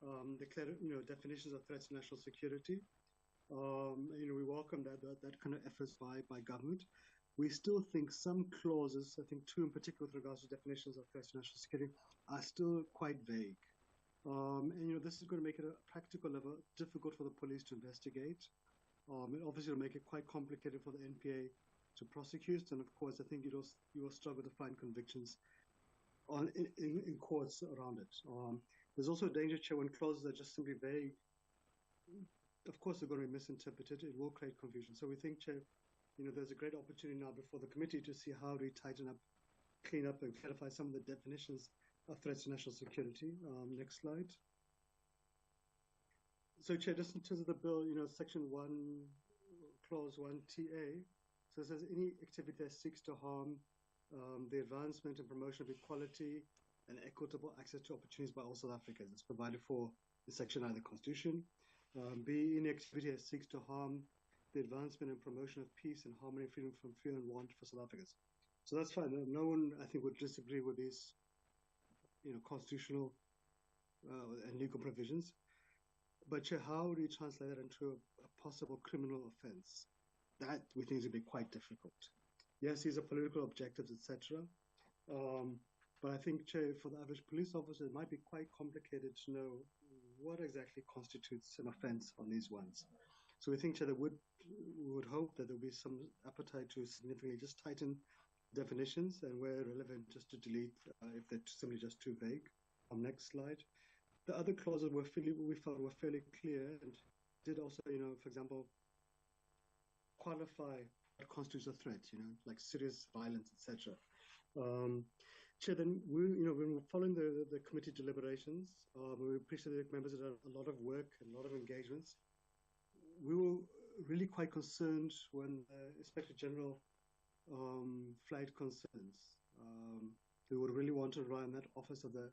the definitions of threats to national security. We welcome that kind of efforts by government. We still think some clauses, I think two in particular with regards to definitions of threats to national security, are still quite vague. This is going to make it at a practical level difficult for the police to investigate. It obviously will make it quite complicated for the NPA to prosecute, and of course, I think you will struggle to find convictions in courts around it. There's also a danger, Chair, when clauses are just simply vague. Of course, they're going to be misinterpreted. It will create confusion. So we think, Chair, there's a great opportunity now before the committee to see how we tighten up, clean up, and clarify some of the definitions of threats to national security. Next slide. So, Chair, just in terms of the bill, Section 1, Clause 1TA, so it says any activity that seeks to harm the advancement and promotion of equality and equitable access to opportunities by all South Africans. It's provided for in Section 9 of the Constitution. B, any activity that seeks to harm the advancement and promotion of peace and harmony, freedom from fear and want for South Africans. So that's fine. No one, I think, would disagree with these, constitutional and legal provisions. But Chair, how do you translate that into a possible criminal offence? That we think is going to be quite difficult. Yes, these are political objectives, etc. But I think, Chair, for the average police officer, it might be quite complicated to know what exactly constitutes an offence on these ones. So we think, Chair, that we would hope that there will be some appetite to significantly just tighten definitions and where relevant, just to delete if they're simply just too vague. Next slide. The other clauses we felt were fairly clear and did also, for example, qualify what constitutes a threat, like serious violence, etc. Chair, then when we're following the committee deliberations, we appreciate that members have done a lot of work and a lot of engagements. We were really quite concerned when the Inspector General flagged concerns. We would really want to rely on that office of the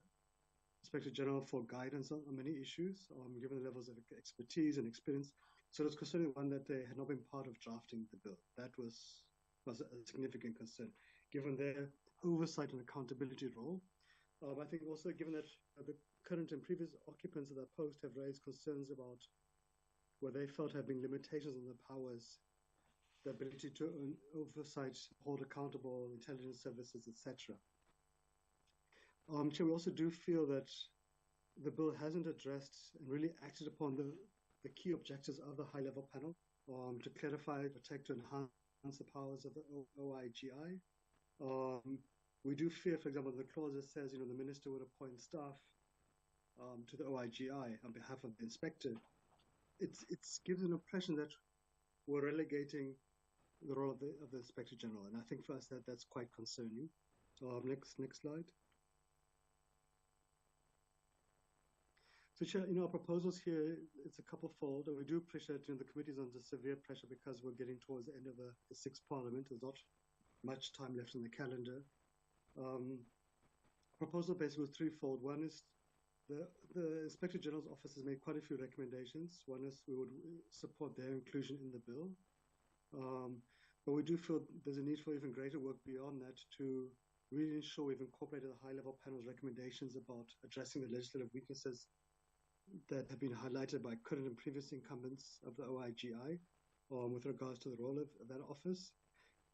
Inspector General for guidance on many issues, given the levels of expertise and experience. So it was concerning one that they had not been part of drafting the bill. That was a significant concern, given their oversight and accountability role. I think also given that the current and previous occupants of that post have raised concerns about where they felt have been limitations on the powers, the ability to oversight, hold accountable intelligence services, etc. Chair, we also do feel that the bill hasn't addressed and really acted upon the key objectives of the high-level panel to clarify, protect, and enhance the powers of the OIGI. We do fear, for example, the clause that says, the minister would appoint staff to the OIGI on behalf of the inspector. It gives an impression that we're relegating the role of the Inspector General, and I think for us that's quite concerning. Next slide. So, Chair, our proposals here, it's a couple-fold, and we do appreciate the committee's under severe pressure because we're getting towards the end of the sixth Parliament. There's not much time left in the calendar. Proposal basically was threefold. One is the Inspector General's office has made quite a few recommendations. One is we would support their inclusion in the bill. But we do feel there's a need for even greater work beyond that to really ensure we've incorporated the high-level panel's recommendations about addressing the legislative weaknesses that have been highlighted by current and previous incumbents of the OIGI with regards to the role of that office.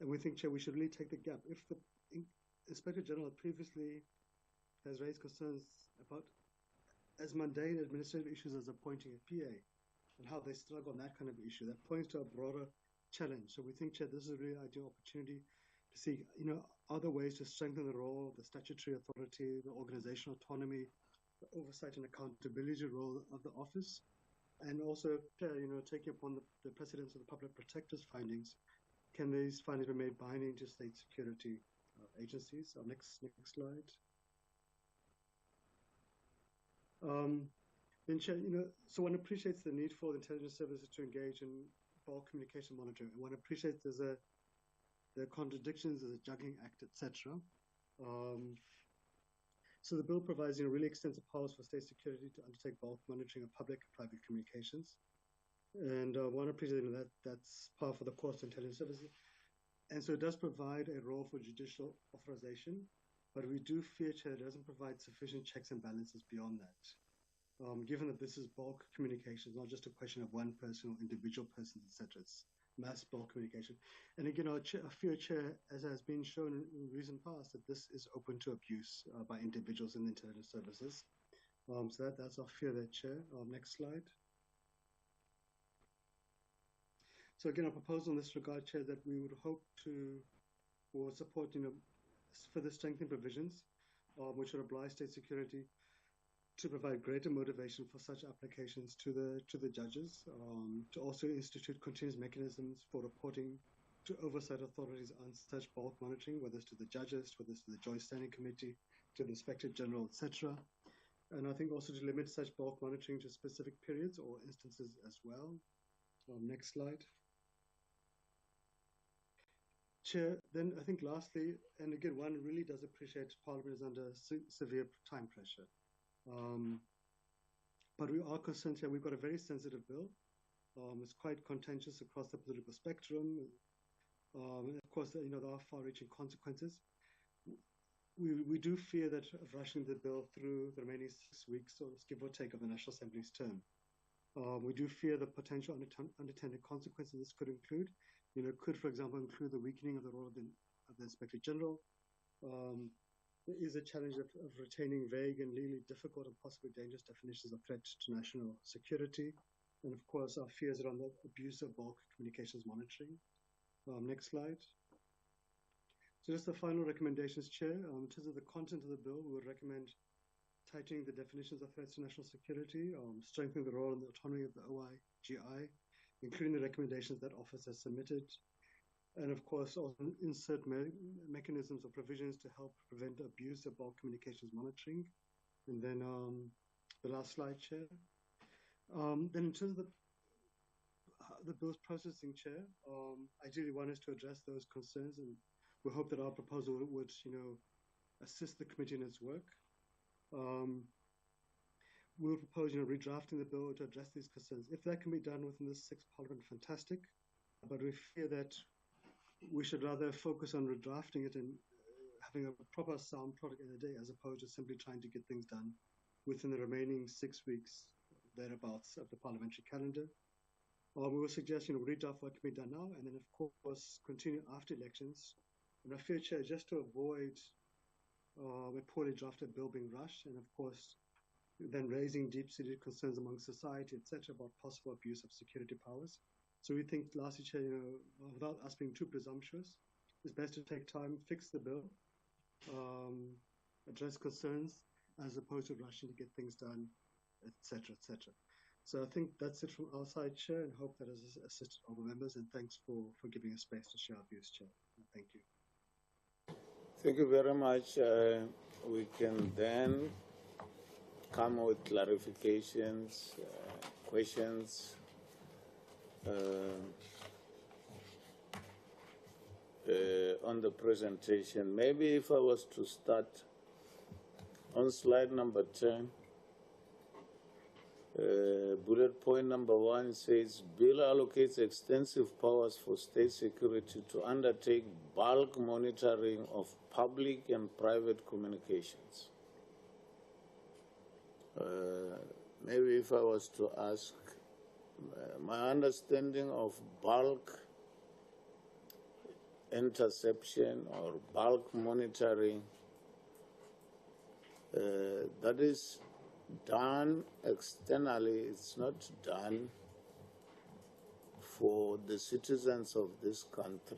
And we think, Chair, we should really take the gap. If the Inspector General previously has raised concerns about as mundane administrative issues as appointing a PA and how they struggle on that kind of issue, that points to a broader challenge. So we think, Chair, this is a really ideal opportunity to see, other ways to strengthen the role, the statutory authority, the organizational autonomy, the oversight and accountability role of the office, and also, taking upon the precedence of the public protector's findings, can these findings be made binding to state security agencies? Next slide. Then, Chair, so one appreciates the need for the intelligence services to engage in bulk communication monitoring, and one appreciates there are contradictions, there's a juggling act, etc. So the bill provides really extensive powers for state security to undertake bulk monitoring of public and private communications. And one appreciates that's power for the courts and intelligence services. And so it does provide a role for judicial authorization, but we do fear, Chair, it doesn't provide sufficient checks and balances beyond that. Given that this is bulk communication, not just a question of one person or individual persons, etc. It's mass bulk communication. And again, our fear, Chair, as has been shown in recent past, that this is open to abuse by individuals in the intelligence services. So that's our fear there, Chair. Next slide. So again, our proposal in this regard, Chair, that we would hope to or support, further strengthen provisions which would oblige state security to provide greater motivation for such applications to the judges, to also institute continuous mechanisms for reporting to oversight authorities on such bulk monitoring, whether it's to the judges, whether it's to the Joint Standing Committee, to the Inspector General, etc. And I think also to limit such bulk monitoring to specific periods or instances as well. Next slide. Chair, then I think lastly, and again, one really does appreciate Parliament is under severe time pressure. But we are concerned here, we've got a very sensitive bill. It's quite contentious across the political spectrum. And of course, there are far-reaching consequences. We do fear that rushing the bill through the remaining 6 weeks, or give or take, of the National Assembly's term. We do fear the potential unintended consequences this could include. Could, for example, include the weakening of the role of the Inspector General. There is a challenge of retaining vague and legally difficult and possibly dangerous definitions of threat to national security. And of course, our fears around the abuse of bulk communications monitoring. Next slide. So just the final recommendations, Chair. In terms of the content of the bill, we would recommend tightening the definitions of threats to national security, strengthening the role and the autonomy of the OIGI, including the recommendations that office has submitted, and of course also insert mechanisms or provisions to help prevent abuse of bulk communications monitoring. And then the last slide, Chair. Then in terms of the bill's processing, Chair, ideally one is to address those concerns, and we hope that our proposal would, assist the committee in its work. We will propose, redrafting the bill to address these concerns. If that can be done within this 6th Parliament, fantastic. But we fear that we should rather focus on redrafting it and having a proper sound product in a day, as opposed to simply trying to get things done within the remaining 6 weeks, thereabouts, of the parliamentary calendar. We will suggest, redraft what can be done now, and then, of course, continue after elections. And I fear, Chair, just to avoid a poorly drafted bill being rushed, and of course, then raising deep-seated concerns among society, etc., about possible abuse of security powers. So we think, lastly, Chair, without us being too presumptuous, it's best to take time, fix the bill, address concerns, as opposed to rushing to get things done, etc., etc. So I think that's it from our side, Chair, and hope that has assisted all the members, and thanks for giving us space to share our views, Chair. Thank you.
Thank you very much. We can then come with clarifications, questions. On the presentation. Maybe if I was to start on slide number 10, bullet point number 1 says, bill allocates extensive powers for state security to undertake bulk monitoring of public and private communications. Maybe if I was to ask, my understanding of bulk interception or bulk monitoring, that is done externally, it's not done for the citizens of this country.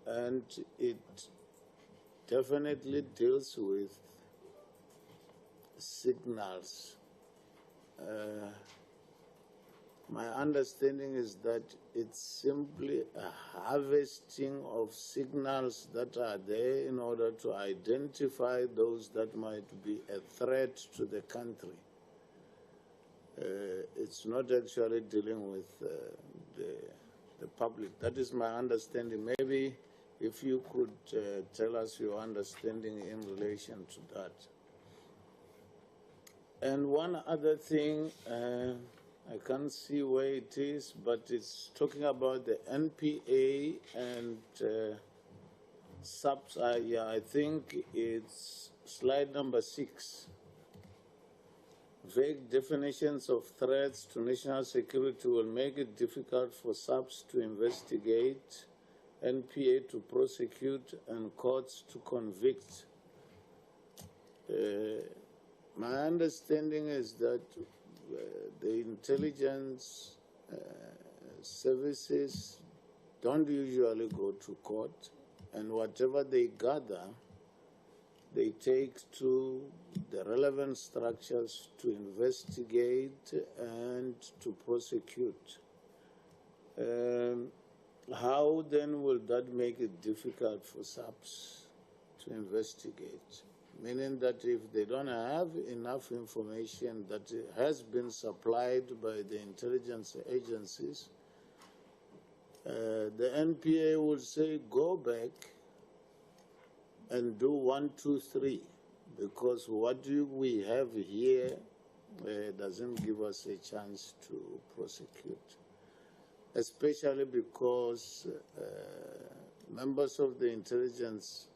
And it definitely deals with signals. My understanding is that it's simply a harvesting of signals that are there in order to identify those that might be a threat to the country. It's not actually dealing with the public. That is my understanding. Maybe if you could tell us your understanding in relation to that. And one other thing, I can't see where it is, but it's talking about the NPA and subs. Yeah, I think it's slide number 6. Vague definitions of threats to national security will make it difficult for subs to investigate, NPA to prosecute, and courts to convict. My understanding is that the intelligence services don't usually go to court, and whatever they gather, they take to the relevant structures to investigate and to prosecute. How then will that make it difficult for SAPS to investigate? Meaning that if they don't have enough information that has been supplied by the intelligence agencies, the NPA will say, go back and do 1, 2, 3, because what we have here doesn't give us a chance to prosecute, especially because members of the intelligence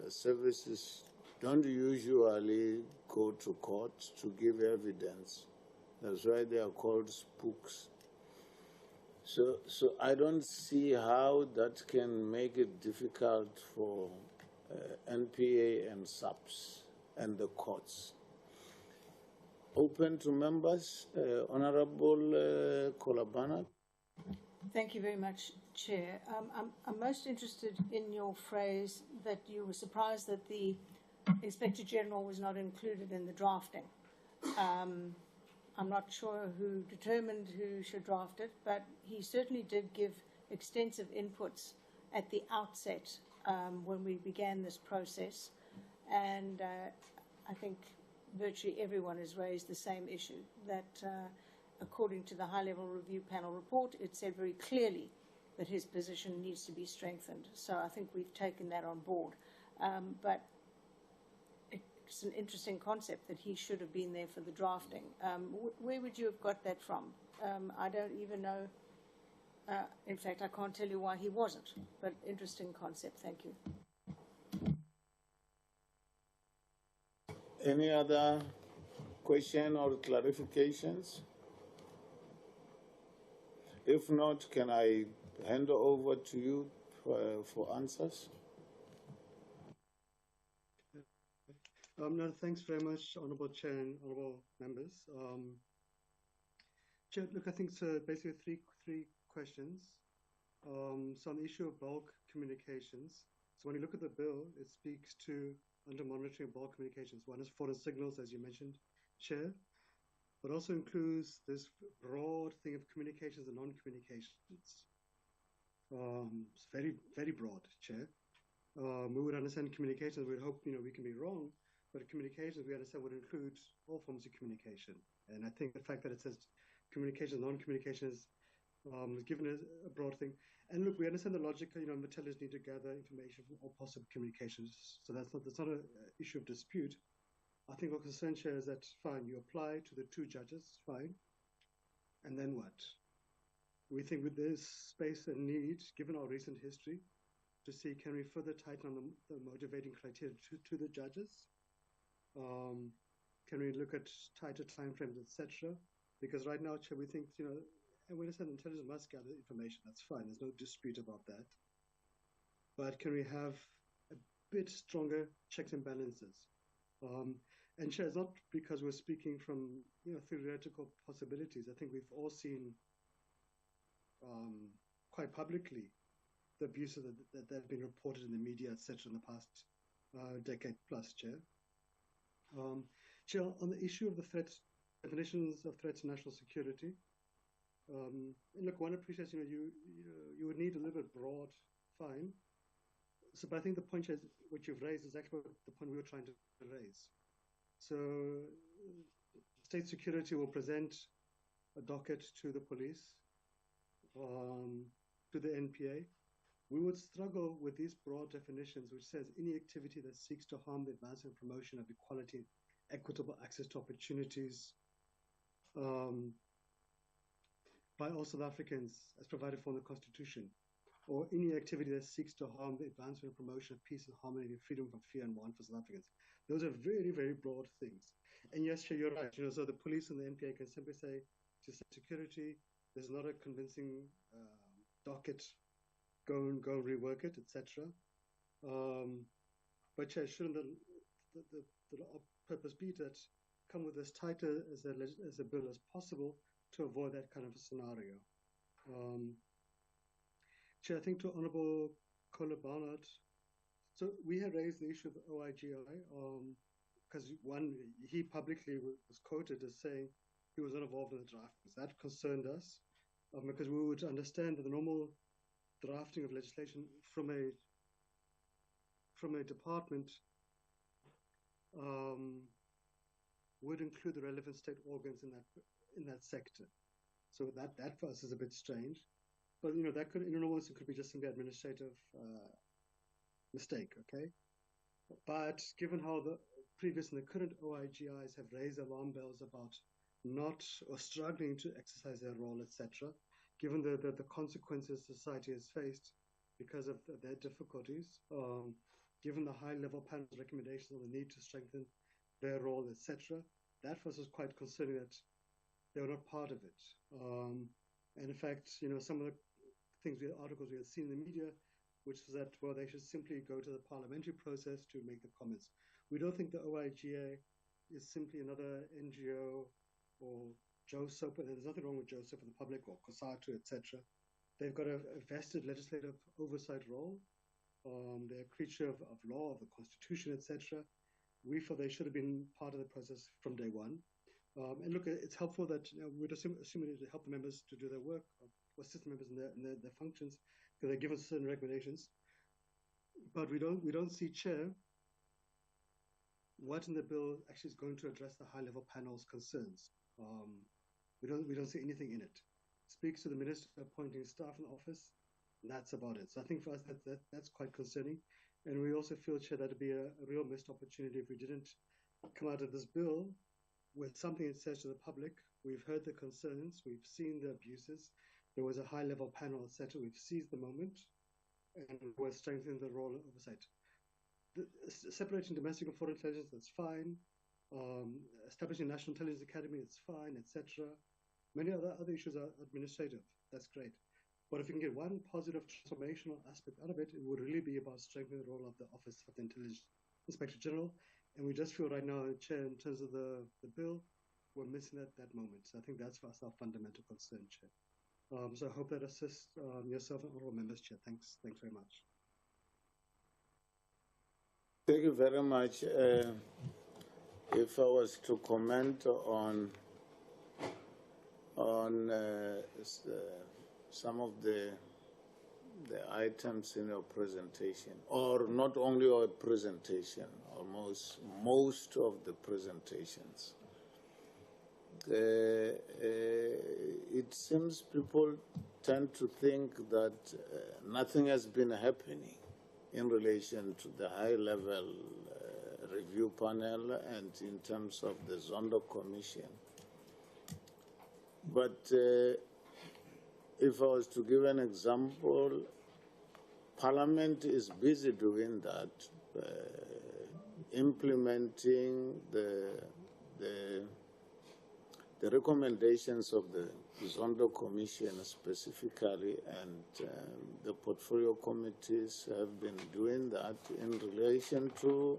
services don't usually go to court to give evidence. That's why they are called spooks. So I don't see how that can make it difficult for NPA and SAPS and the courts. Open to members. Honorable Kolabana.
Thank you very much, Chair. I'm most interested in your phrase that you were surprised that the Inspector General was not included in the drafting. I'm not sure who determined who should draft it, but he certainly did give extensive inputs at the outset when we began this process. And I think virtually everyone has raised the same issue, that according to the high-level review panel report, it said very clearly that his position needs to be strengthened. So I think we've taken that on board. But it's an interesting concept that he should have been there for the drafting. Where would you have got that from? I don't even know. In fact, I can't tell you why he wasn't, but interesting concept. Thank you.
Any other question or clarifications? If not, can I hand over to you for answers?
No, thanks very much, Honourable Chair and Honourable Members. Chair, look, I think it's basically three questions. So on the issue of bulk communications, so when you look at the bill, it speaks to under monitoring of bulk communications. One is foreign signals, as you mentioned, Chair, but also includes this broad thing of communications and non-communications. It's very, very broad, Chair. We would understand communications, we'd hope, we can be wrong, but communications, we understand, would include all forms of communication. And I think the fact that it says communication, non-communication is given a broad thing. And look, we understand the logic, retailers need to gather information from all possible communications. So that's not an issue of dispute. I think what concern, Chair, is that, fine, you apply to the 2 judges, fine. And then what? We think with this space and need, given our recent history, to see can we further tighten on the motivating criteria to the judges? Can we look at tighter timeframes, etc.? Because right now, Chair, we think, and we understand intelligence must gather information. That's fine. There's no dispute about that. But can we have a bit stronger checks and balances? And Chair, it's not because we're speaking from theoretical possibilities. I think we've all seen quite publicly the abuses that have been reported in the media, etc., in the past decade plus, Chair. Chair, on the issue of the definitions of threats to national security, look, one appreciates, you would need a little bit broad, fine. So, but I think the point, Chair, what you've raised is actually the point we were trying to raise. So, state security will present a docket to the police, to the NPA. We would struggle with these broad definitions, which says any activity that seeks to harm the advancement and promotion of equality, equitable access to opportunities, by all South Africans as provided for in the Constitution, or any activity that seeks to harm the advancement and promotion of peace and harmony and freedom from fear and want for South Africans. Those are very, very broad things. And yes, Chair, you're right. So the police and the NPA can simply say to security, there's not a convincing docket, go and rework it, etc. But Chair, shouldn't the purpose be that come with as tight as a bill as possible to avoid that kind of a scenario? Chair, I think to Honourable Kola Barnard, so we had raised the issue of OIGI because he publicly was quoted as saying he was not involved in the drafting. That concerned us because we would understand that the normal drafting of legislation from a department would include the relevant state organs in that sector. So that for us is a bit strange. But that could, in all it could be just simply administrative mistake, okay? But given how the previous and the current OIGIs have raised alarm bells about not or struggling to exercise their role, etc., given the consequences society has faced because of their difficulties, given the high-level panel's recommendations on the need to strengthen their role, etc., that for us is quite concerning that they were not part of it. And in fact, some of the articles we had seen in the media, which was that, well, they should simply go to the parliamentary process to make the comments. We don't think the OIGA is simply another NGO or JOSOP, and there's nothing wrong with JOSOP for the public or COSATU, etc. They've got a vested legislative oversight role. They're a creature of law, of the Constitution, etc. We feel they should have been part of the process from day one. And look, it's helpful that we'd assume it to help the members to do their work, or assist members in their functions, because they give us certain recommendations. But we don't see, Chair, what in the bill actually is going to address the high-level panel's concerns. We don't see anything in it. Speaks to the minister appointing staff in the office, and that's about it. So I think for us that's quite concerning. And we also feel, Chair, that would be a real missed opportunity if we didn't come out of this bill with something it says to the public. We've heard the concerns, we've seen the abuses. There was a high-level panel, etc. We've seized the moment, and we're strengthening the role of oversight. Separating domestic and foreign intelligence, that's fine. Establishing a National Intelligence Academy, it's fine, etc. Many other issues are administrative. That's great. But if we can get one positive transformational aspect out of it, it would really be about strengthening the role of the Office of the Intelligence Inspector General. And we just feel right now, Chair, in terms of the bill, we're missing that moment. So I think that's for us our fundamental concern, Chair. So I hope that assists yourself and honorable members, Chair. Thanks very much.
Thank you very much. If I was to comment on some of the items in your presentation, or not only your presentation, almost most of the presentations, it seems people tend to think that nothing has been happening in relation to the high-level review panel and in terms of the Zondo Commission. But if I was to give an example, Parliament is busy doing that, implementing the recommendations of the Zondo Commission specifically, and the portfolio committees have been doing that in relation to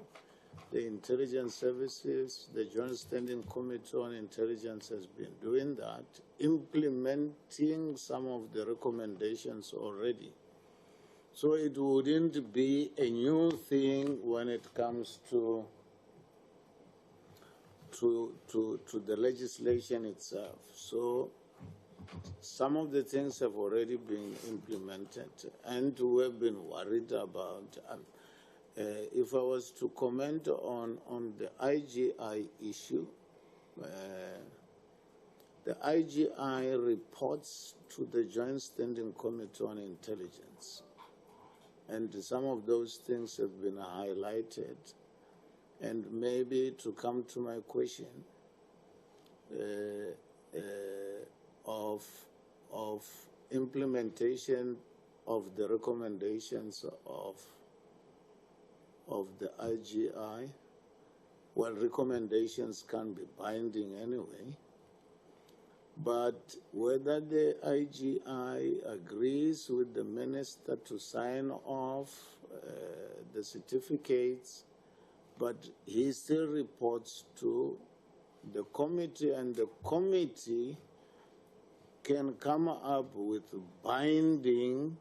the intelligence services. The Joint Standing Committee on Intelligence has been doing that, implementing some of the recommendations already. So it wouldn't be a new thing when it comes to the legislation itself. So some of the things have already been implemented, and we've been worried about. If I was to comment on the IGI issue, the IGI reports to the Joint Standing Committee on Intelligence, and some of those things have been highlighted. And maybe to come to my question of of implementation of the recommendations of the IGI. Well, recommendations can be binding anyway, but whether the IGI agrees with the minister to sign off the certificates, but he still reports to the committee, and the committee can come up with binding,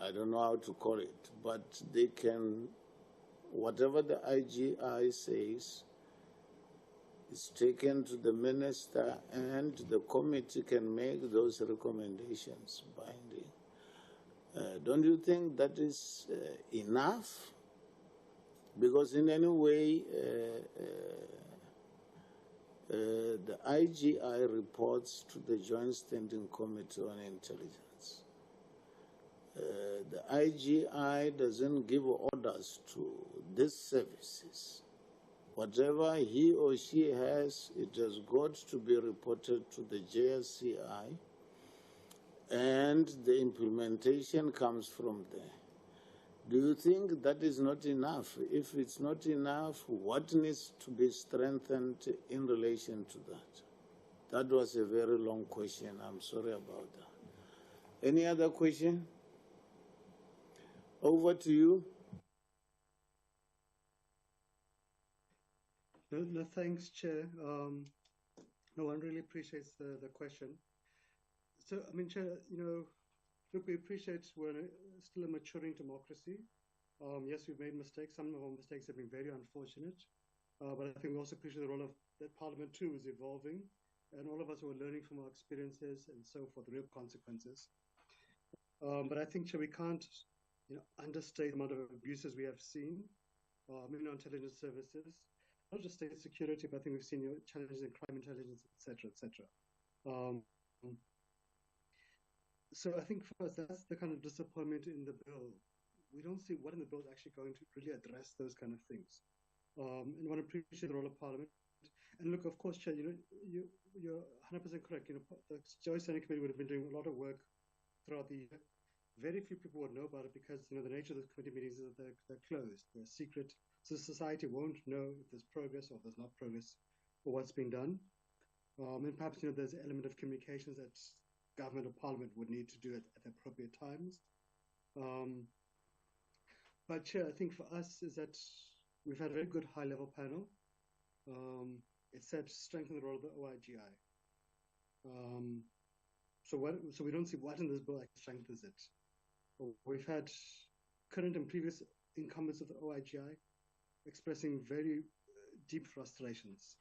I don't know how to call it, but they can, whatever the IGI says, is taken to the minister, and the committee can make those recommendations binding. Don't you think that is enough? Because in any way, the IGI reports to the Joint Standing Committee on Intelligence. The IGI doesn't give orders to these services. Whatever he or she has, it has got to be reported to the JSCI, and the implementation comes from there. Do you think that is not enough? If it's not enough, what needs to be strengthened in relation to that? That was a very long question. I'm sorry about that. Any other question? Over to you.
No, thanks, Chair. No one really appreciates the question. So, I mean, Chair, look, we appreciate we're still a maturing democracy. Yes, we've made mistakes. Some of our mistakes have been very unfortunate. But I think we also appreciate the role of that Parliament too is evolving, and all of us are learning from our experiences and so forth, the real consequences. But I think, Chair, we can't understate the amount of abuses we have seen in our intelligence services, not just state security, but I think we've seen challenges in crime intelligence, et cetera, et cetera. So I think for us, that's the kind of disappointment in the bill. We don't see what in the bill is actually going to really address those kind of things. And I want to appreciate the role of Parliament. And look, of course, Chair, you're 100% correct. The Joint Standing Committee would have been doing a lot of work throughout the year. Very few people would know about it because the nature of the committee meetings is that they're closed, they're secret. So society won't know if there's progress or there's not progress or what's being done. And perhaps there's an element of communications that government or Parliament would need to do it at the appropriate times. But Chair, I think for us is that we've had a very good high-level panel. It said strengthen the role of the OIGI. So we don't see what in this bill actually strengthens it. We've had current and previous incumbents of the OIGI expressing very deep frustrations.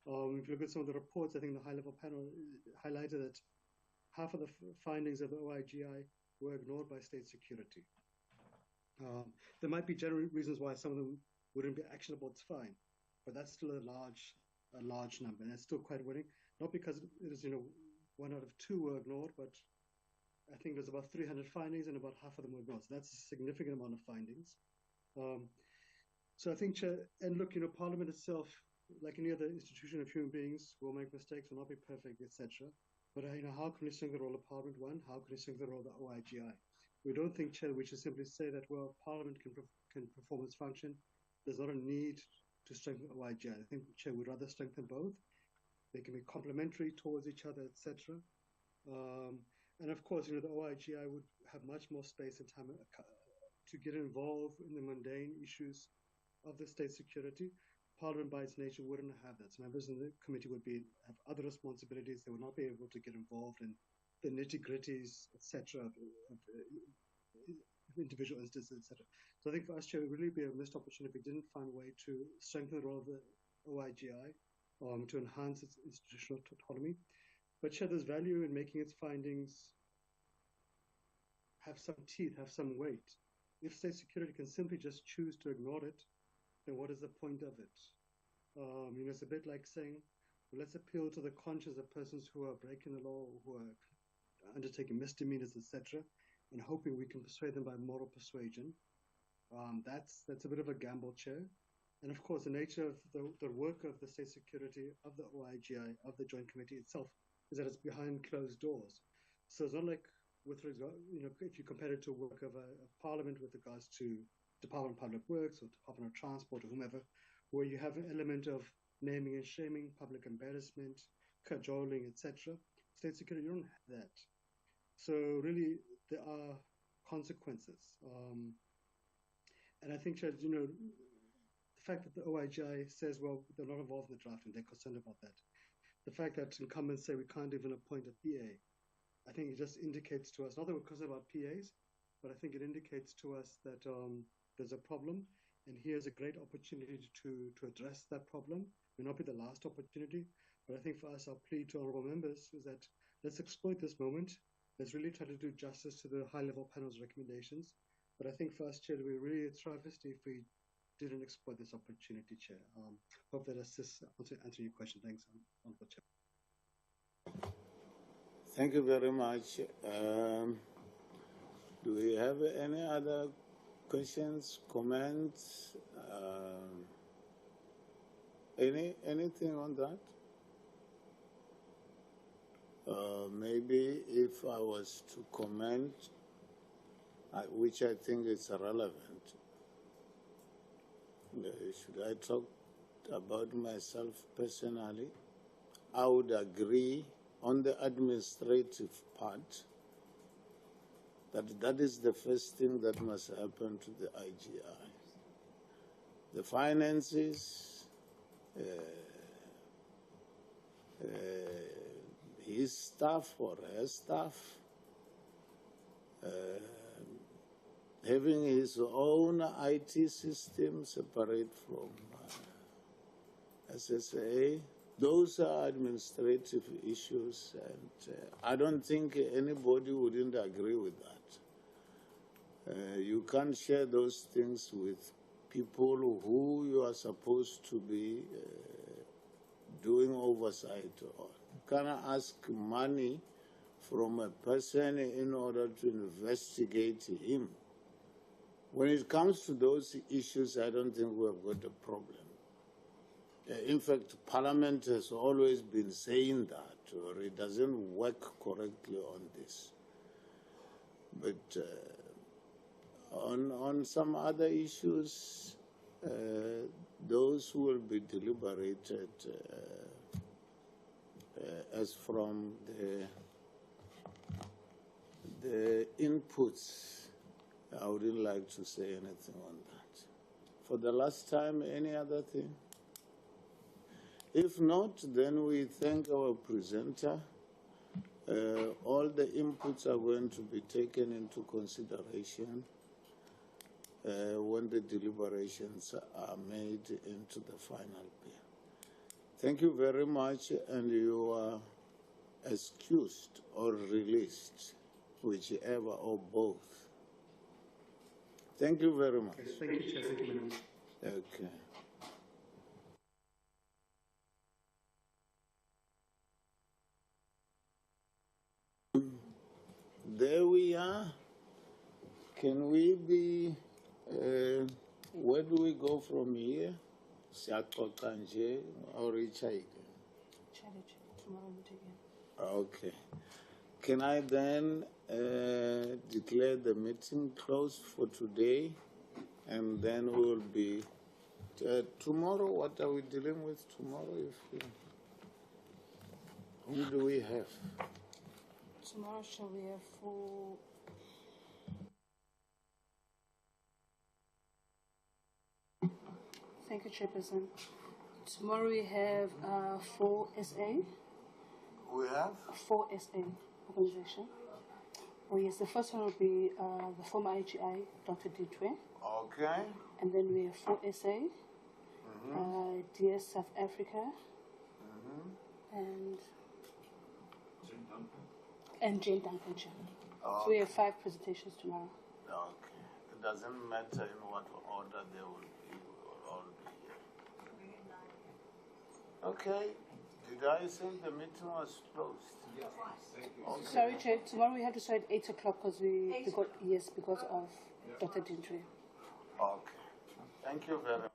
If you look at some of the reports, I think the high-level panel highlighted that half of the findings of the OIGI were ignored by state security. There might be general reasons why some of them wouldn't be actionable, it's fine, but that's still a large number, and it's still quite worrying, not because it is, 1 out of 2 were ignored, but I think there's about 300 findings and about half of them were ignored. So that's a significant amount of findings. So I think, Chair, and look, Parliament itself, like any other institution of human beings, will make mistakes, will not be perfect, etc. But how can we strengthen the role of Parliament? One, how can we strengthen the role of the OIGI? We don't think, Chair, we should simply say that, well, Parliament can perform its function. There's not a need to strengthen the OIGI. I think, Chair, we'd rather strengthen both. They can be complementary towards each other, etc. And of course, the OIGI would have much more space and time to get involved in the mundane issues of the state security. Parliament, by its nature, wouldn't have that. So members in the committee would have other responsibilities. They would not be able to get involved in the nitty-gritties, etc., of individual instances, etc. So I think for us, Chair, it would really be a missed opportunity if we didn't find a way to strengthen the role of the OIGI, to enhance its institutional autonomy. But Chair, there's value in making its findings have some teeth, have some weight. If state security can simply just choose to ignore it, then what is the point of it? It's a bit like saying, well, let's appeal to the conscience of persons who are breaking the law, who are undertaking misdemeanors, etc., and hoping we can persuade them by moral persuasion. That's a bit of a gamble, Chair. And of course, the nature of the work of the state security, of the OIGI, of the Joint Committee itself, is that it's behind closed doors. So it's not like, with regard, if you compare it to work of a parliament with regards to Department of Public Works or Department of Transport or whomever, where you have an element of naming and shaming, public embarrassment, cajoling, etc. State security, you don't have that. So really, there are consequences. And I think, Chad, the fact that the OIGI says, well, they're not involved in the drafting, they're concerned about that. The fact that incumbents say we can't even appoint a PA, I think it just indicates to us, not that we're concerned about PAs, but I think it indicates to us that there's a problem, and here's a great opportunity to address that problem. It may not be the last opportunity, but I think for us, our plea to honorable members is that let's exploit this moment. Let's really try to do justice to the high-level panel's recommendations. But I think for us, Chair, it would be really a travesty if we didn't exploit this opportunity, Chair. Hope that assists answer your question. Thanks, Honorable Chair.
Thank you very much. Do we have any other questions, comments? Anything on that? Maybe if I was to comment, which I think is relevant, should I talk about myself personally? I would agree on the administrative part that is the first thing that must happen to the IGI. The finances, his staff or her staff, having his own IT system separate from SSA. Those are administrative issues, and I don't think anybody wouldn't agree with that. You can't share those things with people who you are supposed to be doing oversight on. You cannot ask money from a person in order to investigate him. When it comes to those issues, I don't think we have got a problem. In fact, Parliament has always been saying that, or it doesn't work correctly on this. But on some other issues, those will be deliberated as from the inputs. I wouldn't like to say anything on that. For the last time, any other thing? If not, then we thank our presenter. All the inputs are going to be taken into consideration when the deliberations are made into the final bill. Thank you very much, and you are excused or released, whichever or both. Thank you very much.
Thank you, Chair. Thank you, Madam.
Okay. There we are. Can we be, where do we go from here? Siakokanje or Richard?
Tomorrow meet again.
Okay. Can I then declare the meeting closed for today? And then we will be, tomorrow, what are we dealing with tomorrow? Who do we have?
Tomorrow shall we have full. Thank you, Chairperson. Tomorrow we have 4SA.
We have?
4SA organization. Oh yes, the first one will be the former IGI, Dr. Ditwe.
Okay.
And then we have 4SA, DS South Africa, and Jane Duncan. So we have 5 presentations tomorrow.
Okay. It doesn't matter in what order they will be. We will all be here. Okay. Did I say the meeting was closed?
Yes.
Okay.
Sorry, Chair. Tomorrow we have to start at 8 o'clock because because of Dr. Ditwe.
Okay. Thank you very much.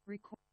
Record.